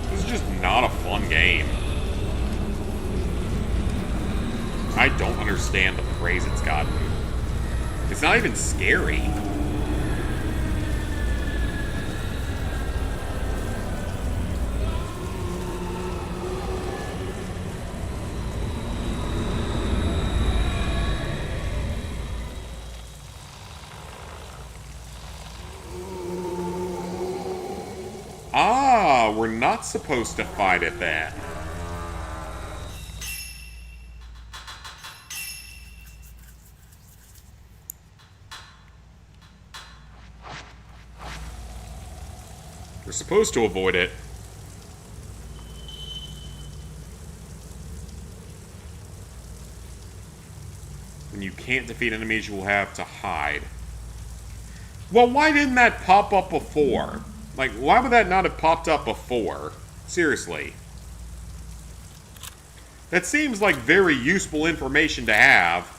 Speaker 1: This is just not a fun game. I don't understand the praise it's gotten. It's not even scary. Ah, we're not supposed to fight at that. We're supposed to avoid it. When you can't defeat enemies, you will have to hide. Well, why didn't that pop up before? Like, why would that not have popped up before? Seriously. That seems like very useful information to have.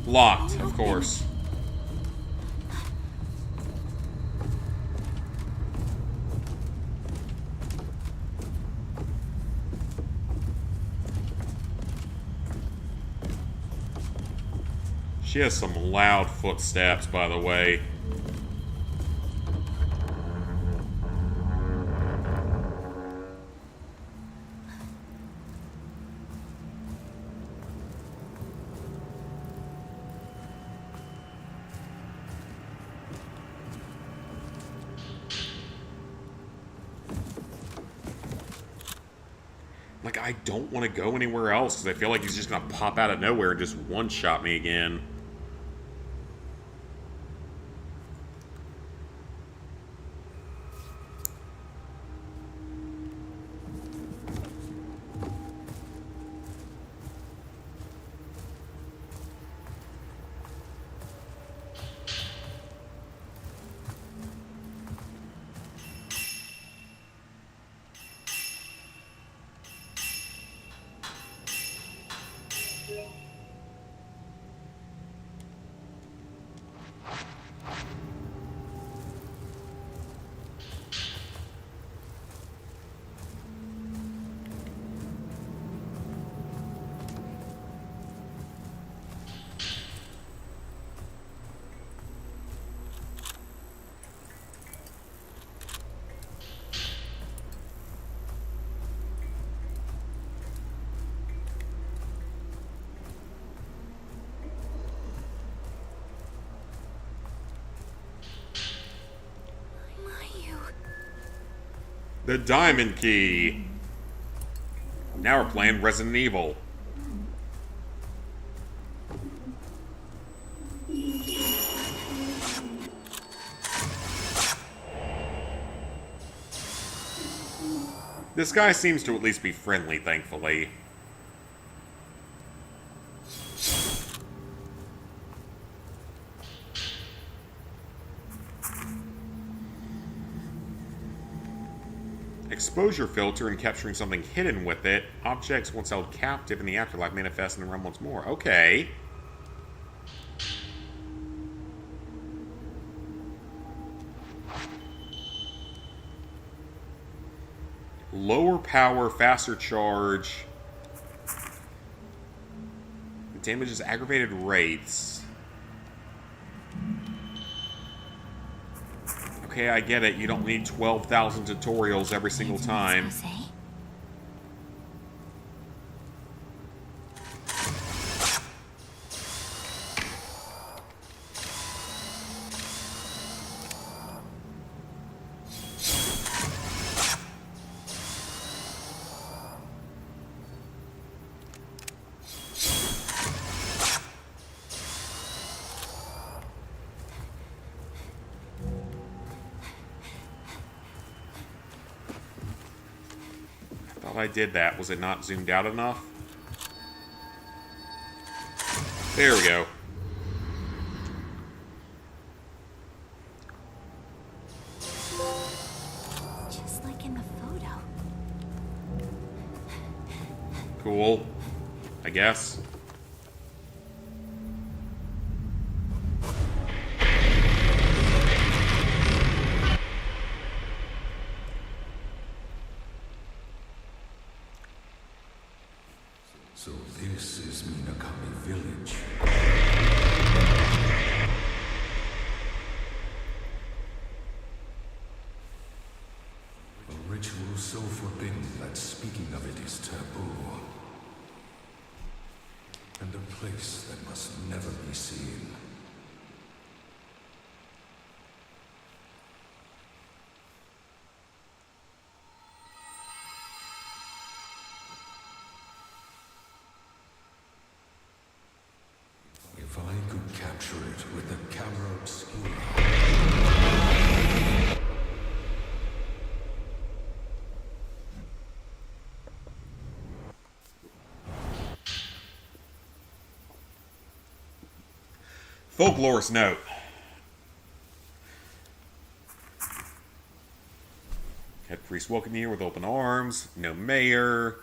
Speaker 1: Locked, of course. She has some loud footsteps, by the way. Like, I don't want to go anywhere else because I feel like he's just going to pop out of nowhere and just one-shot me again. The diamond key. Now we're playing Resident Evil. This guy seems to at least be friendly, thankfully. Exposure filter and capturing something hidden with it. Objects once held captive in the afterlife manifest in the realm once more. Okay. Lower power, faster charge. It damages aggravated rates. Okay, I get it. You don't need 12,000 tutorials every single time. I did that. Was it not zoomed out enough? There we go.
Speaker 2: Just like in the photo.
Speaker 1: Cool. I guess.
Speaker 4: So this is Minakami Village. A ritual so forbidden that speaking of it is taboo. And a place that must never be seen. If I could capture it with the camera obscura.
Speaker 1: Folklorist note. Head priest welcome you with open arms. No mayor.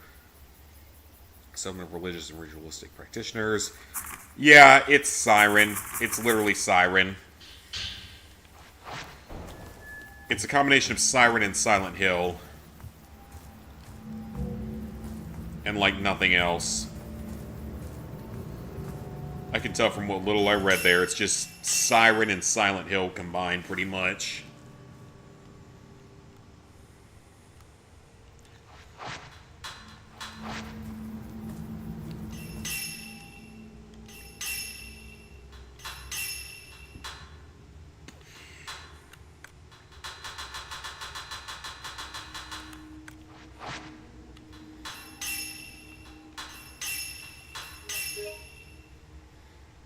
Speaker 1: Summon of religious and ritualistic practitioners. Yeah, it's Siren. It's literally Siren. It's a combination of Siren and Silent Hill. And like nothing else. I can tell from what little I read there, it's just Siren and Silent Hill combined pretty much.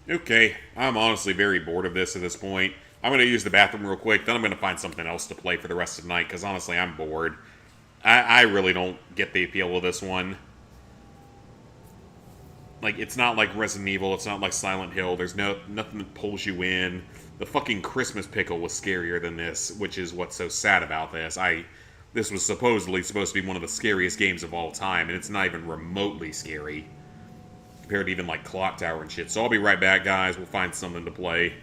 Speaker 1: Okay, I'm honestly very bored of this at this point. I'm going to use the bathroom real quick, then I'm going to find something else to play for the rest of the night, because honestly, I'm bored. I really don't get the appeal of this one. Like, it's not like Resident Evil, it's not like Silent Hill, there's nothing that pulls you in. The fucking Christmas pickle was scarier than this, which is what's so sad about this. This was supposedly supposed to be one of the scariest games of all time, and it's not even remotely scary. Compared to even like Clock Tower and shit. So I'll be right back, guys. We'll find something to play.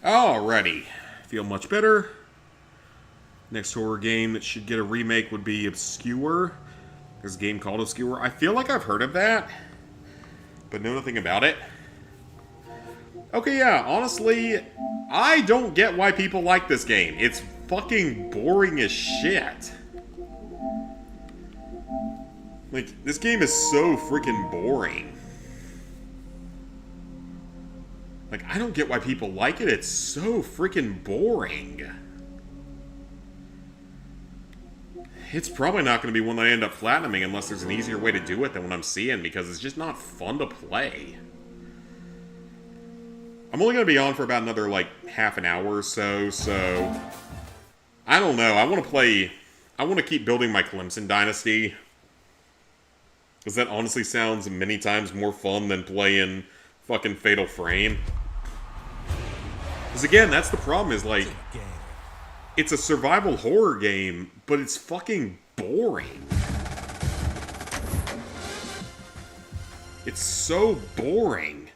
Speaker 1: Alrighty. Feel much better. Next horror game that should get a remake would be Obscure. There's a game called Obscure. I feel like I've heard of that, but know nothing about it. Okay, yeah, honestly, I don't get why people like this game. It's fucking boring as shit. Like, this game is so freaking boring. Like, I don't get why people like it. It's so freaking boring. It's probably not going to be one that I end up platinuming unless there's an easier way to do it than what I'm seeing, because it's just not fun to play. I'm only going to be on for about another, like, half an hour or so, so... I don't know. I want to keep building my Clemson dynasty. Because that honestly sounds many times more fun than playing fucking Fatal Frame. Because again, that's the problem, is like... It's a survival horror game, but it's fucking boring. It's so boring.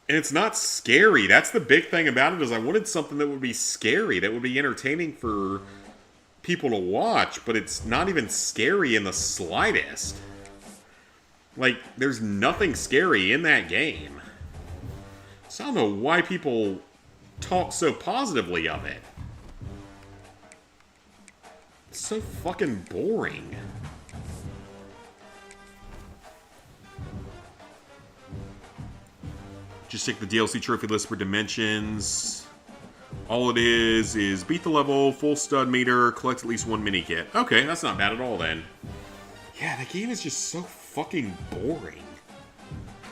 Speaker 1: And it's not scary. That's the big thing about it, is I wanted something that would be scary, that would be entertaining for people to watch, but it's not even scary in the slightest. Like, there's nothing scary in that game. So I don't know why people talk so positively of it. It's so fucking boring. Just check the DLC trophy list for Dimensions. All it is beat the level, full stud meter, collect at least one mini kit. Okay, that's not bad at all then. Yeah, the game is just so fucking boring.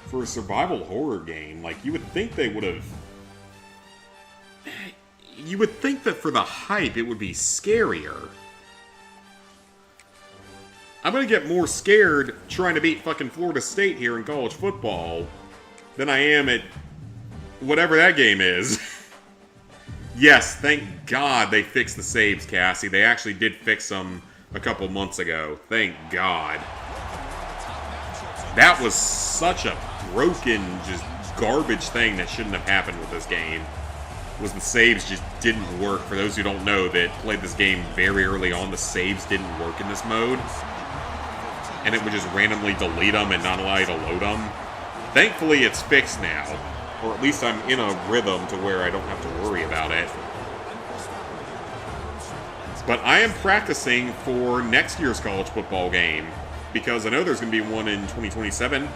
Speaker 1: For a survival horror game, like, you would think they would have... You would think that for the hype, it would be scarier. I'm gonna get more scared trying to beat fucking Florida State here in college football than I am at whatever that game is. Yes, thank God they fixed the saves, Cassie. They actually did fix them a couple months ago. Thank God. That was such a broken, just garbage thing that shouldn't have happened with this game. Was the saves just didn't work. For those who don't know that played this game very early on, the saves didn't work in this mode. And it would just randomly delete them and not allow you to load them. Thankfully, it's fixed now. Or at least I'm in a rhythm to where I don't have to worry about it. But I am practicing for next year's college football game, because I know there's going to be one in 2027.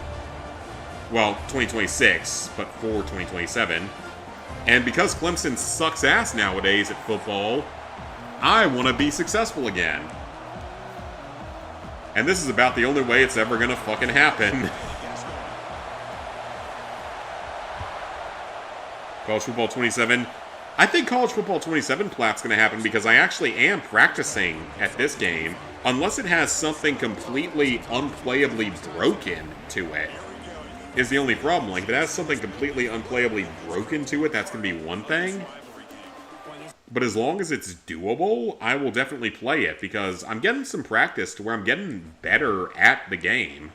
Speaker 1: Well, 2026, but for 2027. And because Clemson sucks ass nowadays at football, I want to be successful again. And this is about the only way it's ever going to fucking happen. College Football 27. I think College Football 27 plat's going to happen because I actually am practicing at this game. Unless it has something completely unplayably broken to it, is the only problem. Like, if it has something completely unplayably broken to it, that's going to be one thing. But as long as it's doable, I will definitely play it, because I'm getting some practice to where I'm getting better at the game.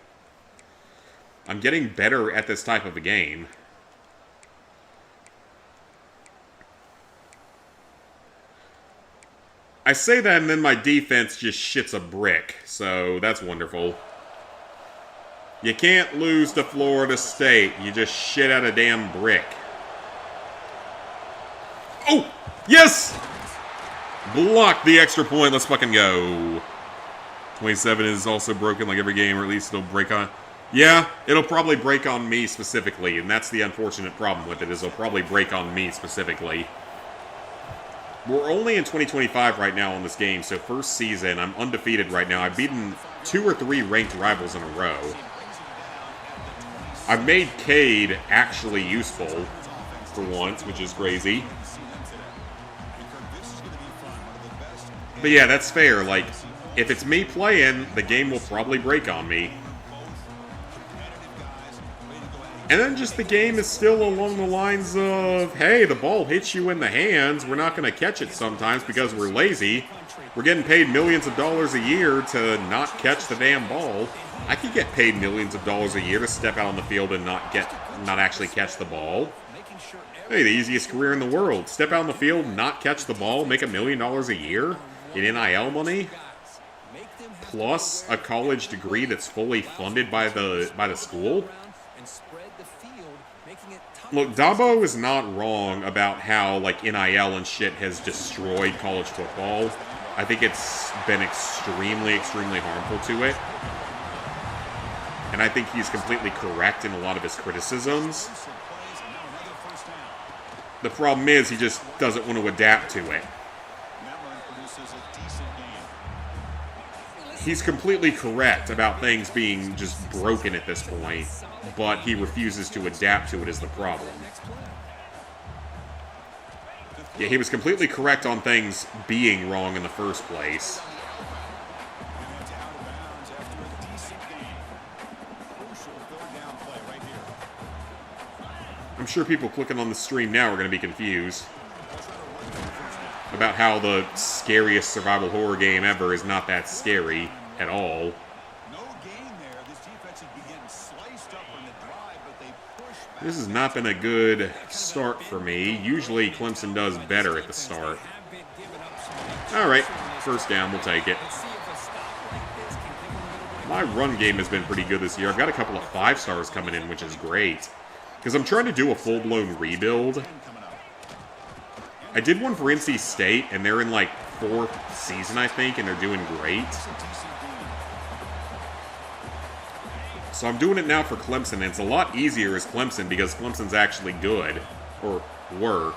Speaker 1: I'm getting better at this type of a game. I say that, and then my defense just shits a brick, so that's wonderful. You can't lose to Florida State. You just shit out a damn brick. Oh! Yes! Block the extra point. Let's fucking go. 27 is also broken like every game, or at least it'll break on... Yeah, it'll probably break on me specifically, and that's the unfortunate problem with it, is it'll probably break on me specifically. We're only in 2025 right now on this game, so first season, I'm undefeated right now. I've beaten 2 or 3 ranked rivals in a row. I've made Cade actually useful for once, which is crazy. But yeah, that's fair. Like, if it's me playing, the game will probably break on me. And then just the game is still along the lines of, hey, the ball hits you in the hands. We're not going to catch it sometimes because we're lazy. We're getting paid millions of dollars a year to not catch the damn ball. I could get paid millions of dollars a year to step out on the field and not actually catch the ball. Hey, the easiest career in the world. Step out on the field, not catch the ball, make $1 million a year in NIL money, plus a college degree that's fully funded by the school. Look, Dabo is not wrong about how, like, NIL and shit has destroyed college football. I think it's been extremely, extremely harmful to it. And I think he's completely correct in a lot of his criticisms. The problem is he just doesn't want to adapt to it. He's completely correct about things being just broken at this point, but he refuses to adapt to it is the problem. Yeah, he was completely correct on things being wrong in the first place. I'm sure people clicking on the stream now are going to be confused about how the scariest survival horror game ever is not that scary at all. This has not been a good start for me. Usually Clemson does better at the start. Alright, first down, we'll take it. My run game has been pretty good this year. I've got a couple of 5-stars coming in, which is great. Because I'm trying to do a full-blown rebuild. I did one for NC State, and they're in, like, 4th season, I think, and they're doing great. So I'm doing it now for Clemson, and it's a lot easier as Clemson because Clemson's actually good. Or were.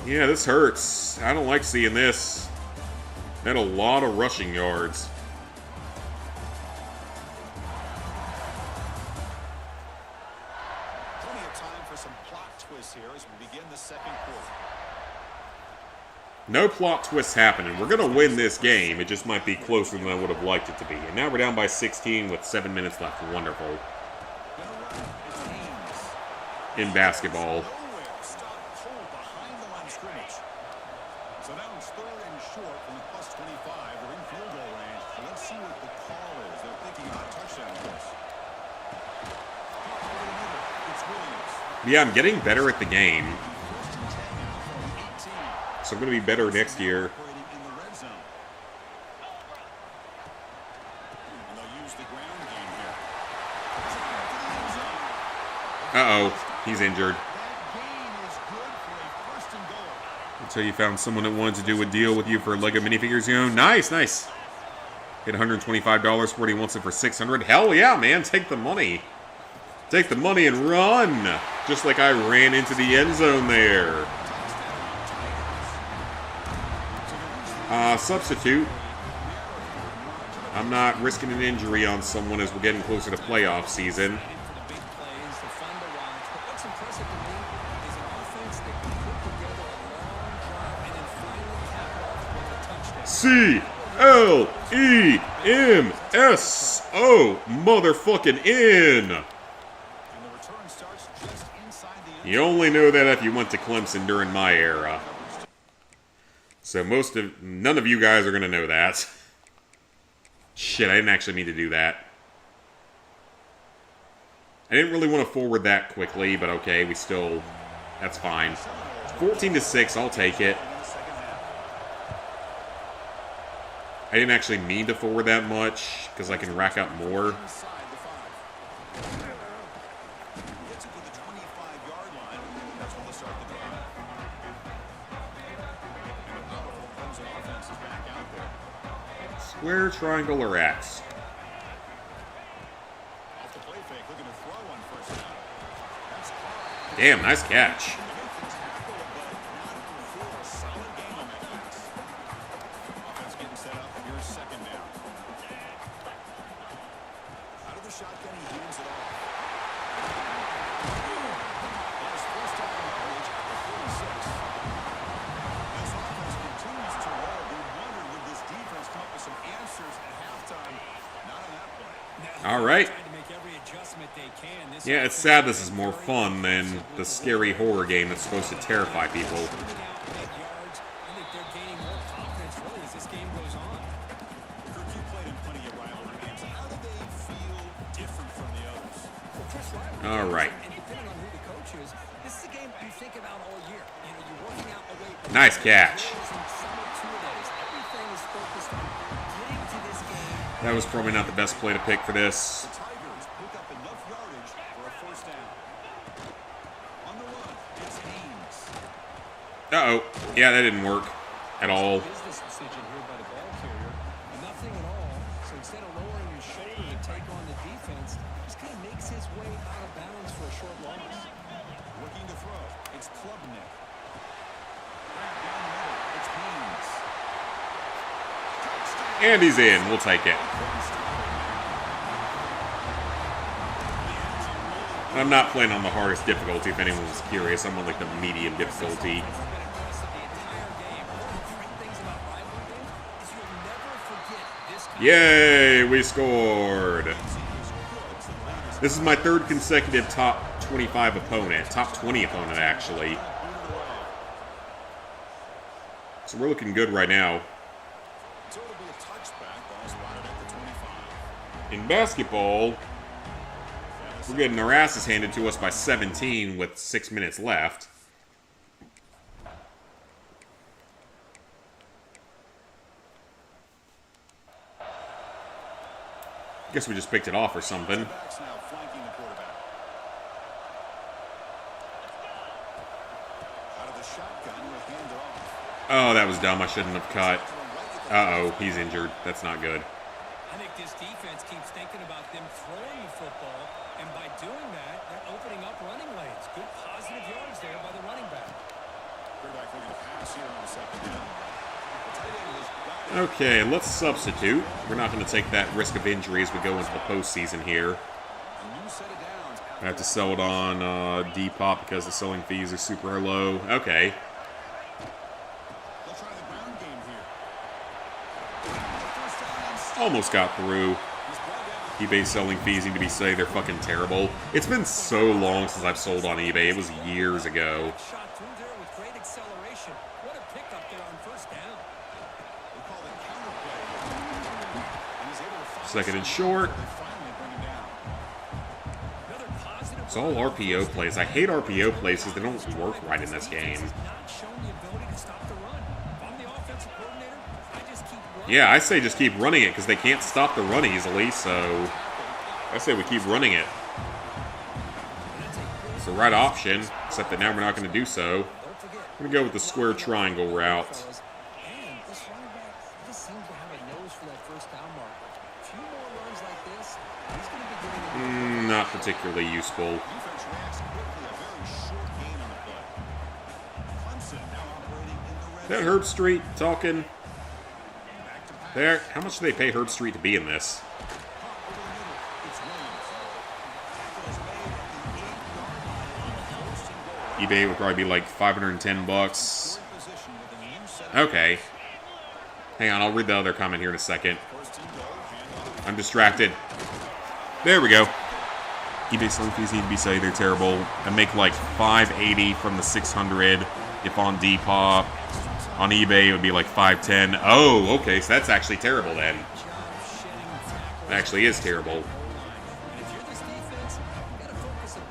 Speaker 1: Yeah, this hurts. I don't like seeing this. They had a lot of rushing yards. No plot twists happening. We're going to win this game. It just might be closer than I would have liked it to be. And now we're down by 16 with 7 minutes left. Wonderful. In basketball.
Speaker 6: So now it's 3rd and short from the +25. They're in field goal range. Let's see what the call is. They're thinking about a touchdown pass. It's Williams.
Speaker 1: Yeah, I'm getting better at the game. So I'm going to be better next year. Uh-oh, he's injured. Until you found someone that wanted to do a deal with you for Lego minifigures you own. Nice, nice. Hit $125 for what he wants it for $600. Hell yeah, man, take the money. Take the money and run. Just like I ran into the end zone there. Substitute. I'm not risking an injury on someone as we're getting closer to playoff season. C-L-E-M-S-O motherfucking N. You only know that if you went to Clemson during my era. So none of you guys are going to know that. Shit, I didn't actually mean to do that. I didn't really want to forward that quickly, but okay, that's fine. 14-6, I'll take it. I didn't actually mean to forward that much, because I can rack up more. Square, triangle, or X? Damn, nice catch. Alright. Yeah, it's sad this is more fun than the scary horror game that's supposed to terrify people. All right. Nice catch. That was probably not the best play to pick for this.
Speaker 6: The Tigers pick up enough yardage for a first down. On the run, it's Haynes.
Speaker 1: Uh-oh. Yeah, that didn't work at all.
Speaker 7: Business decision here by the ball carrier. Nothing at all. So instead of lowering his shoulder to take on the defense, just kind of makes his way out of bounds for a short loss.
Speaker 6: Looking to throw. It's Klubnik. Right down the middle. It's Haynes.
Speaker 1: And he's in. We'll take it. I'm not playing on the hardest difficulty, if anyone was curious. I'm on like the medium difficulty. Yay, we scored. This is my third consecutive top 25 opponent. Top 20 opponent, actually. So we're looking good right now.
Speaker 6: So it'll be a touchback, ball spotted at the 25.
Speaker 1: In basketball, we're getting our asses handed to us by 17 with 6 minutes left. Guess we just picked it off or something.
Speaker 6: Backs now flanking the quarterback. Out of the shotgun, we'll hand it off.
Speaker 1: Oh, that was dumb. I shouldn't have cut. Uh-oh, he's injured. That's not good.
Speaker 7: I think this defense keeps thinking about them throwing the football, and by doing that, they're opening up running lanes. Good positive yards there by the running back.
Speaker 6: Quarterback looking to pass here on the second down. The tight end has got it.
Speaker 1: Okay, let's substitute. We're not going to take that risk of injury as we go into the postseason here.
Speaker 6: A new set of downs.
Speaker 1: I have to sell it on Depop because the selling fees are super low. Okay.
Speaker 6: They'll try the ground game here. First down and
Speaker 1: Almost got through. eBay selling fees need to be say they're fucking terrible. It's been so long since I've sold on eBay. It was years ago.
Speaker 7: Shot through there with great acceleration. What a pickup there on first down.
Speaker 6: we call it counter play. And he's able to find
Speaker 1: Second and short.
Speaker 6: they finally bring him down.
Speaker 7: Another positive.
Speaker 1: It's all RPO plays. I hate RPO plays because they don't work right in this game.
Speaker 7: Not showing the ability to stop the run. If I'm the offensive coordinator, I just keep running.
Speaker 1: Yeah, I say just keep running it because they can't stop the run easily, so I say we keep running it. It's the right option, except that now we're not going to do so. I'm going to go with the square triangle route.
Speaker 7: And this running back just seems to have a nose for that first down marker. A few more runs like this, he's going to be getting
Speaker 1: Not particularly useful.
Speaker 6: Defense reacts quickly. A very short gain on the play. Clemson now operating in the red
Speaker 1: That
Speaker 6: zone.
Speaker 1: Herb Street talking
Speaker 6: Back to pass.
Speaker 1: there. How much do they pay Herb Street to be in this?
Speaker 6: Over the middle. It's Williams. Tackle is made at the 8-yard line on first and goal.
Speaker 1: eBay would probably be like $510.
Speaker 6: Great position with a new set of
Speaker 1: Okay. Hang on, I'll read the other comment here in a second.
Speaker 6: first and goal. Handoff.
Speaker 1: I'm distracted. There we go. eBay selling fees need to be say they're terrible. I make like $580 from the 600 if on Depop. On eBay it would be like $510. Oh, okay, so that's actually terrible then. It actually is terrible.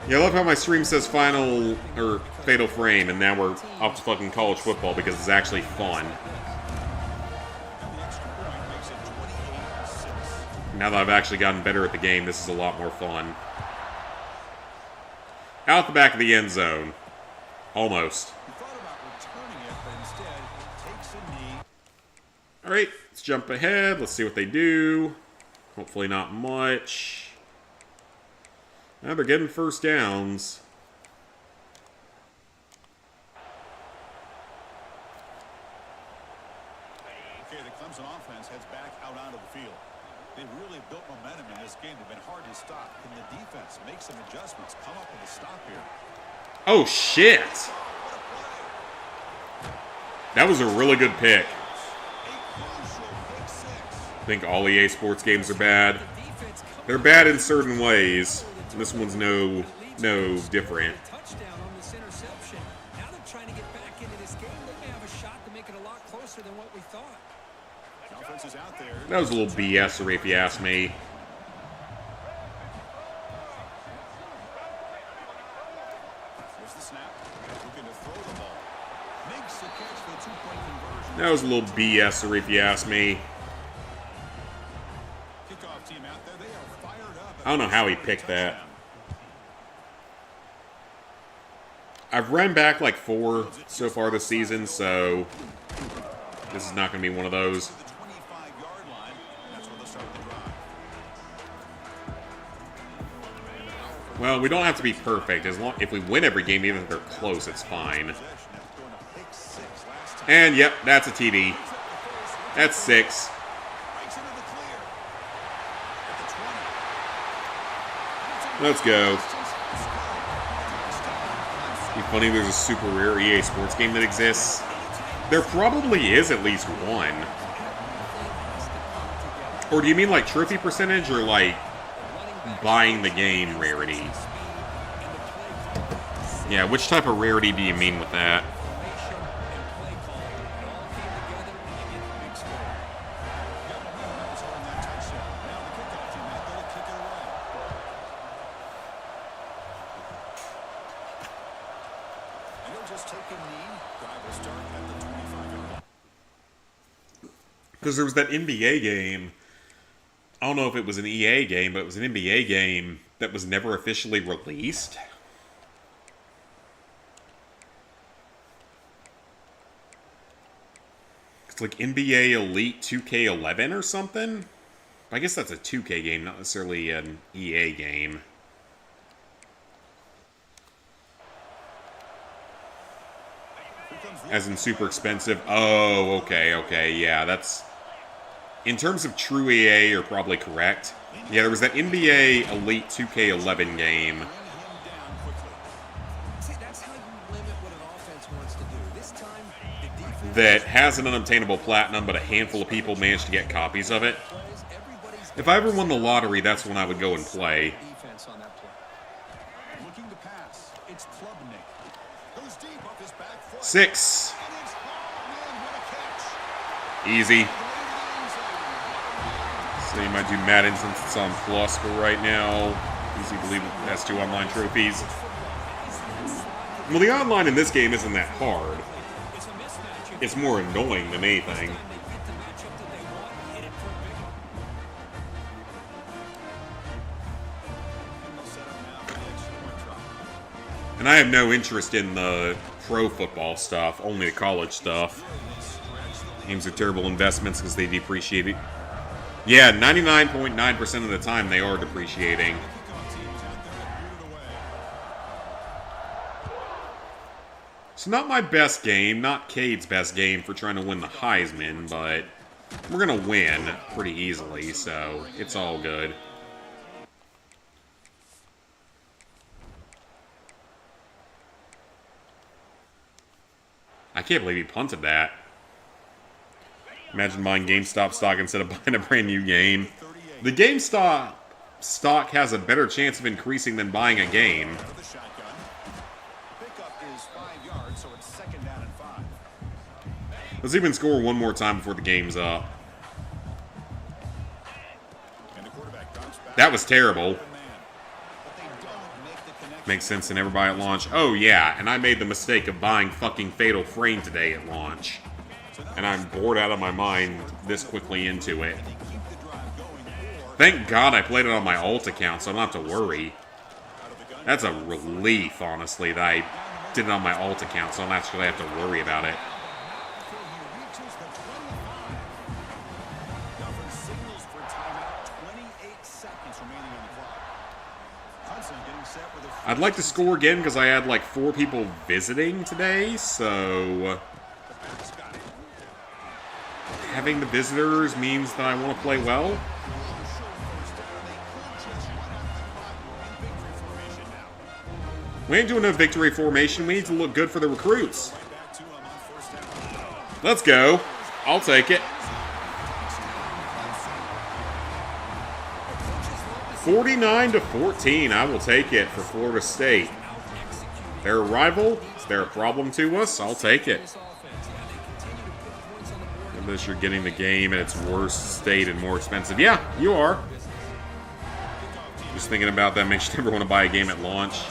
Speaker 1: Yeah, I love how my stream says final or fatal frame, and now we're off to fucking college football because it's actually fun.
Speaker 6: And the extra point makes it 28-6.
Speaker 1: Now that I've actually gotten better at the game, this is a lot more fun. Out the back of the end zone. Almost.
Speaker 6: He thought about returning it, but instead takes a knee.
Speaker 1: Alright, let's jump ahead. Let's see what they do. Hopefully not much. Now they're getting first downs.
Speaker 6: Okay, the Clemson offense heads back out onto the field. They've really built momentum in this game. They've been hard to stop. Can the defense make some adjustments? Come up with a stop here.
Speaker 1: Oh, shit! That was a really good pick.
Speaker 6: A crucial pick six.
Speaker 1: I think all EA Sports games are bad. They're bad in certain ways. This one's no different.
Speaker 7: touchdown on this interception. Now they're trying to get back into this game. They may have a shot to make it a lot closer than what we thought.
Speaker 6: The offense is out there.
Speaker 1: That was a little BS, if you ask me. That was a little BS-er if you ask me.
Speaker 6: Kickoff team out there, they are fired up.
Speaker 1: I don't know how he picked that. I've run back like 4 so far this season, so this is not going to be one of those.
Speaker 6: The 25-yard line, that's where they'll start the drive.
Speaker 1: Well, we don't have to be perfect. As long if we win every game, even if they're close, it's fine.
Speaker 6: Possession after throwing a pick six last time.
Speaker 1: And yep, that's a TD. That's 6.
Speaker 6: Breaks into the clear. At the 20.
Speaker 1: Let's go. Be funny, there's a super rare EA Sports game that exists. There probably is at least one. Or do you mean like trophy percentage or like buying the game rarity? Yeah, which type of rarity do you mean with that? Because there was that NBA game. I don't know if it was an EA game, but it was an NBA game that was never officially released. It's like NBA Elite 2K11 or something. I guess that's a 2K game, not necessarily an EA game. As in super expensive. Oh, okay, yeah, that's... In terms of true EA, you're probably correct. Yeah, there was that NBA Elite 2K11 game. That has an unobtainable platinum, but a handful of people managed to get copies of it. If I ever won the lottery, that's when I would go and play.
Speaker 6: Looking to pass. It's Klubnik. Goes deep off his back foot.
Speaker 1: 6.
Speaker 6: And it's man, what a catch.
Speaker 1: Easy. So you might do Madden since it's on Plus, but right now, easy to believe it has 2 online trophies. Well, the online in this game isn't that hard. It's more annoying than anything. And I have no interest in the pro football stuff, only the college stuff. Games are terrible investments because they depreciate it. Yeah, 99.9% of the time they are depreciating. It's not my best game, not Cade's best game for trying to win the Heisman, but we're going to win pretty easily, so it's all good. I can't believe he punted that. Imagine buying GameStop stock instead of buying a brand new game. The GameStop stock has a better chance of increasing than buying a game.
Speaker 6: The shotgun. Pickup is 5 yards, so it's second down and 5.
Speaker 1: Let's even score one more time before the game's up.
Speaker 6: And the quarterback drops back.
Speaker 1: That was terrible.
Speaker 6: But they don't make the connection.
Speaker 1: Makes sense to never buy at launch. Oh yeah, and I made the mistake of buying fucking Fatal Frame today at launch. And I'm bored out of my mind this quickly into it. Thank God I played it on my alt account, so I don't have to worry. That's a relief, honestly, that I did it on my alt account, so I don't actually have to worry about it. I'd like to score again because I had like 4 people visiting today, so having the visitors means that I want to play well. We ain't doing no victory formation. We need to look good for the recruits. Let's go. I'll take it. 49-14. I will take it for Florida State. They're a rival. They're a problem to us. I'll take it. Unless you're getting the game in its worst state and more expensive. Yeah, you are. Just thinking about that makes you never want to buy a game at launch.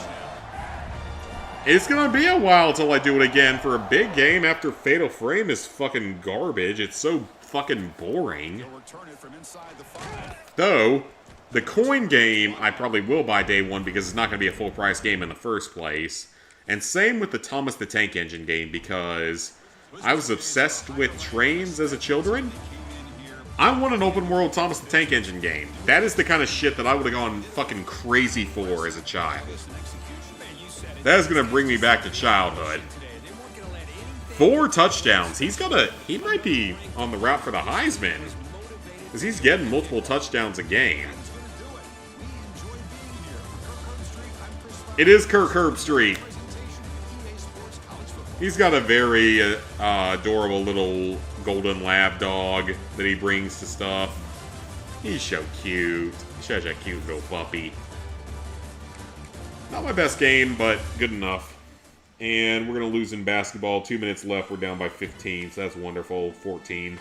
Speaker 1: It's gonna be a while till I do it again for a big game after Fatal Frame is fucking garbage. It's so fucking boring. Though, the coin game I probably will buy day one because it's not gonna be a full price game in the first place. And same with the Thomas the Tank Engine game because I was obsessed with trains as a children. I want an open world Thomas the Tank Engine game. That is the kind of shit that I would have gone fucking crazy for as a child. That is going to bring me back to childhood. 4 touchdowns. He might be on the route for the Heisman. Because he's getting multiple touchdowns a game. It is Kirk Herbstreit. He's got a very adorable little golden lab dog that he brings to stuff. He's so cute. He's such a cute little puppy. Not my best game, but good enough. And we're going to lose in basketball. 2 minutes left. We're down by 15, so that's wonderful. 14.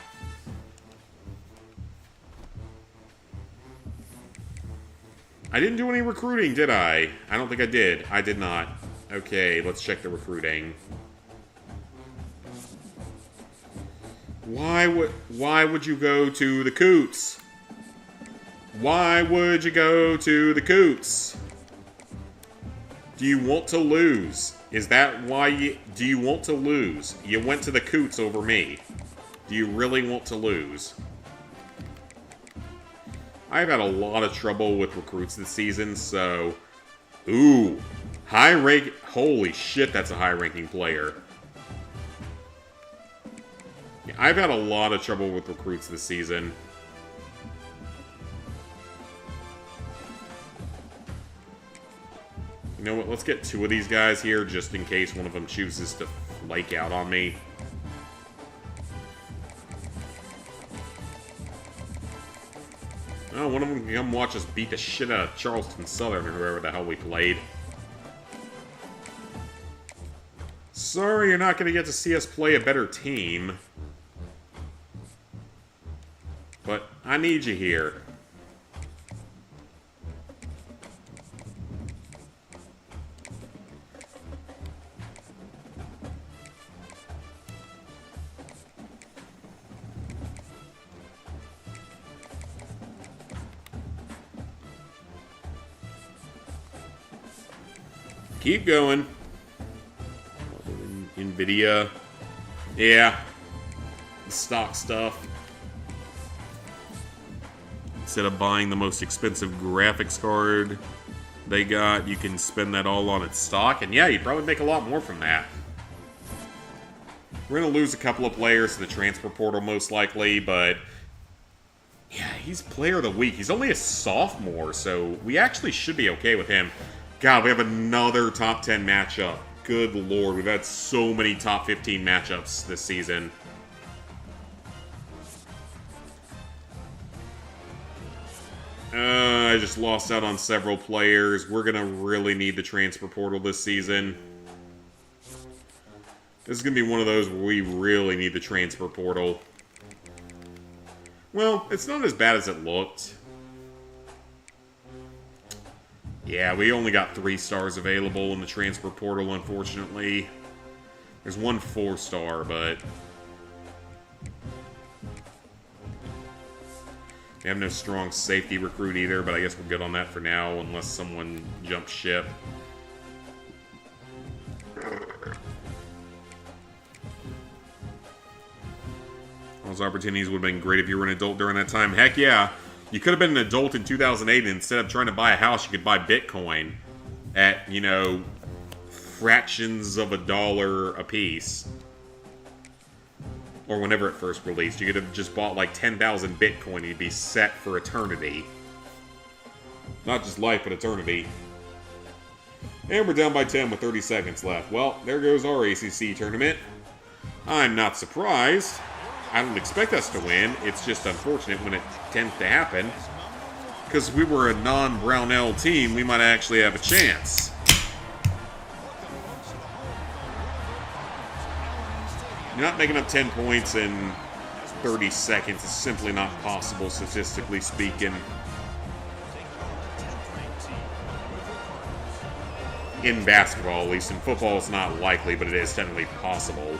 Speaker 1: I didn't do any recruiting, did I? I don't think I did. I did not. Okay, let's check the recruiting. Why would you go to the Coots? Why would you go to the Coots? Do you want to lose? Is that why do you want to lose? You went to the Coots over me. Do you really want to lose? I've had a lot of trouble with recruits this season, so... Ooh. High rank... Holy shit, that's a high-ranking player. Yeah, I've had a lot of trouble with recruits this season. You know what, let's get 2 of these guys here, just in case one of them chooses to flake out on me. Oh, one of them can come watch us beat the shit out of Charleston Southern or whoever the hell we played. Sorry, you're not going to get to see us play a better team. But I need you here. Keep going. NVIDIA. Yeah. The stock stuff. Instead of buying the most expensive graphics card they got, you can spend that all on its stock. And yeah, you'd probably make a lot more from that. We're going to lose a couple of players to the transfer portal most likely, but... yeah, he's player of the week. He's only a sophomore, so we actually should be okay with him. God, we have another top 10 matchup. Good lord, we've had so many top 15 matchups this season. I just lost out on several players. We're going to really need the transfer portal this season. This is going to be one of those where we really need the transfer portal. Well, it's not as bad as it looked. Yeah, we only got 3 stars available in the transfer portal, unfortunately. There's 1 4-star, but... we have no strong safety recruit either, but I guess we're good on that for now, unless someone jumps ship. Those opportunities would have been great if you were an adult during that time. Heck yeah! You could have been an adult in 2008, and instead of trying to buy a house, you could buy Bitcoin at, you know, fractions of $1 a piece. Or whenever it first released. You could have just bought like 10,000 Bitcoin, you'd be set for eternity. Not just life, but eternity. And we're down by 10 with 30 seconds left. Well, there goes our ACC tournament. I'm not surprised. I don't expect us to win. It's just unfortunate when it tends to happen. Because if we were a non-Brownell team, we might actually have a chance. You're not making up 10 points in 30 seconds. It's simply not possible, statistically speaking. In basketball, at least. In football, it's not likely, but it is technically possible.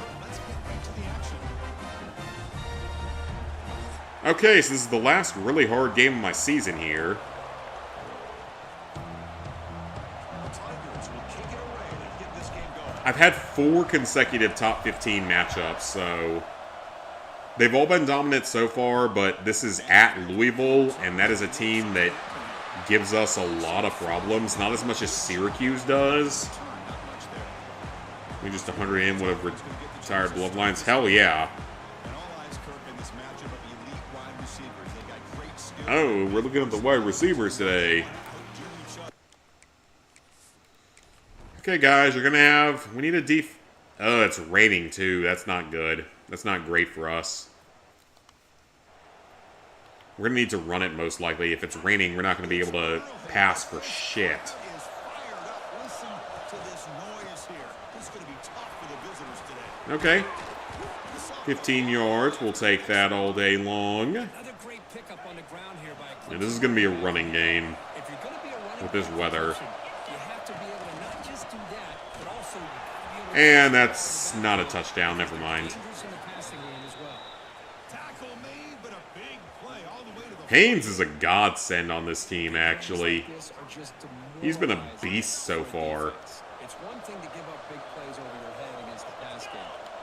Speaker 1: Okay, so this is the last really hard game of my season here. I've had 4 consecutive top 15 matchups, so they've all been dominant so far, but this is at Louisville, and that is a team that gives us a lot of problems. Not as much as Syracuse does. We just 100 in would have retired bloodlines. Hell yeah. Oh, we're looking at the wide receivers today. Okay, guys, you're going to have... We need a Oh, it's raining, too. That's not good. That's not great for us. We're going to need to run it, most likely. If it's raining, we're not going to be able to pass for shit. Okay. 15 yards. We'll take that all day long. And this is going to be a running game with this weather. And that's not a touchdown. Never mind. Haynes is a godsend on this team, actually. He's been a beast so far.
Speaker 7: It's one thing to give up big plays over your head against the pass game.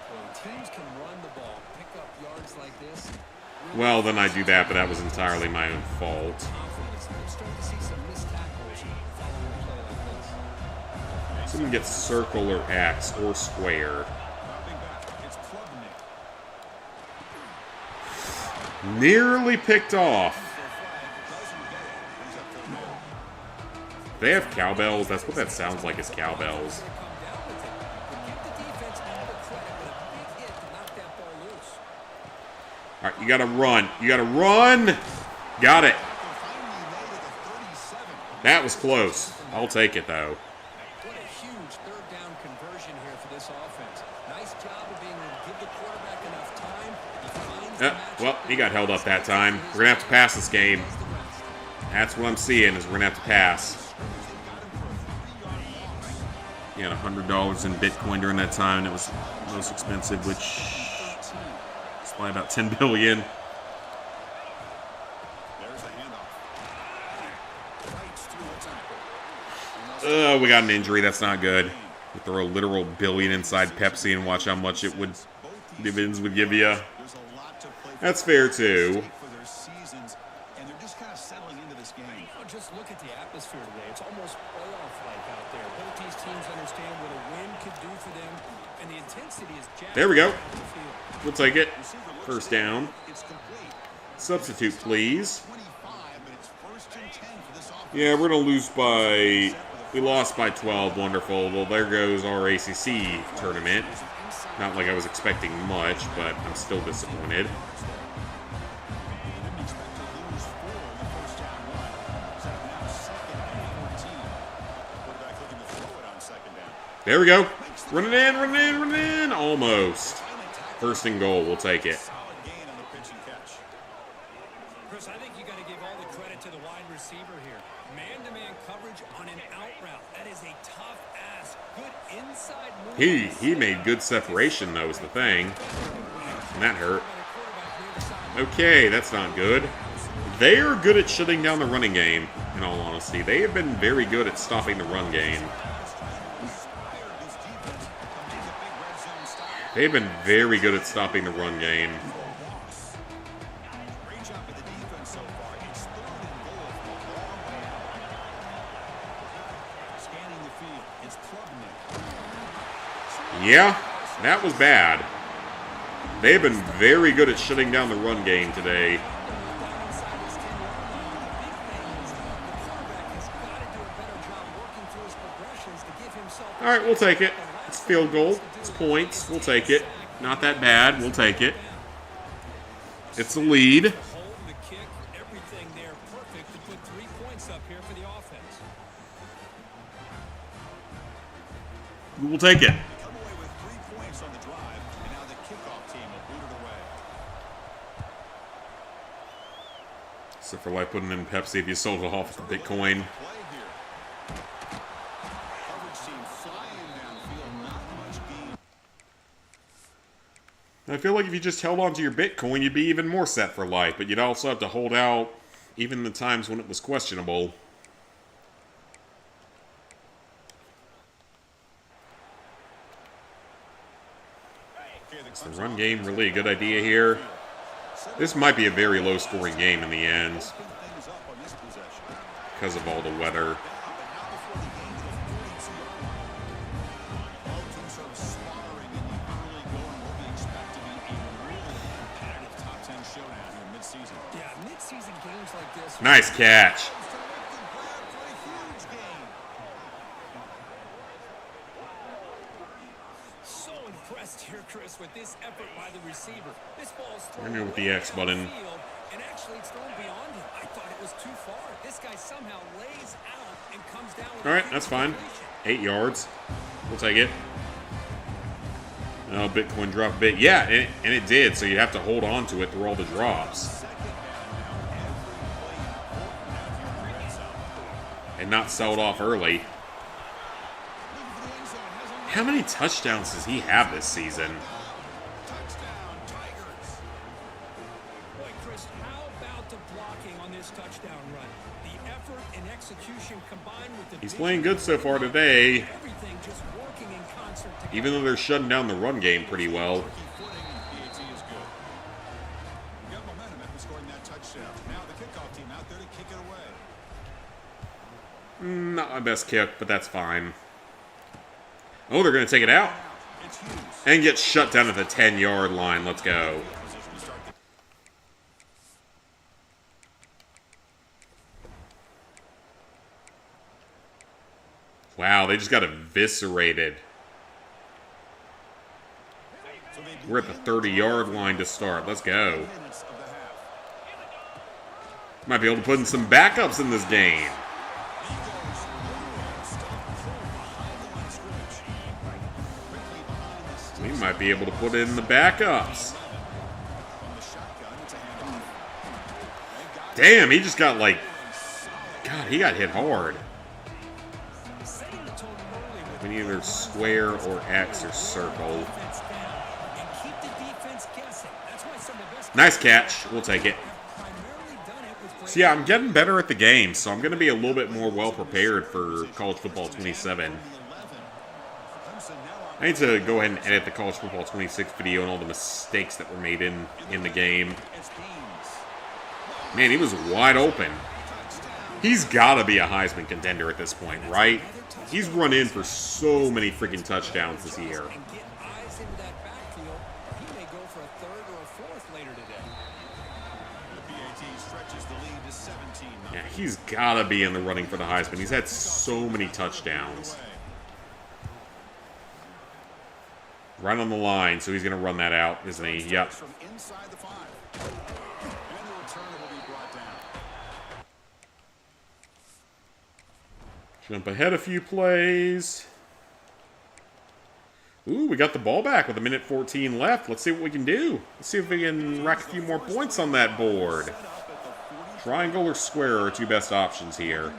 Speaker 7: When teams can run the ball, pick up yards like this.
Speaker 1: Well, then I do that, but that was entirely my own fault. So we can get circle or X or square. Nearly picked off. They have cowbells. That's what that sounds like, is cowbells. Alright, you gotta run. You gotta run! Got it. That was close. I'll take it, though.
Speaker 7: What a huge third down conversion here for this offense. Nice job of being able to give the quarterback enough time.
Speaker 1: Well, he got held up that time. We're gonna have to pass this game. That's what I'm seeing, is we're gonna have to pass. He had $100 in Bitcoin during that time, and it was most expensive, which is probably about 10 billion. We got an injury. That's not good. We throw a literal billion inside Pepsi and watch how much dividends would give you. That's fair too.
Speaker 7: Just look at the atmosphere today. It's almost playoff-like out there. Both these teams understand what a win could do for them, and the intensity is jacked.
Speaker 1: There we go. We'll take it. First down. Substitute, please. Yeah, we're going to lose by... We lost by 12. Wonderful. Well, there goes our ACC tournament. Not like I was expecting much, but I'm still disappointed. There we go. Run it in, run it in, run it in. Almost. First and goal. We'll take it.
Speaker 7: Chris, I think you got to give all the credit to the wide receiver here. Man-to-man coverage on an out route. That is a tough ass. Good inside move.
Speaker 1: He made good separation, though, is the thing. And that hurt. Okay, that's not good. They are good at shutting down the running game, in all honesty. They have been very good at stopping the run game. They've been very good at stopping the run game. Yeah, that was bad. They've been very good at shutting down the run game today. All right, we'll take it. It's field goal. It's points. We'll take it. Not that bad. We'll take it. It's a lead. We'll take it. So for like putting in Pepsi if you sold it off with Bitcoin. I feel like if you just held on to your Bitcoin, you'd be even more set for life, but you'd also have to hold out even the times when it was questionable. Is the run game really a good idea here? This might be a very low-scoring game in the end because of all the weather. Nice catch.
Speaker 7: So impressed here, Chris, with this effort by the receiver. This ball's
Speaker 1: I'm here with the X button.
Speaker 7: And actually, it's thrown beyond him. I thought it was too far. This guy somehow lays out and comes down with
Speaker 1: All right, that's fine. 8 yards. We'll take it. Oh, Bitcoin dropped a bit. Yeah, and it did, so you have to hold on to it through all the drops. And not sell it off early. How many touchdowns does he have this season?
Speaker 7: Boy, Chris, how about the blocking on this touchdown run? The effort and execution combined with the
Speaker 1: He's playing good so far today,
Speaker 7: everything just working in concert together.
Speaker 1: even though they're shutting down the run game pretty well. Not my best kick, but that's fine. Oh, they're going to take it out. And get shut down at the 10-yard line. Let's go. Wow, they just got eviscerated. We're at the 30-yard line to start. Let's go. Might be able to put in some backups in this game. We might be able to put in the backups. Damn, he just got like... God, he got hit hard. We need either square or X or circle. Nice catch. We'll take it. So yeah, I'm getting better at the game, so I'm going to be a little bit more well-prepared for College Football 27. I need to go ahead and edit the College Football 26 video and all the mistakes that were made in the game. Man, he was wide open. He's got to be a Heisman contender at this point, right? He's run in for so many freaking touchdowns this year. Yeah, he's got to be in the running for the Heisman. He's had so many touchdowns. Right on the line, so he's going to run that out, isn't he? Yep. Jump ahead a few plays. Ooh, we got the ball back with 1:14 left. Let's see what we can do. Let's see if we can rack a few more points on that board. Triangle or square are our two best options here.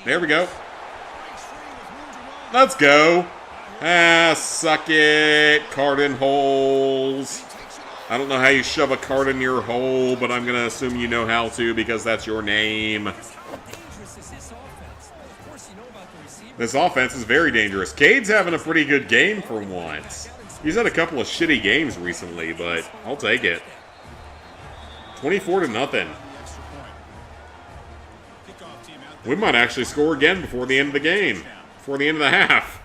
Speaker 1: There we go. Let's go. Ah, suck it. Card in holes. I don't know how you shove a card in your hole, but I'm going to assume you know how to because that's your name. This offense is very dangerous. Cade's having a pretty good game for once. He's had a couple of shitty games recently, but I'll take it. 24-0. We might actually score again before the end of the game. Before the end of the half.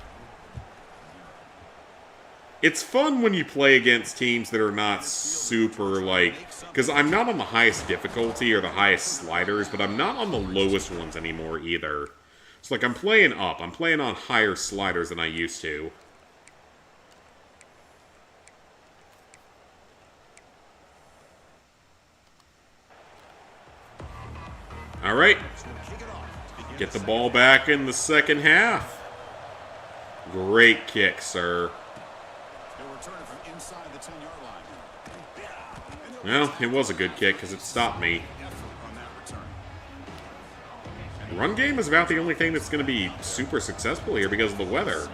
Speaker 1: It's fun when you play against teams that are not super, like... Because I'm not on the highest difficulty or the highest sliders, but I'm not on the lowest ones anymore either. It's like I'm playing up. I'm playing on higher sliders than I used to. Alright. Get the ball back in the second half. Great kick, sir. Well, it was a good kick because it stopped me. The run game is about the only thing that's going to be super successful here because of the weather.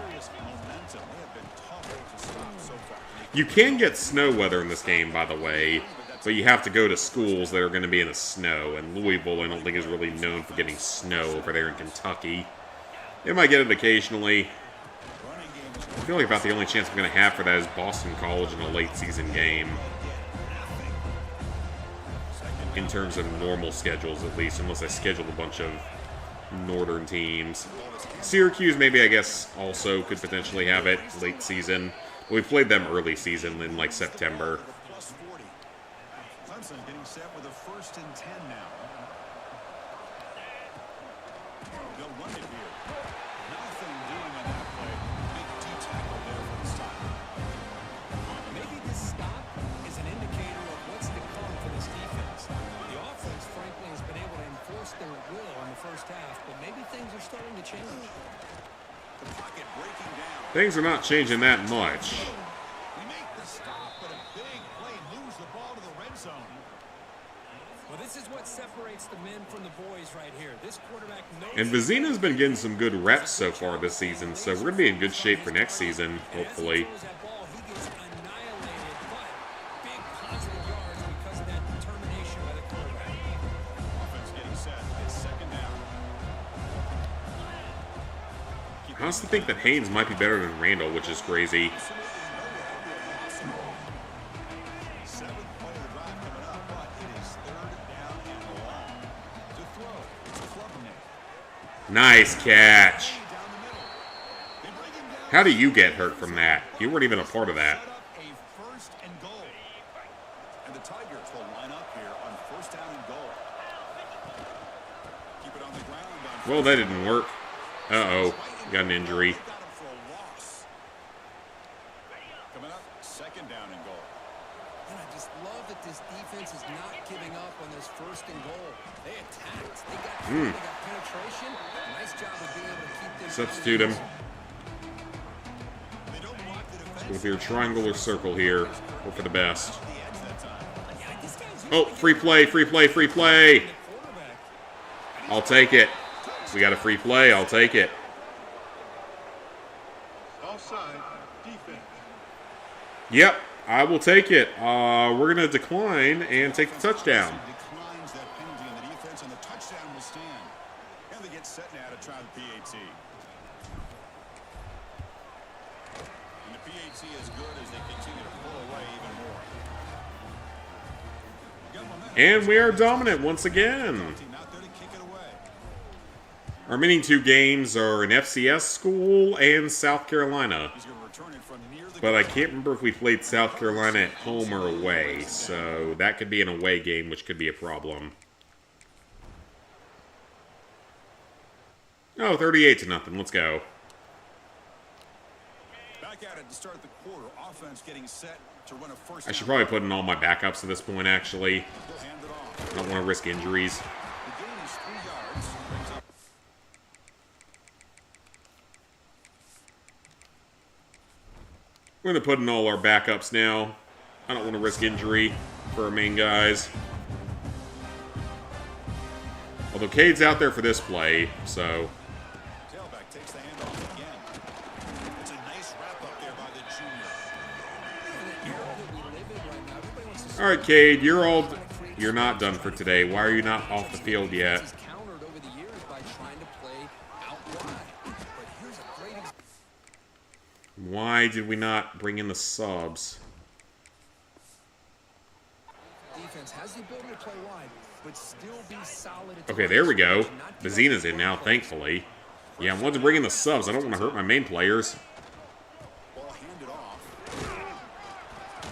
Speaker 1: You can get snow weather in this game, by the way, but you have to go to schools that are going to be in the snow. And Louisville, I don't think, is really known for getting snow over there in Kentucky. They might get it occasionally. I feel like about the only chance I'm going to have for that is Boston College in a late season game. In terms of normal schedules, at least, unless I scheduled a bunch of northern teams. Syracuse, maybe, I guess, also could potentially have it late season. We played them early season in, like, September.
Speaker 6: Plus 40. Clemson getting set with a 1st and 10 now. They'll run it here. Nothing doing on that play. Big D tackle there for the stop.
Speaker 7: Maybe this stop is an indicator of what's to come for this defense. The offense, frankly, has been able to enforce their will in the first half, but maybe things are starting to change.
Speaker 6: The pocket breaking down.
Speaker 1: Things are not changing that much.
Speaker 6: We make the stop, but a big play moves the ball to the red zone.
Speaker 7: Well, this is what separates the men from the boys right here. This quarterback knows.
Speaker 1: And Vizina's been getting some good reps so far this season, so we're going to be in good shape for next season, hopefully.
Speaker 7: As he throws that ball, he gets annihilated, but big positive yards because of that determination by the quarterback.
Speaker 6: Offense getting set. It's 2nd down.
Speaker 1: I honestly think that Haynes might be better than Randall, which is crazy.
Speaker 6: 7th play of the drive coming up, but it is 3rd down and long. To throw, it's Klubnik.
Speaker 1: Nice catch.
Speaker 6: Down the middle. They bring him down.
Speaker 1: How do you get hurt from that? You weren't even a part of that.
Speaker 6: Set up a 1st and goal. And the Tigers will line up here on 1st down and goal. Keep it on the ground.
Speaker 1: Well, that didn't work. Uh-oh. Got an injury.
Speaker 6: Got him for a loss. Coming up, 2nd down and goal.
Speaker 7: And I just love that this defense is not giving up on this 1st and goal. They attacked. They got penetration. Nice job of being able to keep this.
Speaker 1: Substitute him
Speaker 6: They don't block the defense.
Speaker 1: with your triangle or circle here. Hope for the best.
Speaker 6: The edge that time.
Speaker 7: Yeah, this guy's
Speaker 1: Oh, free play, free play, free play.
Speaker 7: quarterback.
Speaker 1: I'll take it. We got a free play. I'll take it.
Speaker 6: Offside, defense.
Speaker 1: Yep, I will take it. We're going to decline and take the touchdown.
Speaker 6: Declines that penalty on the defense, and the touchdown will stand. And they get set now to try the PAT. And the PAT is good as they continue to pull away even more. Got momentum.
Speaker 1: And we are dominant once again.
Speaker 6: Not there to kick it away.
Speaker 1: Our remaining 2 games are an FCS school and South Carolina.
Speaker 6: He's going to return it from near the
Speaker 1: But I can't remember if we played South Carolina at home or away. So that could be an away game, which could be a problem. Oh, 38-0. Let's go.
Speaker 6: back at it to start the quarter. Offense getting set to run a first
Speaker 1: I should
Speaker 6: down.
Speaker 1: probably put in all my backups at this point, actually.
Speaker 6: They'll hand it off.
Speaker 1: I don't want to risk injuries.
Speaker 6: The gain is 3 yards. Brings up
Speaker 1: We're going to put in all our backups now. I don't want to risk injury for our main guys. Although Cade's out there for this play, so...
Speaker 6: tailback takes the handoff again. It's a nice wrap up there by the junior.
Speaker 1: Alright, Cade, you're not done for today. Why are you not off the field yet?
Speaker 7: He's countered over the years by trying to play out wide. But here's a great example.
Speaker 1: Why did we not bring in the subs?
Speaker 7: Defense has the ability to play wide, but still be solid at the
Speaker 1: Okay,
Speaker 7: line
Speaker 1: there we
Speaker 7: of
Speaker 1: go.
Speaker 7: scrimmage, not give up
Speaker 1: Vizina's in now, thankfully. Yeah, I wanted to bring in the subs. I don't want to hurt my main players.
Speaker 6: Ball handed off.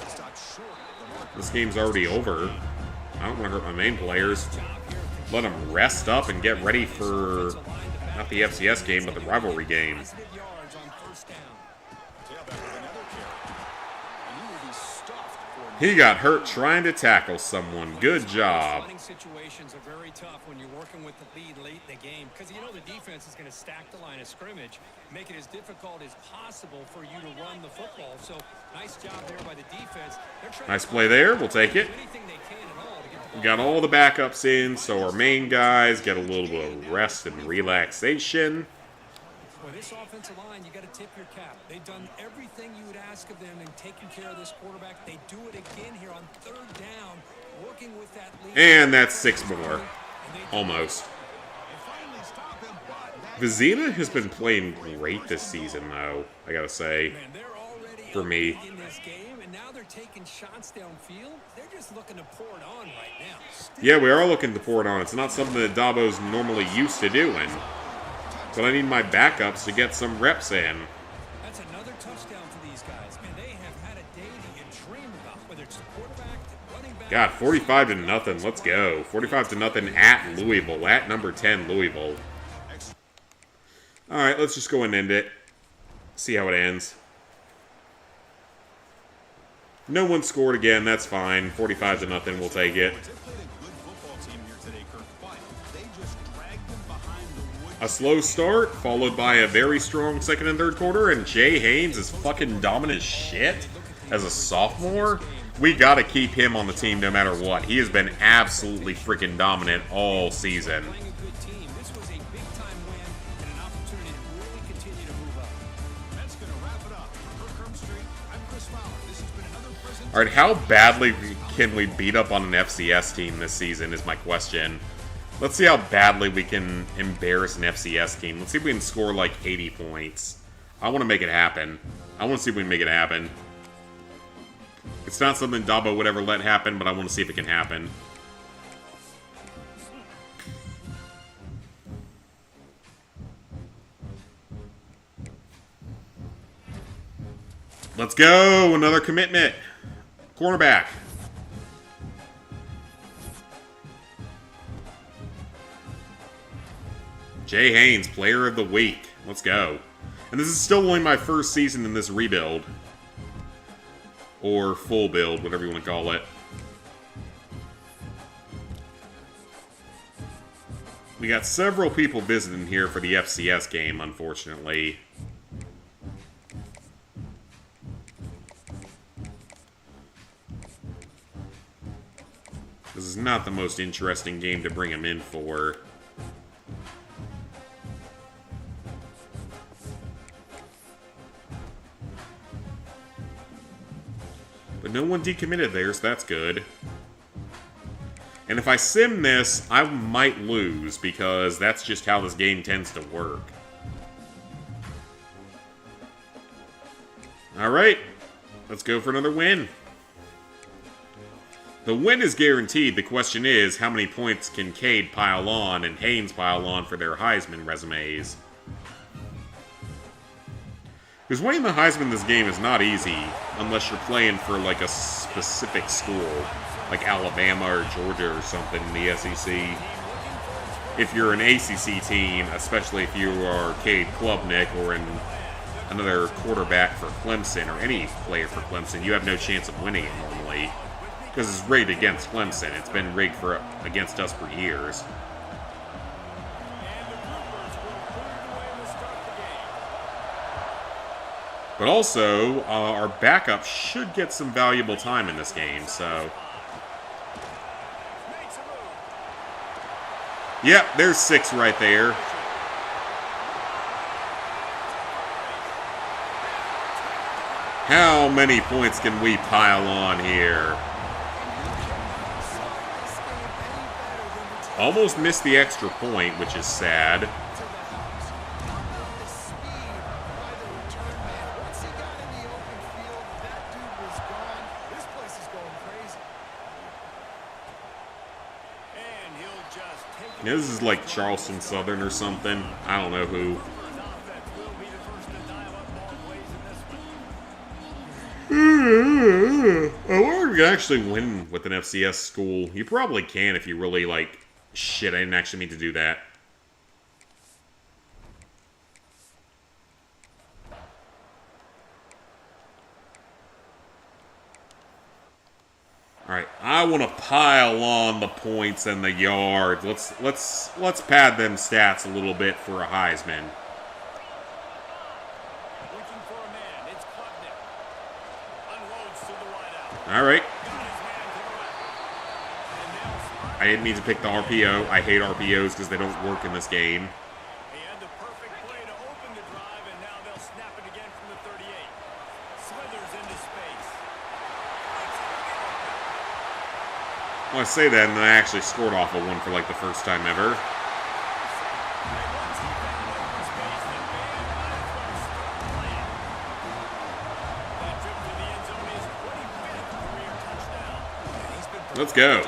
Speaker 6: Stopped short of the mark.
Speaker 1: This game's already over. I don't want to hurt my main players. Let them rest up and get ready for not the FCS game, but the rivalry game.
Speaker 7: positive yards on first down.
Speaker 6: Tailback with another carry. And he will be stuffed for
Speaker 1: He got hurt trying to tackle someone. Good job.
Speaker 7: Running situations are very tough when you're working with the lead late in the game because you know the defense is going to stack the line of scrimmage, make it as difficult as possible for you to run the football. So nice job there by the defense. They're trying
Speaker 1: Nice
Speaker 7: to
Speaker 1: play there. We'll take it.
Speaker 7: do anything they can at all to get the
Speaker 1: We
Speaker 7: ball.
Speaker 1: got all the backups in, so our main guys get a little bit of rest and relaxation.
Speaker 7: Well, this offensive line, you got to tip your cap. They've done everything you would ask of them in taking care of this quarterback. They do it again here on 3rd down, working with that lead.
Speaker 1: And that's 6 more. Almost. Vizina has been playing great this season, though, I gotta say.
Speaker 7: Man, they're already
Speaker 1: for me.
Speaker 7: in this game, and now they're taking shots downfield. They're just looking to pour it on right now.
Speaker 1: Yeah, we are looking to pour it on. It's not something that Dabo's normally used to doing. But I need my backups to get some reps in.
Speaker 7: That's another touchdown for these guys. Man, they have had a day that you dream about, whether it's the quarterback, the running back.
Speaker 1: God, 45-0. Let's go. 45-0 at Louisville. At number 10, Louisville. Alright, let's just go and end it. See how it ends. No one scored again. That's fine. 45-0. We'll take it. A slow start, followed by a very strong second and third quarter, and Jay Haynes is fucking dominant as shit as a sophomore. We gotta keep him on the team no matter what. He has been absolutely freaking dominant all season. Alright, how badly can we beat up on an FCS team this season is my question. Let's see how badly we can embarrass an FCS team. Let's see if we can score like 80 points. I want to make it happen. I want to see if we can make it happen. It's not something Dabo would ever let happen, but I want to see if it can happen. Let's go! Another commitment. Cornerback. Jay Haynes, Player of the Week. Let's go. And this is still only my first season in this rebuild. Or full build, whatever you want to call it. We got several people visiting here for the FCS game, unfortunately. This is not the most interesting game to bring them in for. But no one decommitted there, so that's good. And if I sim this, I might lose, because that's just how this game tends to work. Alright, let's go for another win. The win is guaranteed. The question is, how many points can Cade pile on and Haynes pile on for their Heisman resumes? Because winning the Heisman in this game is not easy, unless you're playing for, like, a specific school, like Alabama or Georgia or something in the SEC. If you're an ACC team, especially if you are Cade Klubnik or another quarterback for Clemson or any player for Clemson, you have no chance of winning it normally. Because it's rigged against Clemson. It's been rigged against us for years. But also, our backup should get some valuable time in this game, so... Yep, there's 6 right there. How many points can we pile on here? Almost missed the extra point, which is sad. You know, this is like Charleston Southern or something. I don't know who. I wonder if you can actually win with an FCS school. You probably can if you really, like... Shit, I didn't actually mean to do that. Alright, I want to pile on the points and the yards. Let's pad them stats a little bit for a Heisman. Alright. I didn't mean to pick the RPO. I hate RPOs because they don't work in this game. Well, I say that, and then I actually scored off of one for like the first time ever. Let's go.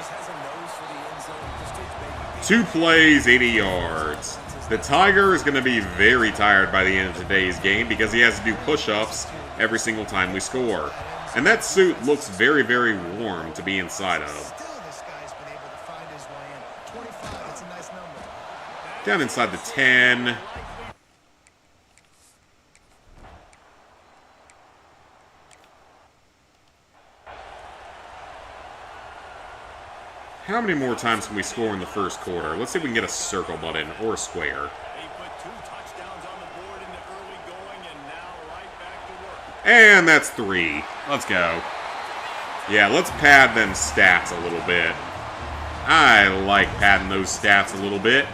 Speaker 1: 2 plays, 80 yards. The Tiger is going to be very tired by the end of today's game because he has to do push-ups every single time we score. And that suit looks very, very warm to be inside of. Down inside the 10. How many more times can we score in the first quarter? Let's see if we can get a circle button or a square. And that's 3. Let's go. Yeah, let's pad them stats a little bit. I like padding those stats a little bit.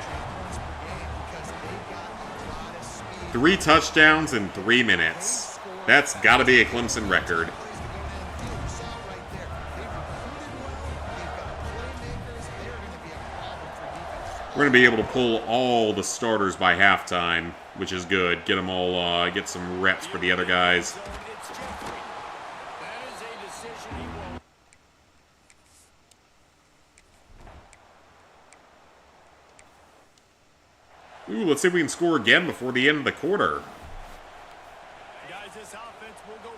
Speaker 1: 3 touchdowns in 3 minutes. That's got to be a Clemson record. We're going to be able to pull all the starters by halftime, which is good. Get them all, get some reps for the other guys. Ooh, let's see if we can score again before the end of the quarter.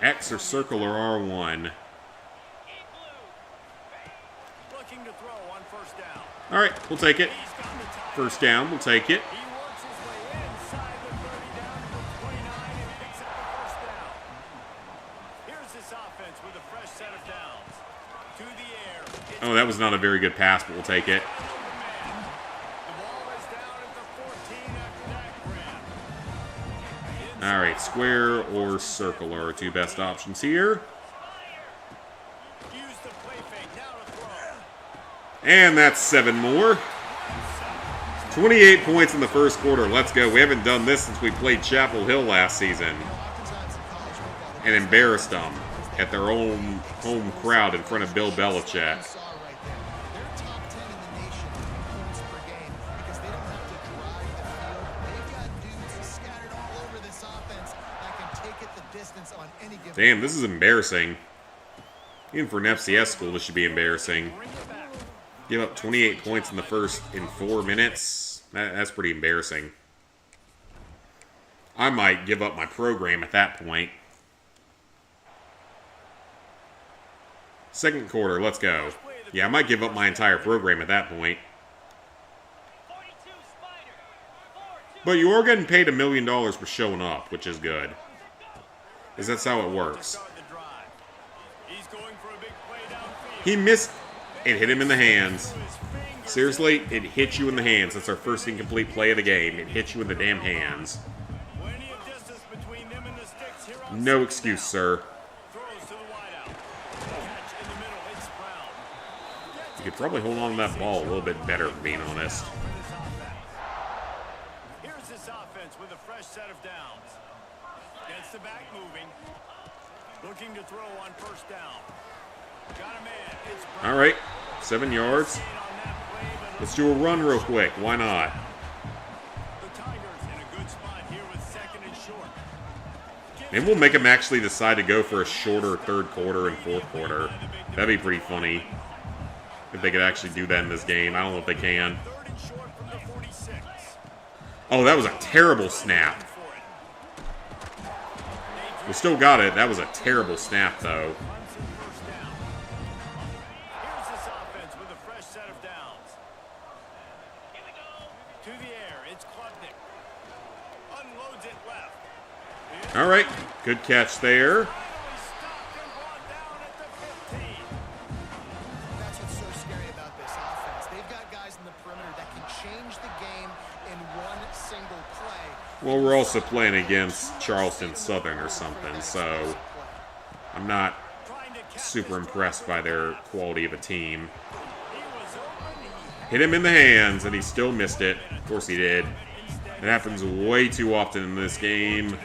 Speaker 1: X or circle or R1. All right, we'll take it. First down, we'll take it. Oh, that was not a very good pass, but we'll take it. All right, square or circle are our 2 best options here. And that's 7 more. 28 points in the first quarter. Let's go. We haven't done this since we played Chapel Hill last season. And embarrassed them at their own home crowd in front of Bill Belichick. Damn, this is embarrassing. Even for an FCS school, this should be embarrassing. Give up 28 points in the first in 4 minutes. That's pretty embarrassing. I might give up my program at that point. Second quarter, let's go. Yeah, I might give up my entire program at that point. But you are getting paid $1 million for showing up, which is good. Because that's how it works. He missed. It hit him in the hands. Seriously, it hit you in the hands. That's our first incomplete play of the game. It hit you in the damn hands. No excuse, sir. You could probably hold on to that ball a little bit better, for being honest.
Speaker 6: Here's this offense with a fresh set of downs. Gets the back moving. Looking to throw on first down. Got a man.
Speaker 1: All right, 7 yards. Let's do a run real quick. Why not?
Speaker 6: The Tigers in a good spot here with 2nd and short.
Speaker 1: Maybe we'll make them actually decide to go for a shorter 3rd quarter and 4th quarter. That'd be pretty funny. If they could actually do that in this game. I don't know if they can.
Speaker 6: 3rd and short from the 46.
Speaker 1: Oh, that was a terrible snap. We still got it. That was a terrible snap, though.
Speaker 6: Here's this offense with a fresh set of downs. To the air, it's Klubnik. Unloads it left.
Speaker 1: All right, good catch there.
Speaker 6: Stopped and brought down at the 15.
Speaker 8: That's what's so scary about this offense. They've got guys in the perimeter that can change the game in one single play.
Speaker 1: Well, we're also playing against Charleston Southern or something, so I'm not super impressed by their quality of a team. Hit him in the hands, and he still missed it. Of course he did. It happens way too often in this game.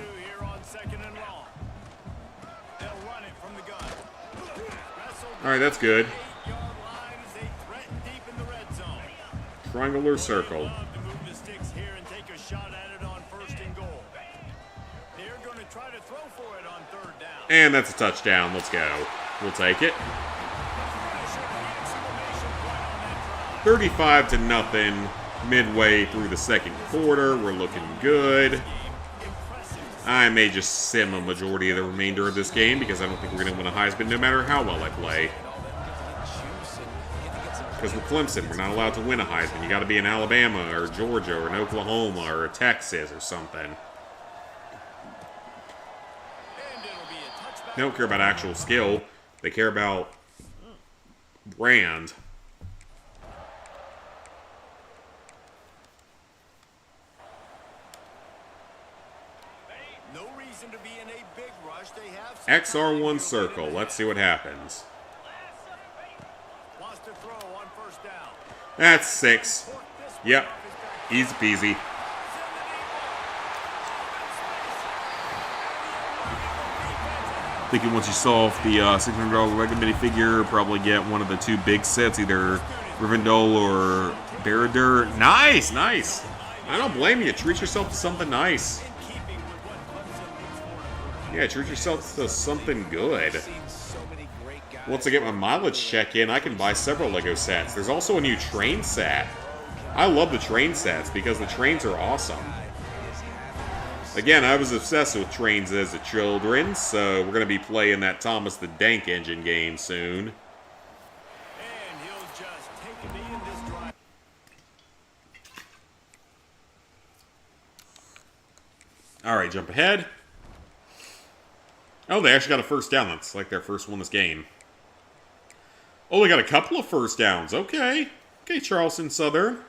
Speaker 1: All right, that's good. Triangle or circle?
Speaker 6: Love to move the sticks here and take a shot at it on first and goal. They're going to try to throw for it on third down.
Speaker 1: And that's a touchdown. Let's go. We'll take it. 35-0 midway through the second quarter. We're looking good. I may just sim a majority of the remainder of this game because I don't think we're going to win a Heisman no matter how well I play. Because we're Clemson, we're not allowed to win a Heisman. You got to be in Alabama or Georgia or in Oklahoma or Texas or something. They don't care about actual skill. They care about brand.
Speaker 6: No reason to be in a big rush. They have
Speaker 1: XR1 circle. Let's see what happens.
Speaker 6: Wants to throw on first down.
Speaker 1: That's 6. Yep. Easy peasy. Thinking once you solve the $600 Mega minifigure, probably get one of the 2 big sets, either Rivendell or Baradur. Nice, nice. I don't blame you. Treat yourself to something nice. Yeah, treat yourself to something good. Once I get my mileage check in, I can buy several LEGO sets. There's also a new train set. I love the train sets because the trains are awesome. Again, I was obsessed with trains as a children, so we're going to be playing that Thomas the Tank Engine game soon.
Speaker 6: And he'll just take a knee in this drive.
Speaker 1: Alright, jump ahead. Oh, they actually got a first down. That's like their first one this game. Oh, they got a couple of first downs. Okay. Okay, Charleston Southern.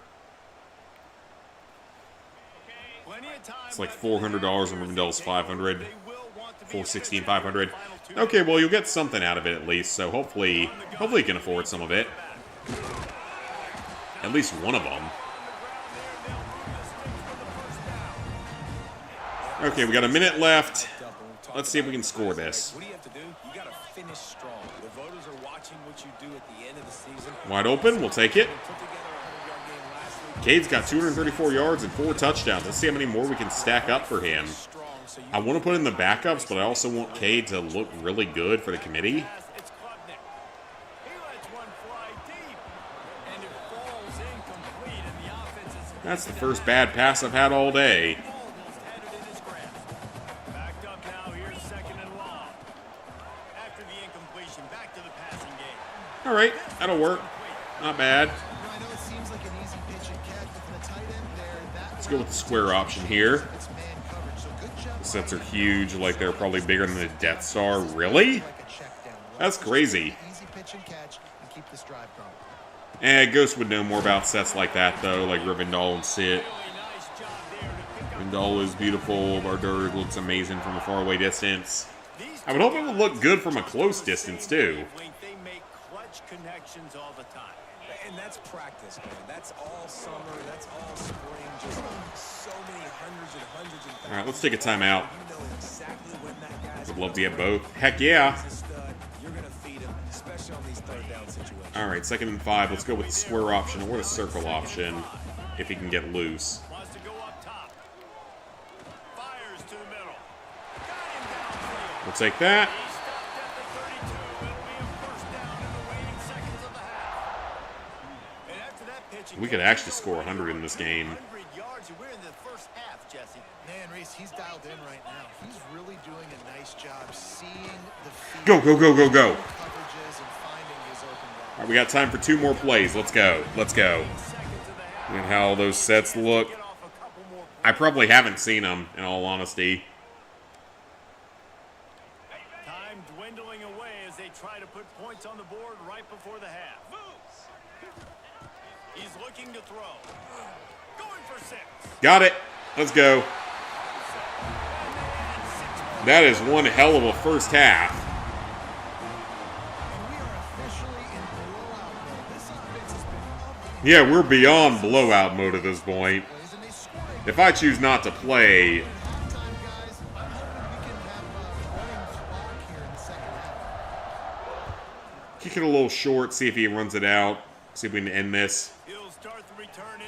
Speaker 1: It's like $400 and Rivendell's $500. $416, $500. Okay, well, you'll get something out of it at least, so hopefully you can afford some of it. At least one of them. Okay, we got a minute left. Let's see if we can score this.
Speaker 7: What do you have to do? You got to finish strong. The voters are watching what you do at the end of the season.
Speaker 1: Wide open, we'll take it. Cade's got 234 yards and 4 touchdowns. Let's see how many more we can stack up for him. I want to put in the backups, but I also want Cade to look really good for the committee. That's the first bad pass I've had all day. All right, that'll work. Not bad. Let's go with the square option here. The sets are huge, like they're probably bigger than the Death Star. Really? That's crazy. Ghost would know more about sets like that, though, like Rivendell and Sit. Rivendell is beautiful. Baradur looks amazing from a faraway distance. I would hope it would look good from a close distance, too.
Speaker 6: Connections all the time.
Speaker 7: And that's practice, man. That's all summer. That's all spring. Just so many hundreds and hundreds of.
Speaker 1: All right, let's take a timeout.
Speaker 7: You know exactly when that guy's
Speaker 1: Would love to get both. Heck yeah.
Speaker 7: You're gonna feed him, especially on these third down situations.
Speaker 1: All right, 2nd and 5. Let's go with the square option or the circle option if he can get loose.
Speaker 6: Wants to go up top. Fires to the middle.
Speaker 1: We'll take that. We could actually score 100 in this game.
Speaker 6: 100 yards, and we're in the first half, Jesse.
Speaker 8: Man, Reese, he's dialed in right now. He's really doing a nice job seeing the field.
Speaker 1: Go, go, go, go, go.
Speaker 8: Coverages and finding his open guy.
Speaker 1: All right, we got time for 2 more plays. Let's go. Let's go. And how all those sets look. I probably haven't seen them, in all honesty.
Speaker 6: Time dwindling away as they try to put points on the board right before the half. He's looking to throw. Going for 6.
Speaker 1: Got it. Let's go. That is one hell of a first half. Yeah, we're beyond blowout mode at this point. If I choose not to play, kick it a little short, see if he runs it out, see if we can end this.
Speaker 6: He'll start the return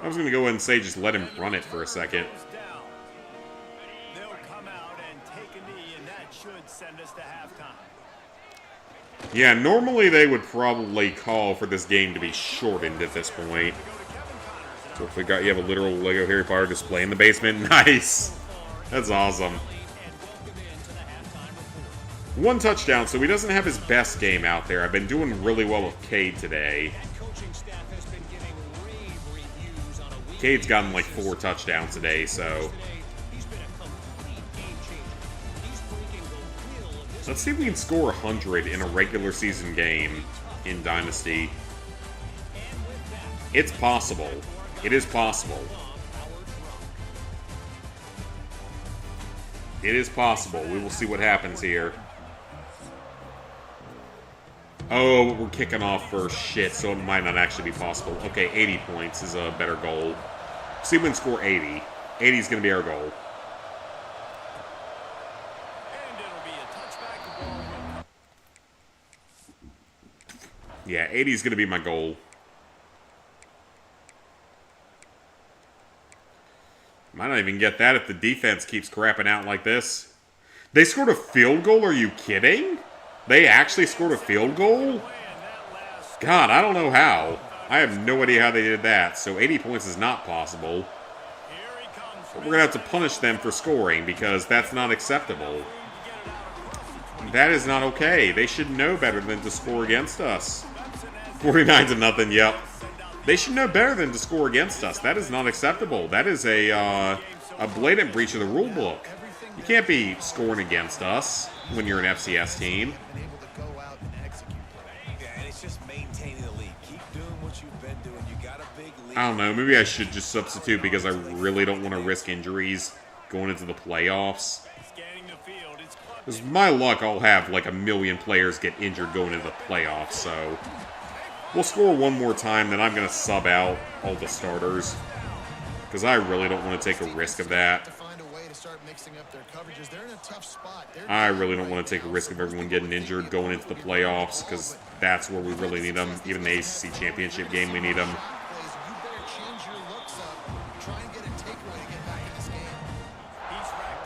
Speaker 1: I was going to go ahead and say just let him run it for a second.
Speaker 6: They'll come out and take a knee, and that should send us to halftime.
Speaker 1: Yeah, normally they would probably call for this game to be shortened at this point. So if you have a literal Lego Harry Potter display in the basement, nice! That's awesome. One touchdown, so he doesn't have his best game out there. I've been doing really well with Cade today. Cade's gotten like 4 touchdowns today, so... Let's see if we can score 100 in a regular season game in Dynasty. It's possible. It is possible. It is possible. We will see what happens here. Oh, we're kicking off first. Shit, so it might not actually be possible. Okay, 80 points is a better goal. See if we can score 80. 80 is going to be our goal. Yeah, 80 is going to be my goal. Might not even get that if the defense keeps crapping out like this. They scored a field goal? Are you kidding? They actually scored a field goal? God, I don't know how. I have no idea how they did that. So 80 points is not possible. But we're going to have to punish them for scoring because that's not acceptable. That is not okay. They should know better than to score against us. 49-0, yep. They should know better than to score against us. That is not acceptable. That is a blatant breach of the rule book. You can't be scoring against us when you're an FCS team. I don't know. Maybe I should just substitute because I really don't want to risk injuries going into the playoffs. With my luck, I'll have like 1 million players get injured going into the playoffs, so... We'll score one more time, then I'm going to sub out all the starters. Because I really don't want to take a risk of that. I really don't want to take a risk of everyone getting injured going into the playoffs, because that's where we really need them. Even the ACC Championship game, we need them.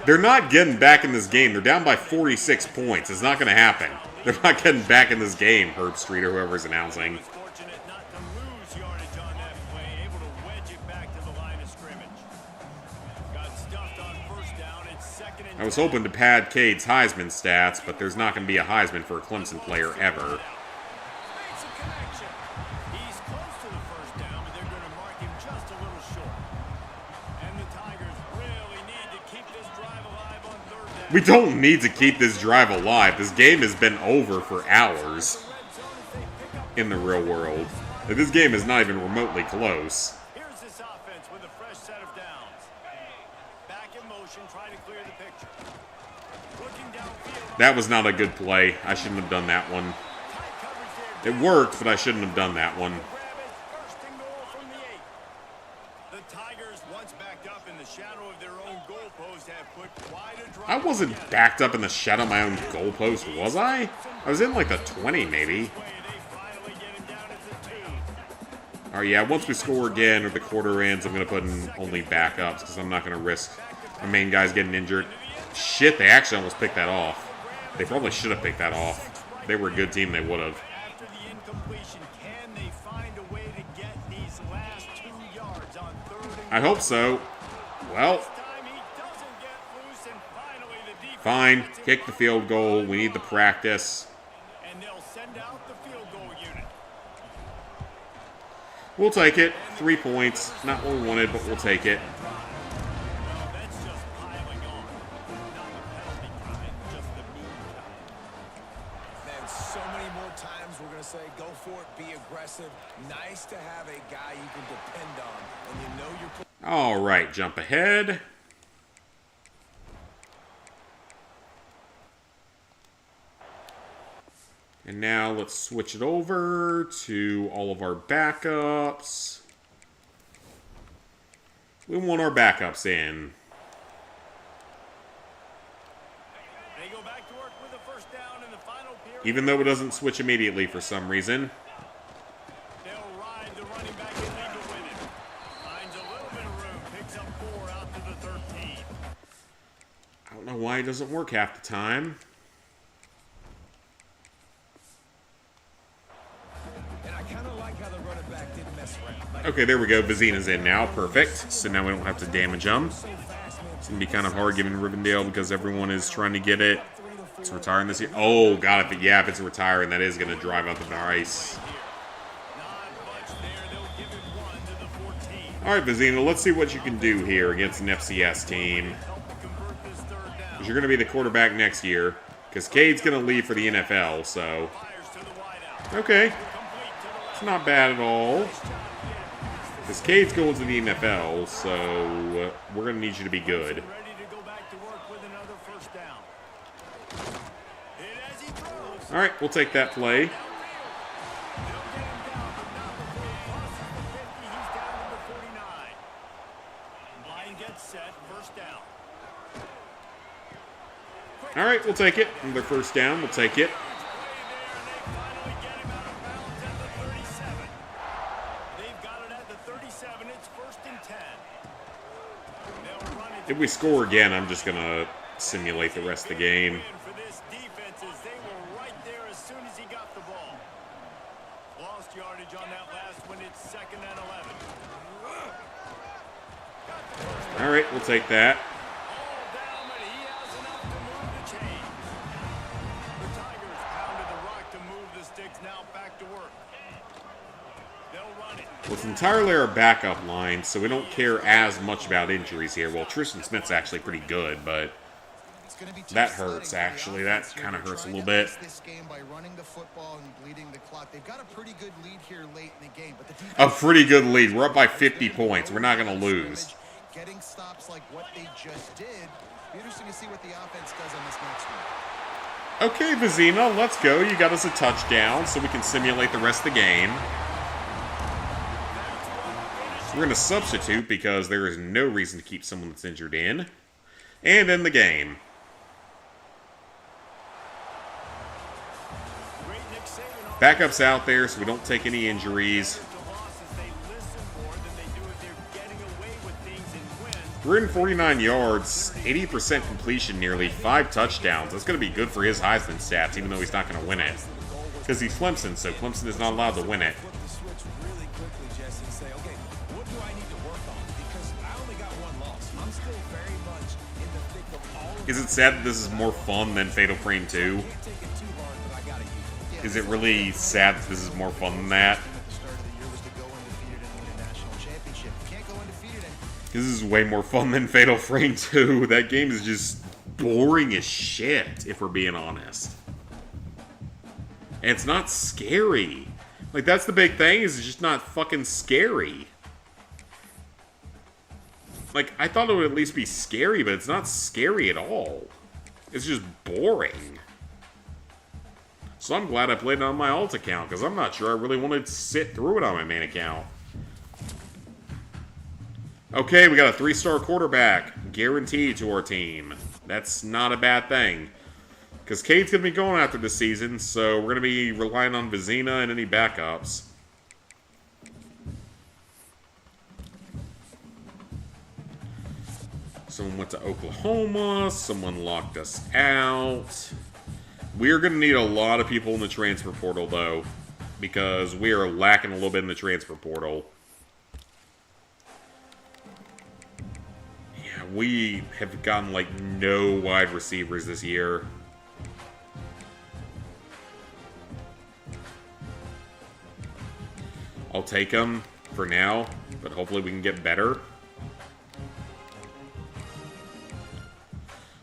Speaker 1: They're not getting back in this game. They're down by 46 points. It's not going to happen. They're not getting back in this game, Herb Street or whoever's announcing. I was hoping to pad Cade's Heisman stats, but there's not going to be a Heisman for a Clemson player ever. We don't need to keep this drive alive. This game has been over for hours in the real world. This game is not even remotely close.
Speaker 6: Here's this offense with a fresh set of downs. Back in motion, trying to clear the picture. Looking downfield.
Speaker 1: That was not a good play. I shouldn't have done that one. It worked, but I shouldn't have done that one. I wasn't backed up in the shadow of my own goalpost, was I? I was in like the 20, maybe. Alright, yeah, once we score again or the quarter ends, I'm going to put in only backups because I'm not going to risk my main guys getting injured. Shit, they actually almost picked that off. They probably should have picked that off. If they were a good team, they would have. I hope so. Well... Fine, kick the field goal. We need the practice.
Speaker 6: And they'll send out the field goal unit.
Speaker 1: We'll take it. 3 points. Not what we wanted, but we'll take it.
Speaker 6: That's just piling on. Not the penalty kind, just the mean kind.
Speaker 8: Man, so many more times we're going to say, go for it, be aggressive. Nice to have a guy you can depend on. And you know you're...
Speaker 1: All right, jump ahead. And now let's switch it over to all of our backups. We want our backups in.
Speaker 6: They go back to work with a first down in the final period.
Speaker 1: Even though it doesn't switch immediately for some reason.
Speaker 6: They'll ride the running back and lead to win it.
Speaker 1: know why it doesn't work half the time. Okay, there we go. Vizina's in now. Perfect. So now we don't have to damage them. It's going to be kind of hard giving Rivendell because everyone is trying to get it. It's retiring this year. Oh, God. If it's retiring, that is going to drive up the price. Alright, Vizina, let's see what you can do here against an FCS team. Because you're going to be the quarterback next year. Because Cade's going to leave for the NFL, so... Okay. It's not bad at all. Because Cade's going to the NFL, so we're going to need you to be good. Alright, we'll take that play. Alright, we'll take it. Another first down, we'll take it. If we score again, I'm just going to simulate the rest of the game. Alright, we'll take that. Well, it's entirely our backup line, so we don't care as much about injuries here. Well, Tristan Smith's actually pretty good, but that hurts, actually. That kind of hurts a little bit. A pretty good lead. We're up by 50 points. We're not going to lose.
Speaker 8: Getting stops like what they just did. Be interesting to see what the offense does on this next one.
Speaker 1: Okay, Vizina, let's go. You got us a touchdown, so we can simulate the rest of the game. We're going to substitute because there is no reason to keep someone that's injured in. And end the game. Backup's out there, so we don't take any injuries. 349 yards, 80% completion nearly, 5 touchdowns. That's going to be good for his Heisman stats, even though he's not going to win it. Because he's Clemson, so Clemson is not allowed to win it. Is it sad that this is more fun than Fatal Frame 2? Is it really sad that this is more fun than that? This is way more fun than Fatal Frame 2. That game is just boring as shit, if we're being honest. And it's not scary. Like, that's the big thing, is it's just not fucking scary. Like, I thought it would at least be scary, but it's not scary at all. It's just boring. So I'm glad I played it on my alt account, because I'm not sure I really wanted to sit through it on my main account. Okay, we got a 3-star quarterback, guaranteed to our team. That's not a bad thing. Because Cade's going to be going after this season, so we're going to be relying on Vizina and any backups. Someone went to Oklahoma. Someone locked us out. We're going to need a lot of people in the transfer portal, though. Because we are lacking a little bit in the transfer portal. Yeah, we have gotten, like, no wide receivers this year. I'll take them for now, but hopefully we can get better.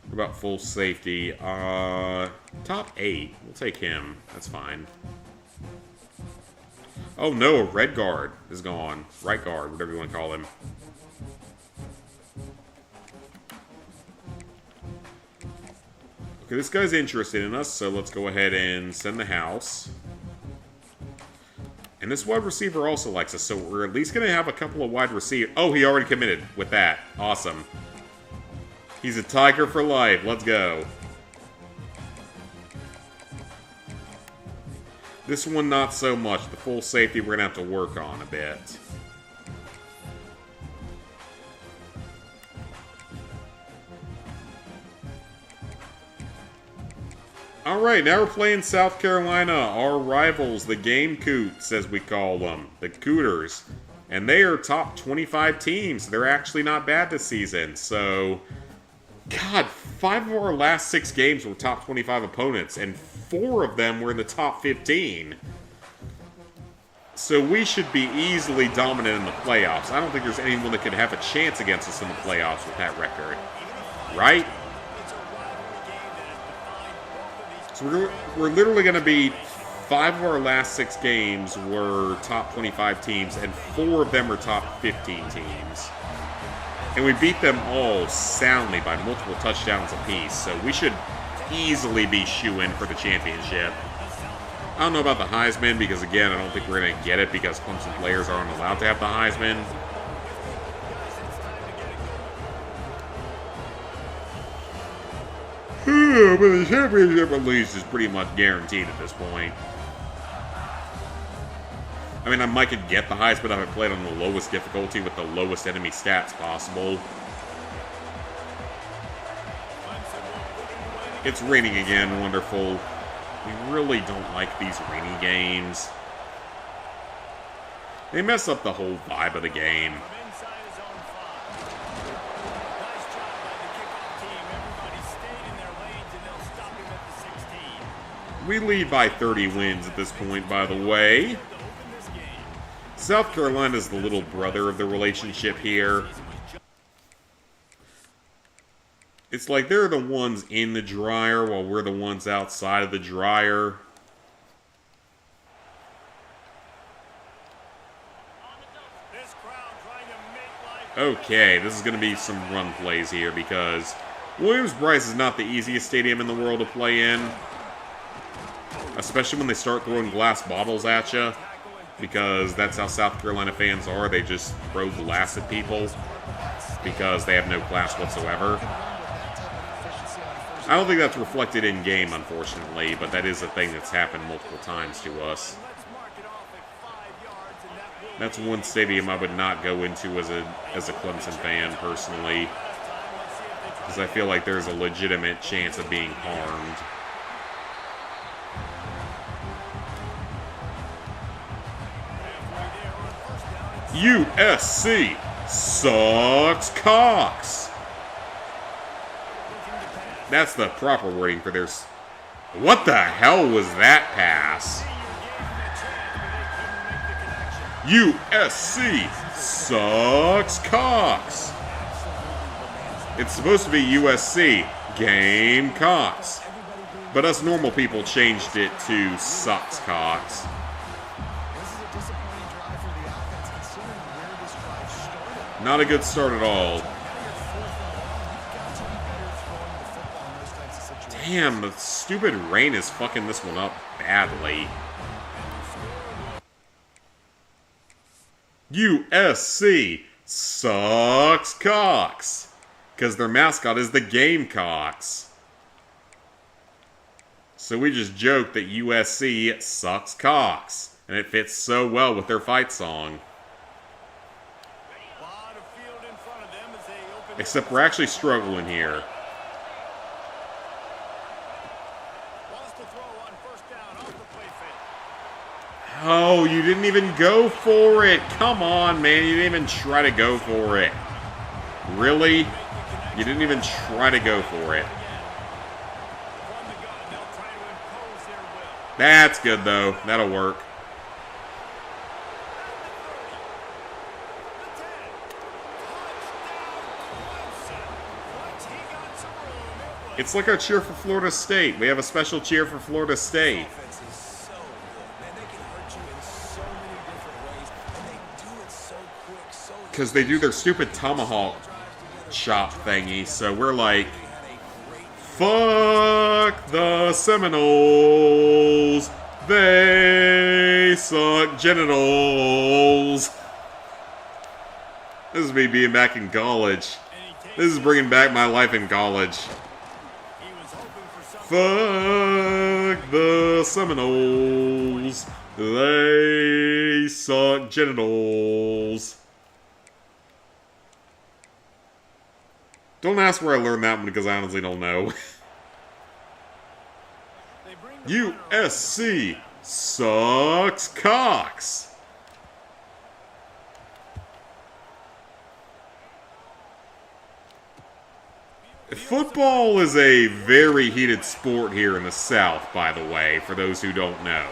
Speaker 1: What about full safety? Top 8. We'll take him. That's fine. Oh no, red guard is gone. Right guard, whatever you want to call him. Okay, this guy's interested in us, so let's go ahead and send the house. And this wide receiver also likes us, so we're at least going to have a couple of wide receivers. Oh, he already committed with that. Awesome. He's a Tiger for life. Let's go. This one, not so much. The full safety, we're going to have to work on a bit. Alright, now we're playing South Carolina, our rivals, the Game Coots, as we call them, the Cooters. And they are top 25 teams. They're actually not bad this season, so... God, 5 of our last 6 games were top 25 opponents, and 4 of them were in the top 15. So we should be easily dominant in the playoffs. I don't think there's anyone that could have a chance against us in the playoffs with that record. Right? So we're literally going to be 5 of our last 6 games were top 25 teams, and 4 of them were top 15 teams. And we beat them all soundly by multiple touchdowns apiece, so we should easily be shoo-in for the championship. I don't know about the Heisman, because again, I don't think we're going to get it because Clemson players aren't allowed to have the Heisman. But the championship at least is pretty much guaranteed at this point. I mean, I might could get the Heisman if I played on the lowest difficulty with the lowest enemy stats possible. It's raining again, wonderful. We really don't like these rainy games. They mess up the whole vibe of the game. We lead by 30 wins at this point, by the way. South Carolina is the little brother of the relationship here. It's like they're the ones in the dryer while we're the ones outside of the dryer. Okay, this is going to be some run plays here because Williams-Brice is not the easiest stadium in the world to play in. Especially when they start throwing glass bottles at you. Because that's how South Carolina fans are. They just throw glass at people. Because they have no class whatsoever. I don't think that's reflected in game, unfortunately. But that is a thing that's happened multiple times to us. That's one stadium I would not go into as a Clemson fan, personally. Because I feel like there's a legitimate chance of being harmed. USC sucks cocks. That's the proper wording for their... What the hell was that pass? USC sucks cocks. It's supposed to be USC Gamecocks. But us normal people changed it to sucks cocks. Not a good start at all. Damn, the stupid rain is fucking this one up badly. USC sucks cocks. Because their mascot is the Gamecocks. So we just joked that USC sucks cocks. And it fits so well with their fight song. Except we're actually struggling here. Oh, you didn't even go for it. Come on, man. You didn't even try to go for it. Really? You didn't even try to go for it. That's good, though. That'll work. It's like our cheer for Florida State. We have a special cheer for Florida State. Because they do their stupid tomahawk chop thingy. So we're like, fuck the Seminoles. They suck genitals. This is me being back in college. This is bringing back my life in college. Fuck the Seminoles. They suck genitals. Don't ask where I learned that one because I honestly don't know. USC sucks cocks. Football is a very heated sport here in the South, by the way, for those who don't know.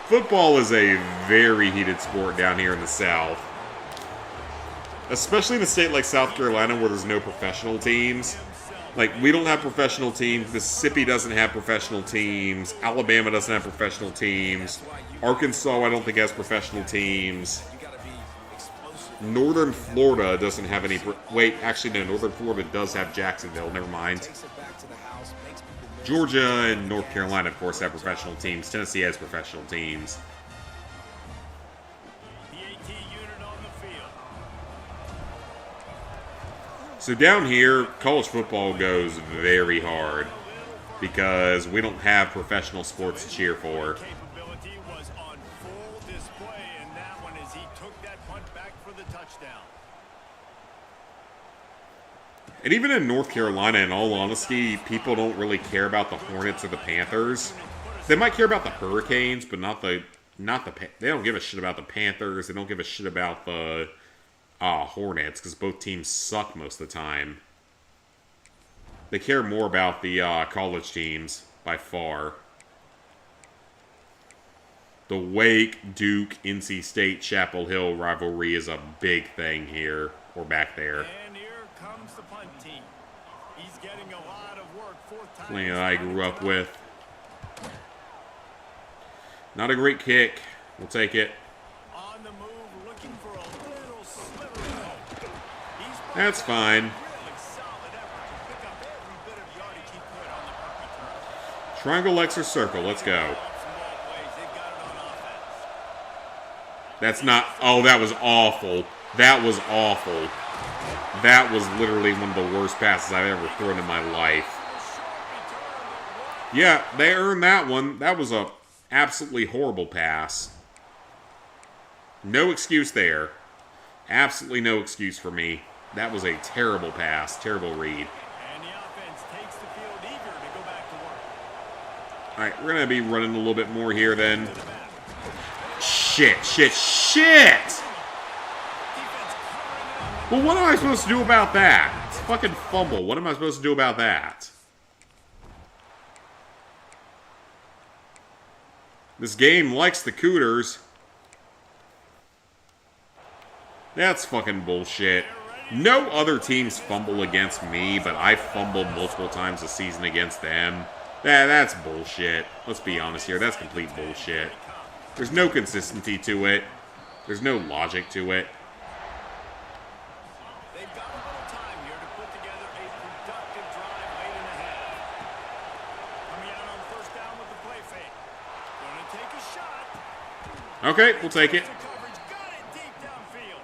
Speaker 1: Football is a very heated sport down here in the South. Especially in a state like South Carolina where there's no professional teams. Like, we don't have professional teams. Mississippi doesn't have professional teams. Alabama doesn't have professional teams. Arkansas, I don't think, has professional teams. Northern Florida doesn't have any... Wait, actually, no. Northern Florida does have Jacksonville. Never mind. Georgia and North Carolina, of course, have professional teams. Tennessee has professional teams. So down here, college football goes very hard because we don't have professional sports to cheer for. And even in North Carolina, in all honesty, people don't really care about the Hornets or the Panthers. They might care about the Hurricanes, but they don't give a shit about the Panthers. They don't give a shit about the Hornets, because both teams suck most of the time. They care more about the college teams, by far. The Wake, Duke, NC State, Chapel Hill rivalry is a big thing here, or back there.
Speaker 6: And here comes the punt team. He's getting a lot of work.
Speaker 1: Playing that I grew up with. Not a great kick. We'll take it.
Speaker 6: On the move, looking for a little sliver of hope.
Speaker 1: That's fine.
Speaker 6: Really solid effort to pick up every bit of yardage he could on the punt return.
Speaker 1: Triangle, X, or circle. Let's go. That's not... Oh, that was awful. That was awful. That was literally one of the worst passes I've ever thrown in my life. Yeah, they earned that one. That was a absolutely horrible pass. No excuse there. Absolutely no excuse for me. That was a terrible pass. Terrible read.
Speaker 6: And the offense takes the field eager to go back to work.
Speaker 1: Alright, we're going to be running a little bit more here then. Shit, shit, shit! Well, what am I supposed to do about that? It's a fucking fumble. What am I supposed to do about that? This game likes the Cooters. That's fucking bullshit. No other teams fumble against me, but I fumbled multiple times this season against them. That's bullshit. Let's be honest here. That's complete bullshit. There's no consistency to it. There's no logic to it.
Speaker 6: They've got a little time here to put together a productive drive late in the half. Coming out on first down with the play fake. Gonna take a shot.
Speaker 1: Okay, we'll take it.
Speaker 6: Coverage got it deep downfield.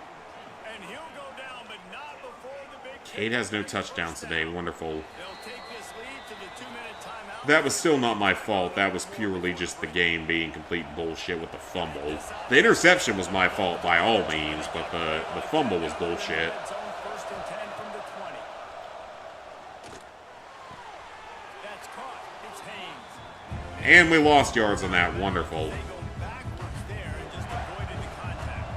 Speaker 6: And he'll go down, but not before the big
Speaker 1: Cade has no touchdowns today. Wonderful.
Speaker 6: They'll take this lead to the 2-minute timeout.
Speaker 1: That was still not my fault. That was purely just the game being complete bullshit with the fumble. The interception was my fault by all means, but the fumble was bullshit.
Speaker 6: It's on first and 10 from the 20. That's caught. It's Haynes.
Speaker 1: And we lost yards on that. Wonderful.
Speaker 6: They go backwards there and just avoided the contact.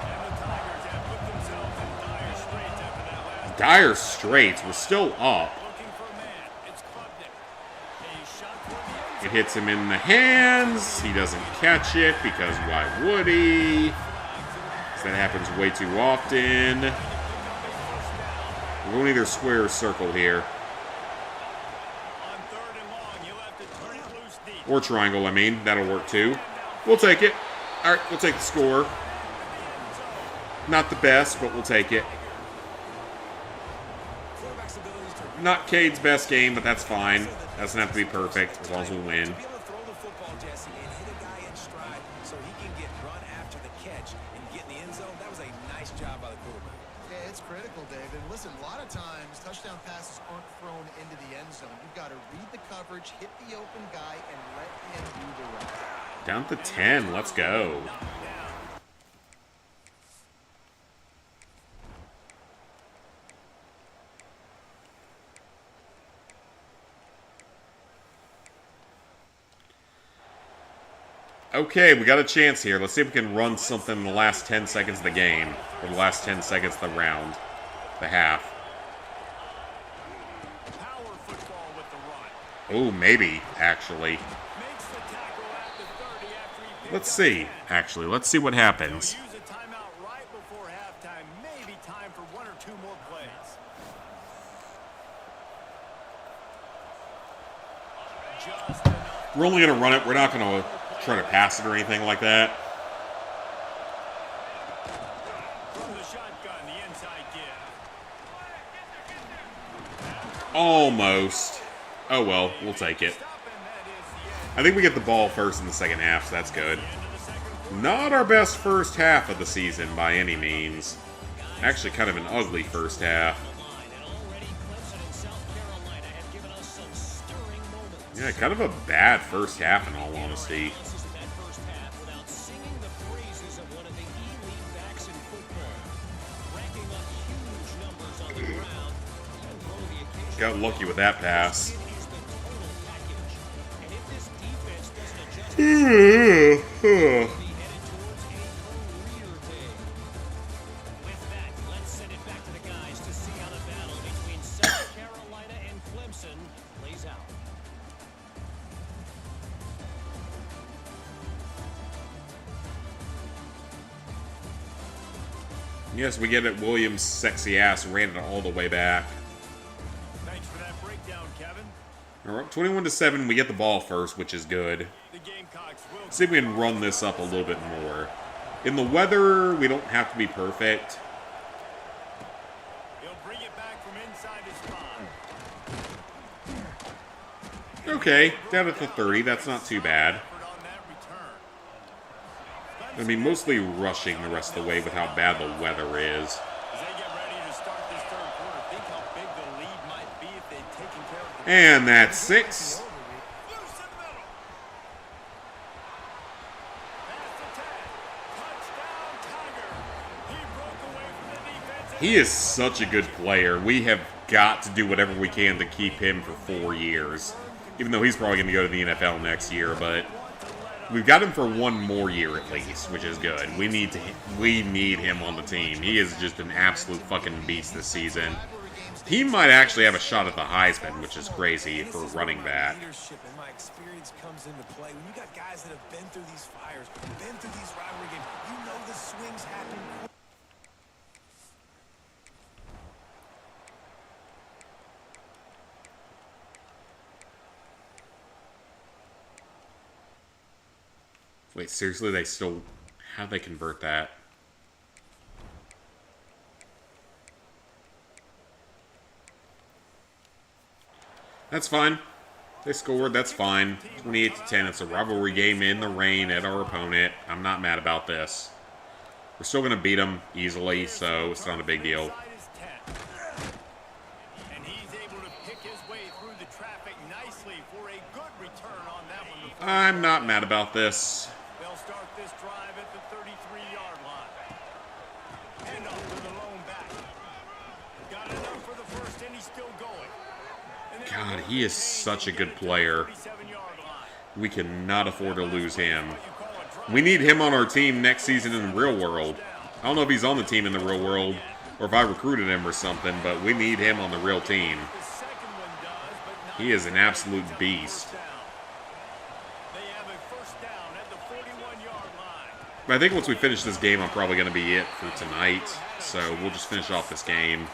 Speaker 6: And the Tigers have put themselves in dire straits after that last.
Speaker 1: Dire straits. We're still up.
Speaker 6: Looking for a man. It's Klubnik. A shot toward the end zone.
Speaker 1: It hits him in the hands. He doesn't catch it because why would he? 'Cause that happens way too often. We're going either square or circle here.
Speaker 6: On third and long, you'll have to turn it loose deep.
Speaker 1: Or triangle, I mean. That'll work too. We'll take it. Alright, we'll take the score. Not the best, but we'll take it. Not Cade's best game, but that's fine. Doesn't have to be perfect, as long as we win.
Speaker 5: To be able to throw the football, Jesse, and hit a guy in stride so he can get run after the catch and get in the end zone, that was a nice job by the quarterback.
Speaker 8: Yeah, it's critical, Dave. And listen, a lot of times touchdown passes aren't thrown into the end zone. You've got to read the coverage, hit the open guy, and let him do the rest.
Speaker 1: Down to 10. Let's go. Okay, we got a chance here. Let's see if we can run something in the last 10 seconds of the game. Or the last 10 seconds of the round. The half.
Speaker 6: Power football with the run.
Speaker 1: Oh, maybe, actually.
Speaker 6: Makes the tackle at the 30 after he picks
Speaker 1: Let's
Speaker 6: up
Speaker 1: see,
Speaker 6: the pass.
Speaker 1: actually. Let's see what happens.
Speaker 6: Use a timeout right before halftime. Maybe time for one or two more plays. Just enough.
Speaker 1: We're only going to run it. We're not going to try to pass it or anything like that.
Speaker 6: From the shotgun, the inside give.
Speaker 1: Almost. Oh well, we'll take it. I think we get the ball first in the second half, so that's good. Not our best first half of the season by any means. Actually, kind of an ugly first half. Yeah, kind of a bad first half in all honesty. Got lucky with that pass. Yes, we get it. Williams' sexy ass ran it all the way back.
Speaker 6: Thanks for that breakdown, Kevin.
Speaker 1: All right, 21-7. We get the ball first, which is good.
Speaker 6: The Gamecocks will
Speaker 1: See if we can run this up a little bit more. In the weather, we don't have to be perfect.
Speaker 6: He'll bring it back from inside his spot.
Speaker 1: Okay, down at the 30. That's not too bad.
Speaker 6: On that return.
Speaker 1: I mean, mostly rushing the rest of the way with how bad the weather is.
Speaker 6: As they get ready to start this third quarter, think how big the lead might be if they'd taken care of the
Speaker 1: And that's 6.
Speaker 6: loose in the middle. Pass attack. Touchdown, Tiger. He broke away from the defense.
Speaker 1: He is such a good player. We have got to do whatever we can to keep him for 4 years. Even though he's probably going to go to the NFL next year, but we've got him for 1 more year at least, which is good. We need him on the team. He is just an absolute fucking beast this season. He might actually have a shot at the Heisman, which is crazy for running back.
Speaker 9: Leadership and my experience comes into play. When you got guys that have been through these fires, been through these rivalry games, you know the swings happen.
Speaker 1: Wait, seriously? They still... How'd they convert that? That's fine. They scored, that's fine. 28-10, it's a rivalry game in the rain at our opponent. I'm not mad about this. We're still going to beat them easily, so it's not a big deal.
Speaker 6: Inside is 10. And he's able to pick his way through the traffic nicely for a good return on that one.
Speaker 1: I'm not mad about this.
Speaker 6: They'll start this drive at the 33-yard line. Hand off to the lone back. Got enough for the first, and he's still going.
Speaker 1: God, he is such a good player.
Speaker 6: 37-yard line.
Speaker 1: We cannot afford to lose him. We need him on our team next season in the real world. I don't know if he's on the team in the real world or if I recruited him or something, but we need him on the real team.
Speaker 6: The second one does, but not
Speaker 1: He is an absolute beast.
Speaker 6: down. They have a first down at the 41-yard line.
Speaker 1: But I think once we finish this game, I'm probably going to be it for tonight. So we'll just finish off this game.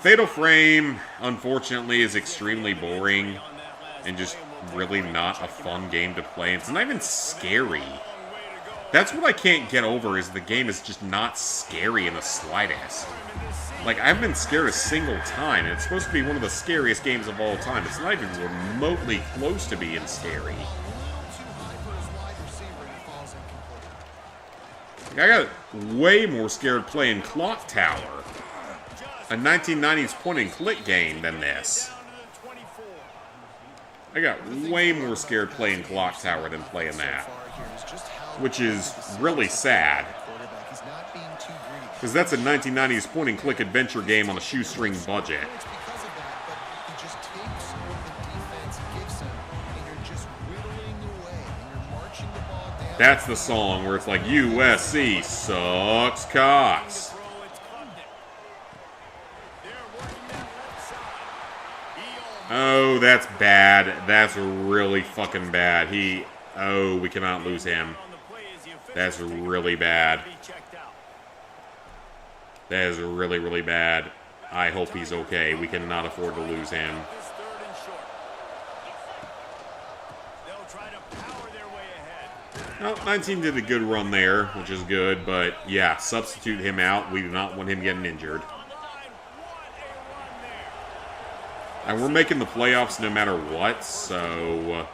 Speaker 1: Fatal Frame, unfortunately, is extremely boring and just really not a fun game to play. It's not even scary. That's what I can't get over, is the game is just not scary in the slightest. Like, I haven't been scared a single time, and it's supposed to be one of the scariest games of all time. It's not even remotely close to being scary. Like, I got way more scared playing Clock Tower, a 1990s point-and-click game, than this. I got way more scared playing Clock Tower than playing that, which is really sad, because that's a 1990s point-and-click adventure game on a shoestring budget. That's the song where it's like, USC sucks cocks. Oh, that's bad. That's really fucking bad. Oh, we cannot lose him. That's really bad. That is really, really bad. I hope he's okay. We cannot afford to lose him. Well, 19 did a good run there, which is good, but yeah, substitute him out. We do not want him getting injured. And we're making the playoffs no matter what, so...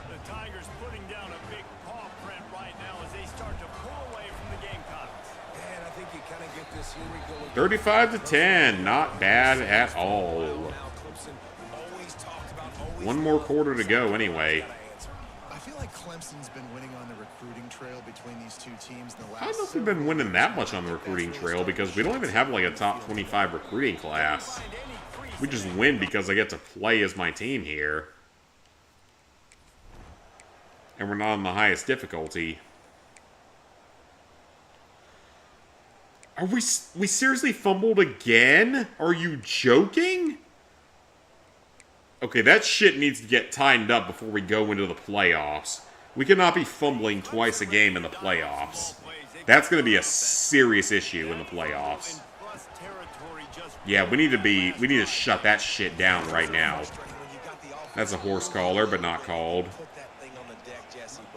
Speaker 6: The Tigers putting down a big paw print right now as they start to pull away from the Gamecocks.
Speaker 9: And I think you kind of get this. Here we go.
Speaker 1: 35 to 10, not bad at all. One more quarter to go anyway.
Speaker 8: I feel like Clemson's been winning on the recruiting trail between these two teams in the last.
Speaker 1: I don't know if we've been winning that much on the recruiting trail because we don't even have like a top 25 recruiting class. We just win because I get to play as my team here. And we're not on the highest difficulty. Are we seriously fumbled again? Are you joking? Okay, that shit needs to get tightened up before we go into the playoffs. We cannot be fumbling twice a game in the playoffs. That's going to be a serious issue in the playoffs. Yeah, we need to shut that shit down right now. That's a horse collar, but not called.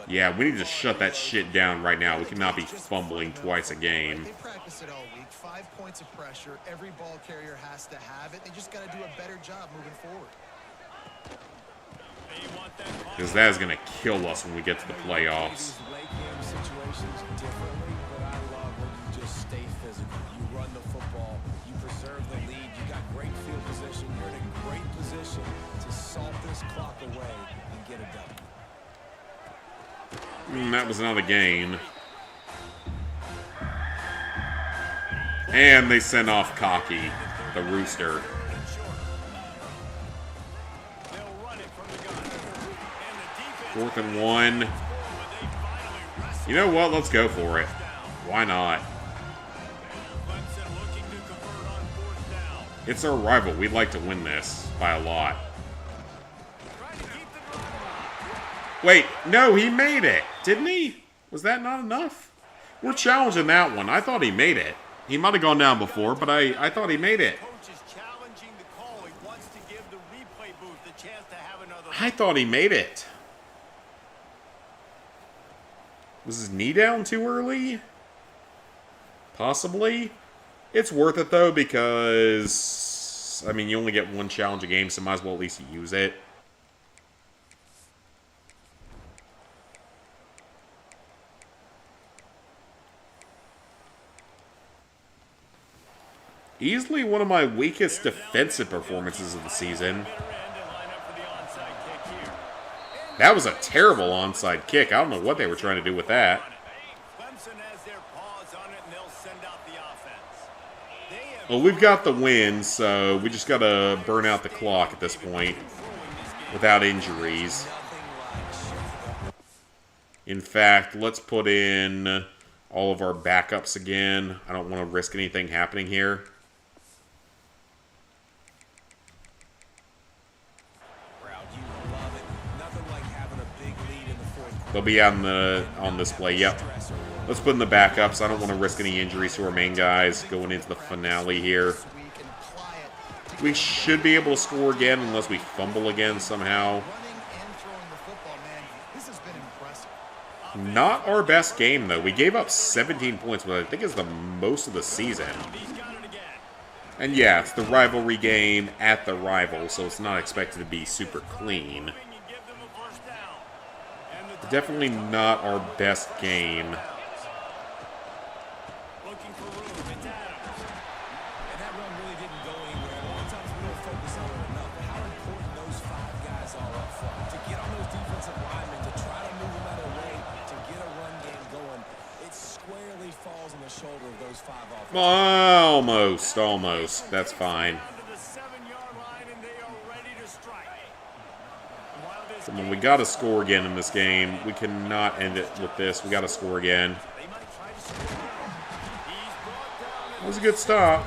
Speaker 1: Yeah, we need to shut that shit down right now. We cannot be fumbling twice a game.
Speaker 8: They practice it all week. 5 points of pressure. Every ball carrier has to have it. They just got to do a better job moving forward.
Speaker 1: Because that is going to kill us when we get to the playoffs.
Speaker 9: You run the football, you preserve the lead, you got great field position, you're in a great position to salt this clock away and get a W.
Speaker 1: That was not a gain. And they sent off Cocky, the rooster. Fourth and 1. You know what? Let's go for it. Why not? It's our rival. We'd like to win this by a lot. Wait, no, he made it. Didn't he? Was that not enough? We're challenging that one. I thought he made it. He might have gone down before, but I thought he made it. I thought he made it. Was his knee down too early? Possibly. It's worth it, though, because... I mean, you only get one challenge a game, so might as well at least use it. Easily one of my weakest defensive performances of the season. That was a terrible onside kick. I don't know what they were trying to do with that. Well, we've got the win, so we just got to burn out the clock at this point without injuries. In fact, let's put in all of our backups again. I don't want to risk anything happening here. They'll be on display. Yep. Let's put in the backups. I don't want to risk any injuries to our main guys going into the finale here. We should be able to score again unless we fumble again somehow. Not our best game, though. We gave up 17 points, but I think it's the most of the season. And yeah, it's the rivalry game at the rival, so it's not expected to be super clean. Definitely not our best game. Almost. That's fine. Come on, we gotta score again in this game. We cannot end it with this. We gotta score again. That was a good stop.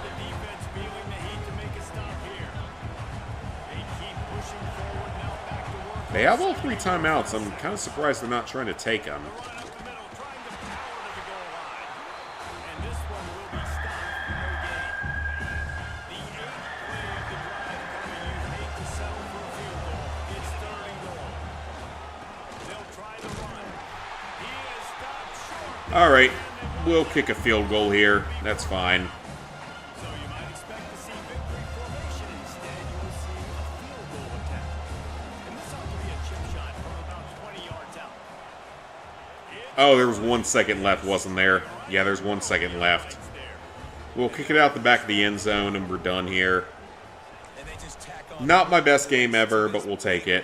Speaker 1: They have all 3 timeouts. I'm kind of surprised they're not trying to take them. All right, we'll kick a field goal here. That's fine. Oh, there was 1 second left, wasn't there? Yeah, there's 1 second left. We'll kick it out the back of the end zone, and we're done here. Not my best game ever, but we'll take it.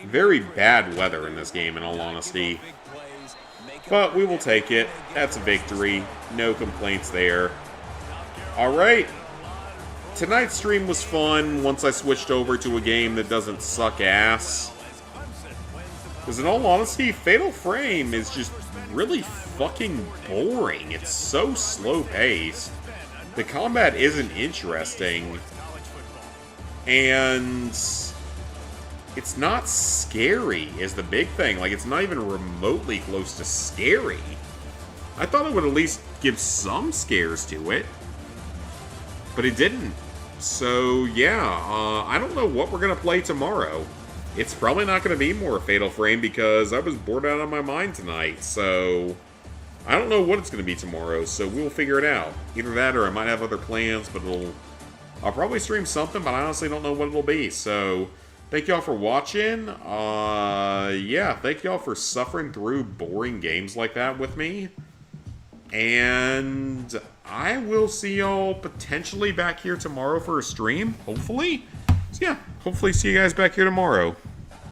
Speaker 1: Very bad weather in this game, in all honesty. But we will take it. That's a victory. No complaints there. Alright. Tonight's stream was fun once I switched over to a game that doesn't suck ass. Because in all honesty, Fatal Frame is just really fucking boring. It's so slow-paced. The combat isn't interesting. And it's not scary is the big thing. Like, it's not even remotely close to scary. I thought it would at least give some scares to it. But it didn't. So, yeah, I don't know what we're going to play tomorrow. It's probably not going to be more Fatal Frame because I was bored out of my mind tonight. So, I don't know what it's going to be tomorrow. So, we'll figure it out. Either that or I might have other plans, but I'll probably stream something, but I honestly don't know what it'll be. So, thank y'all for watching. Yeah, thank y'all for suffering through boring games like that with me. And I will see y'all potentially back here tomorrow for a stream, hopefully. So yeah, hopefully see you guys back here tomorrow.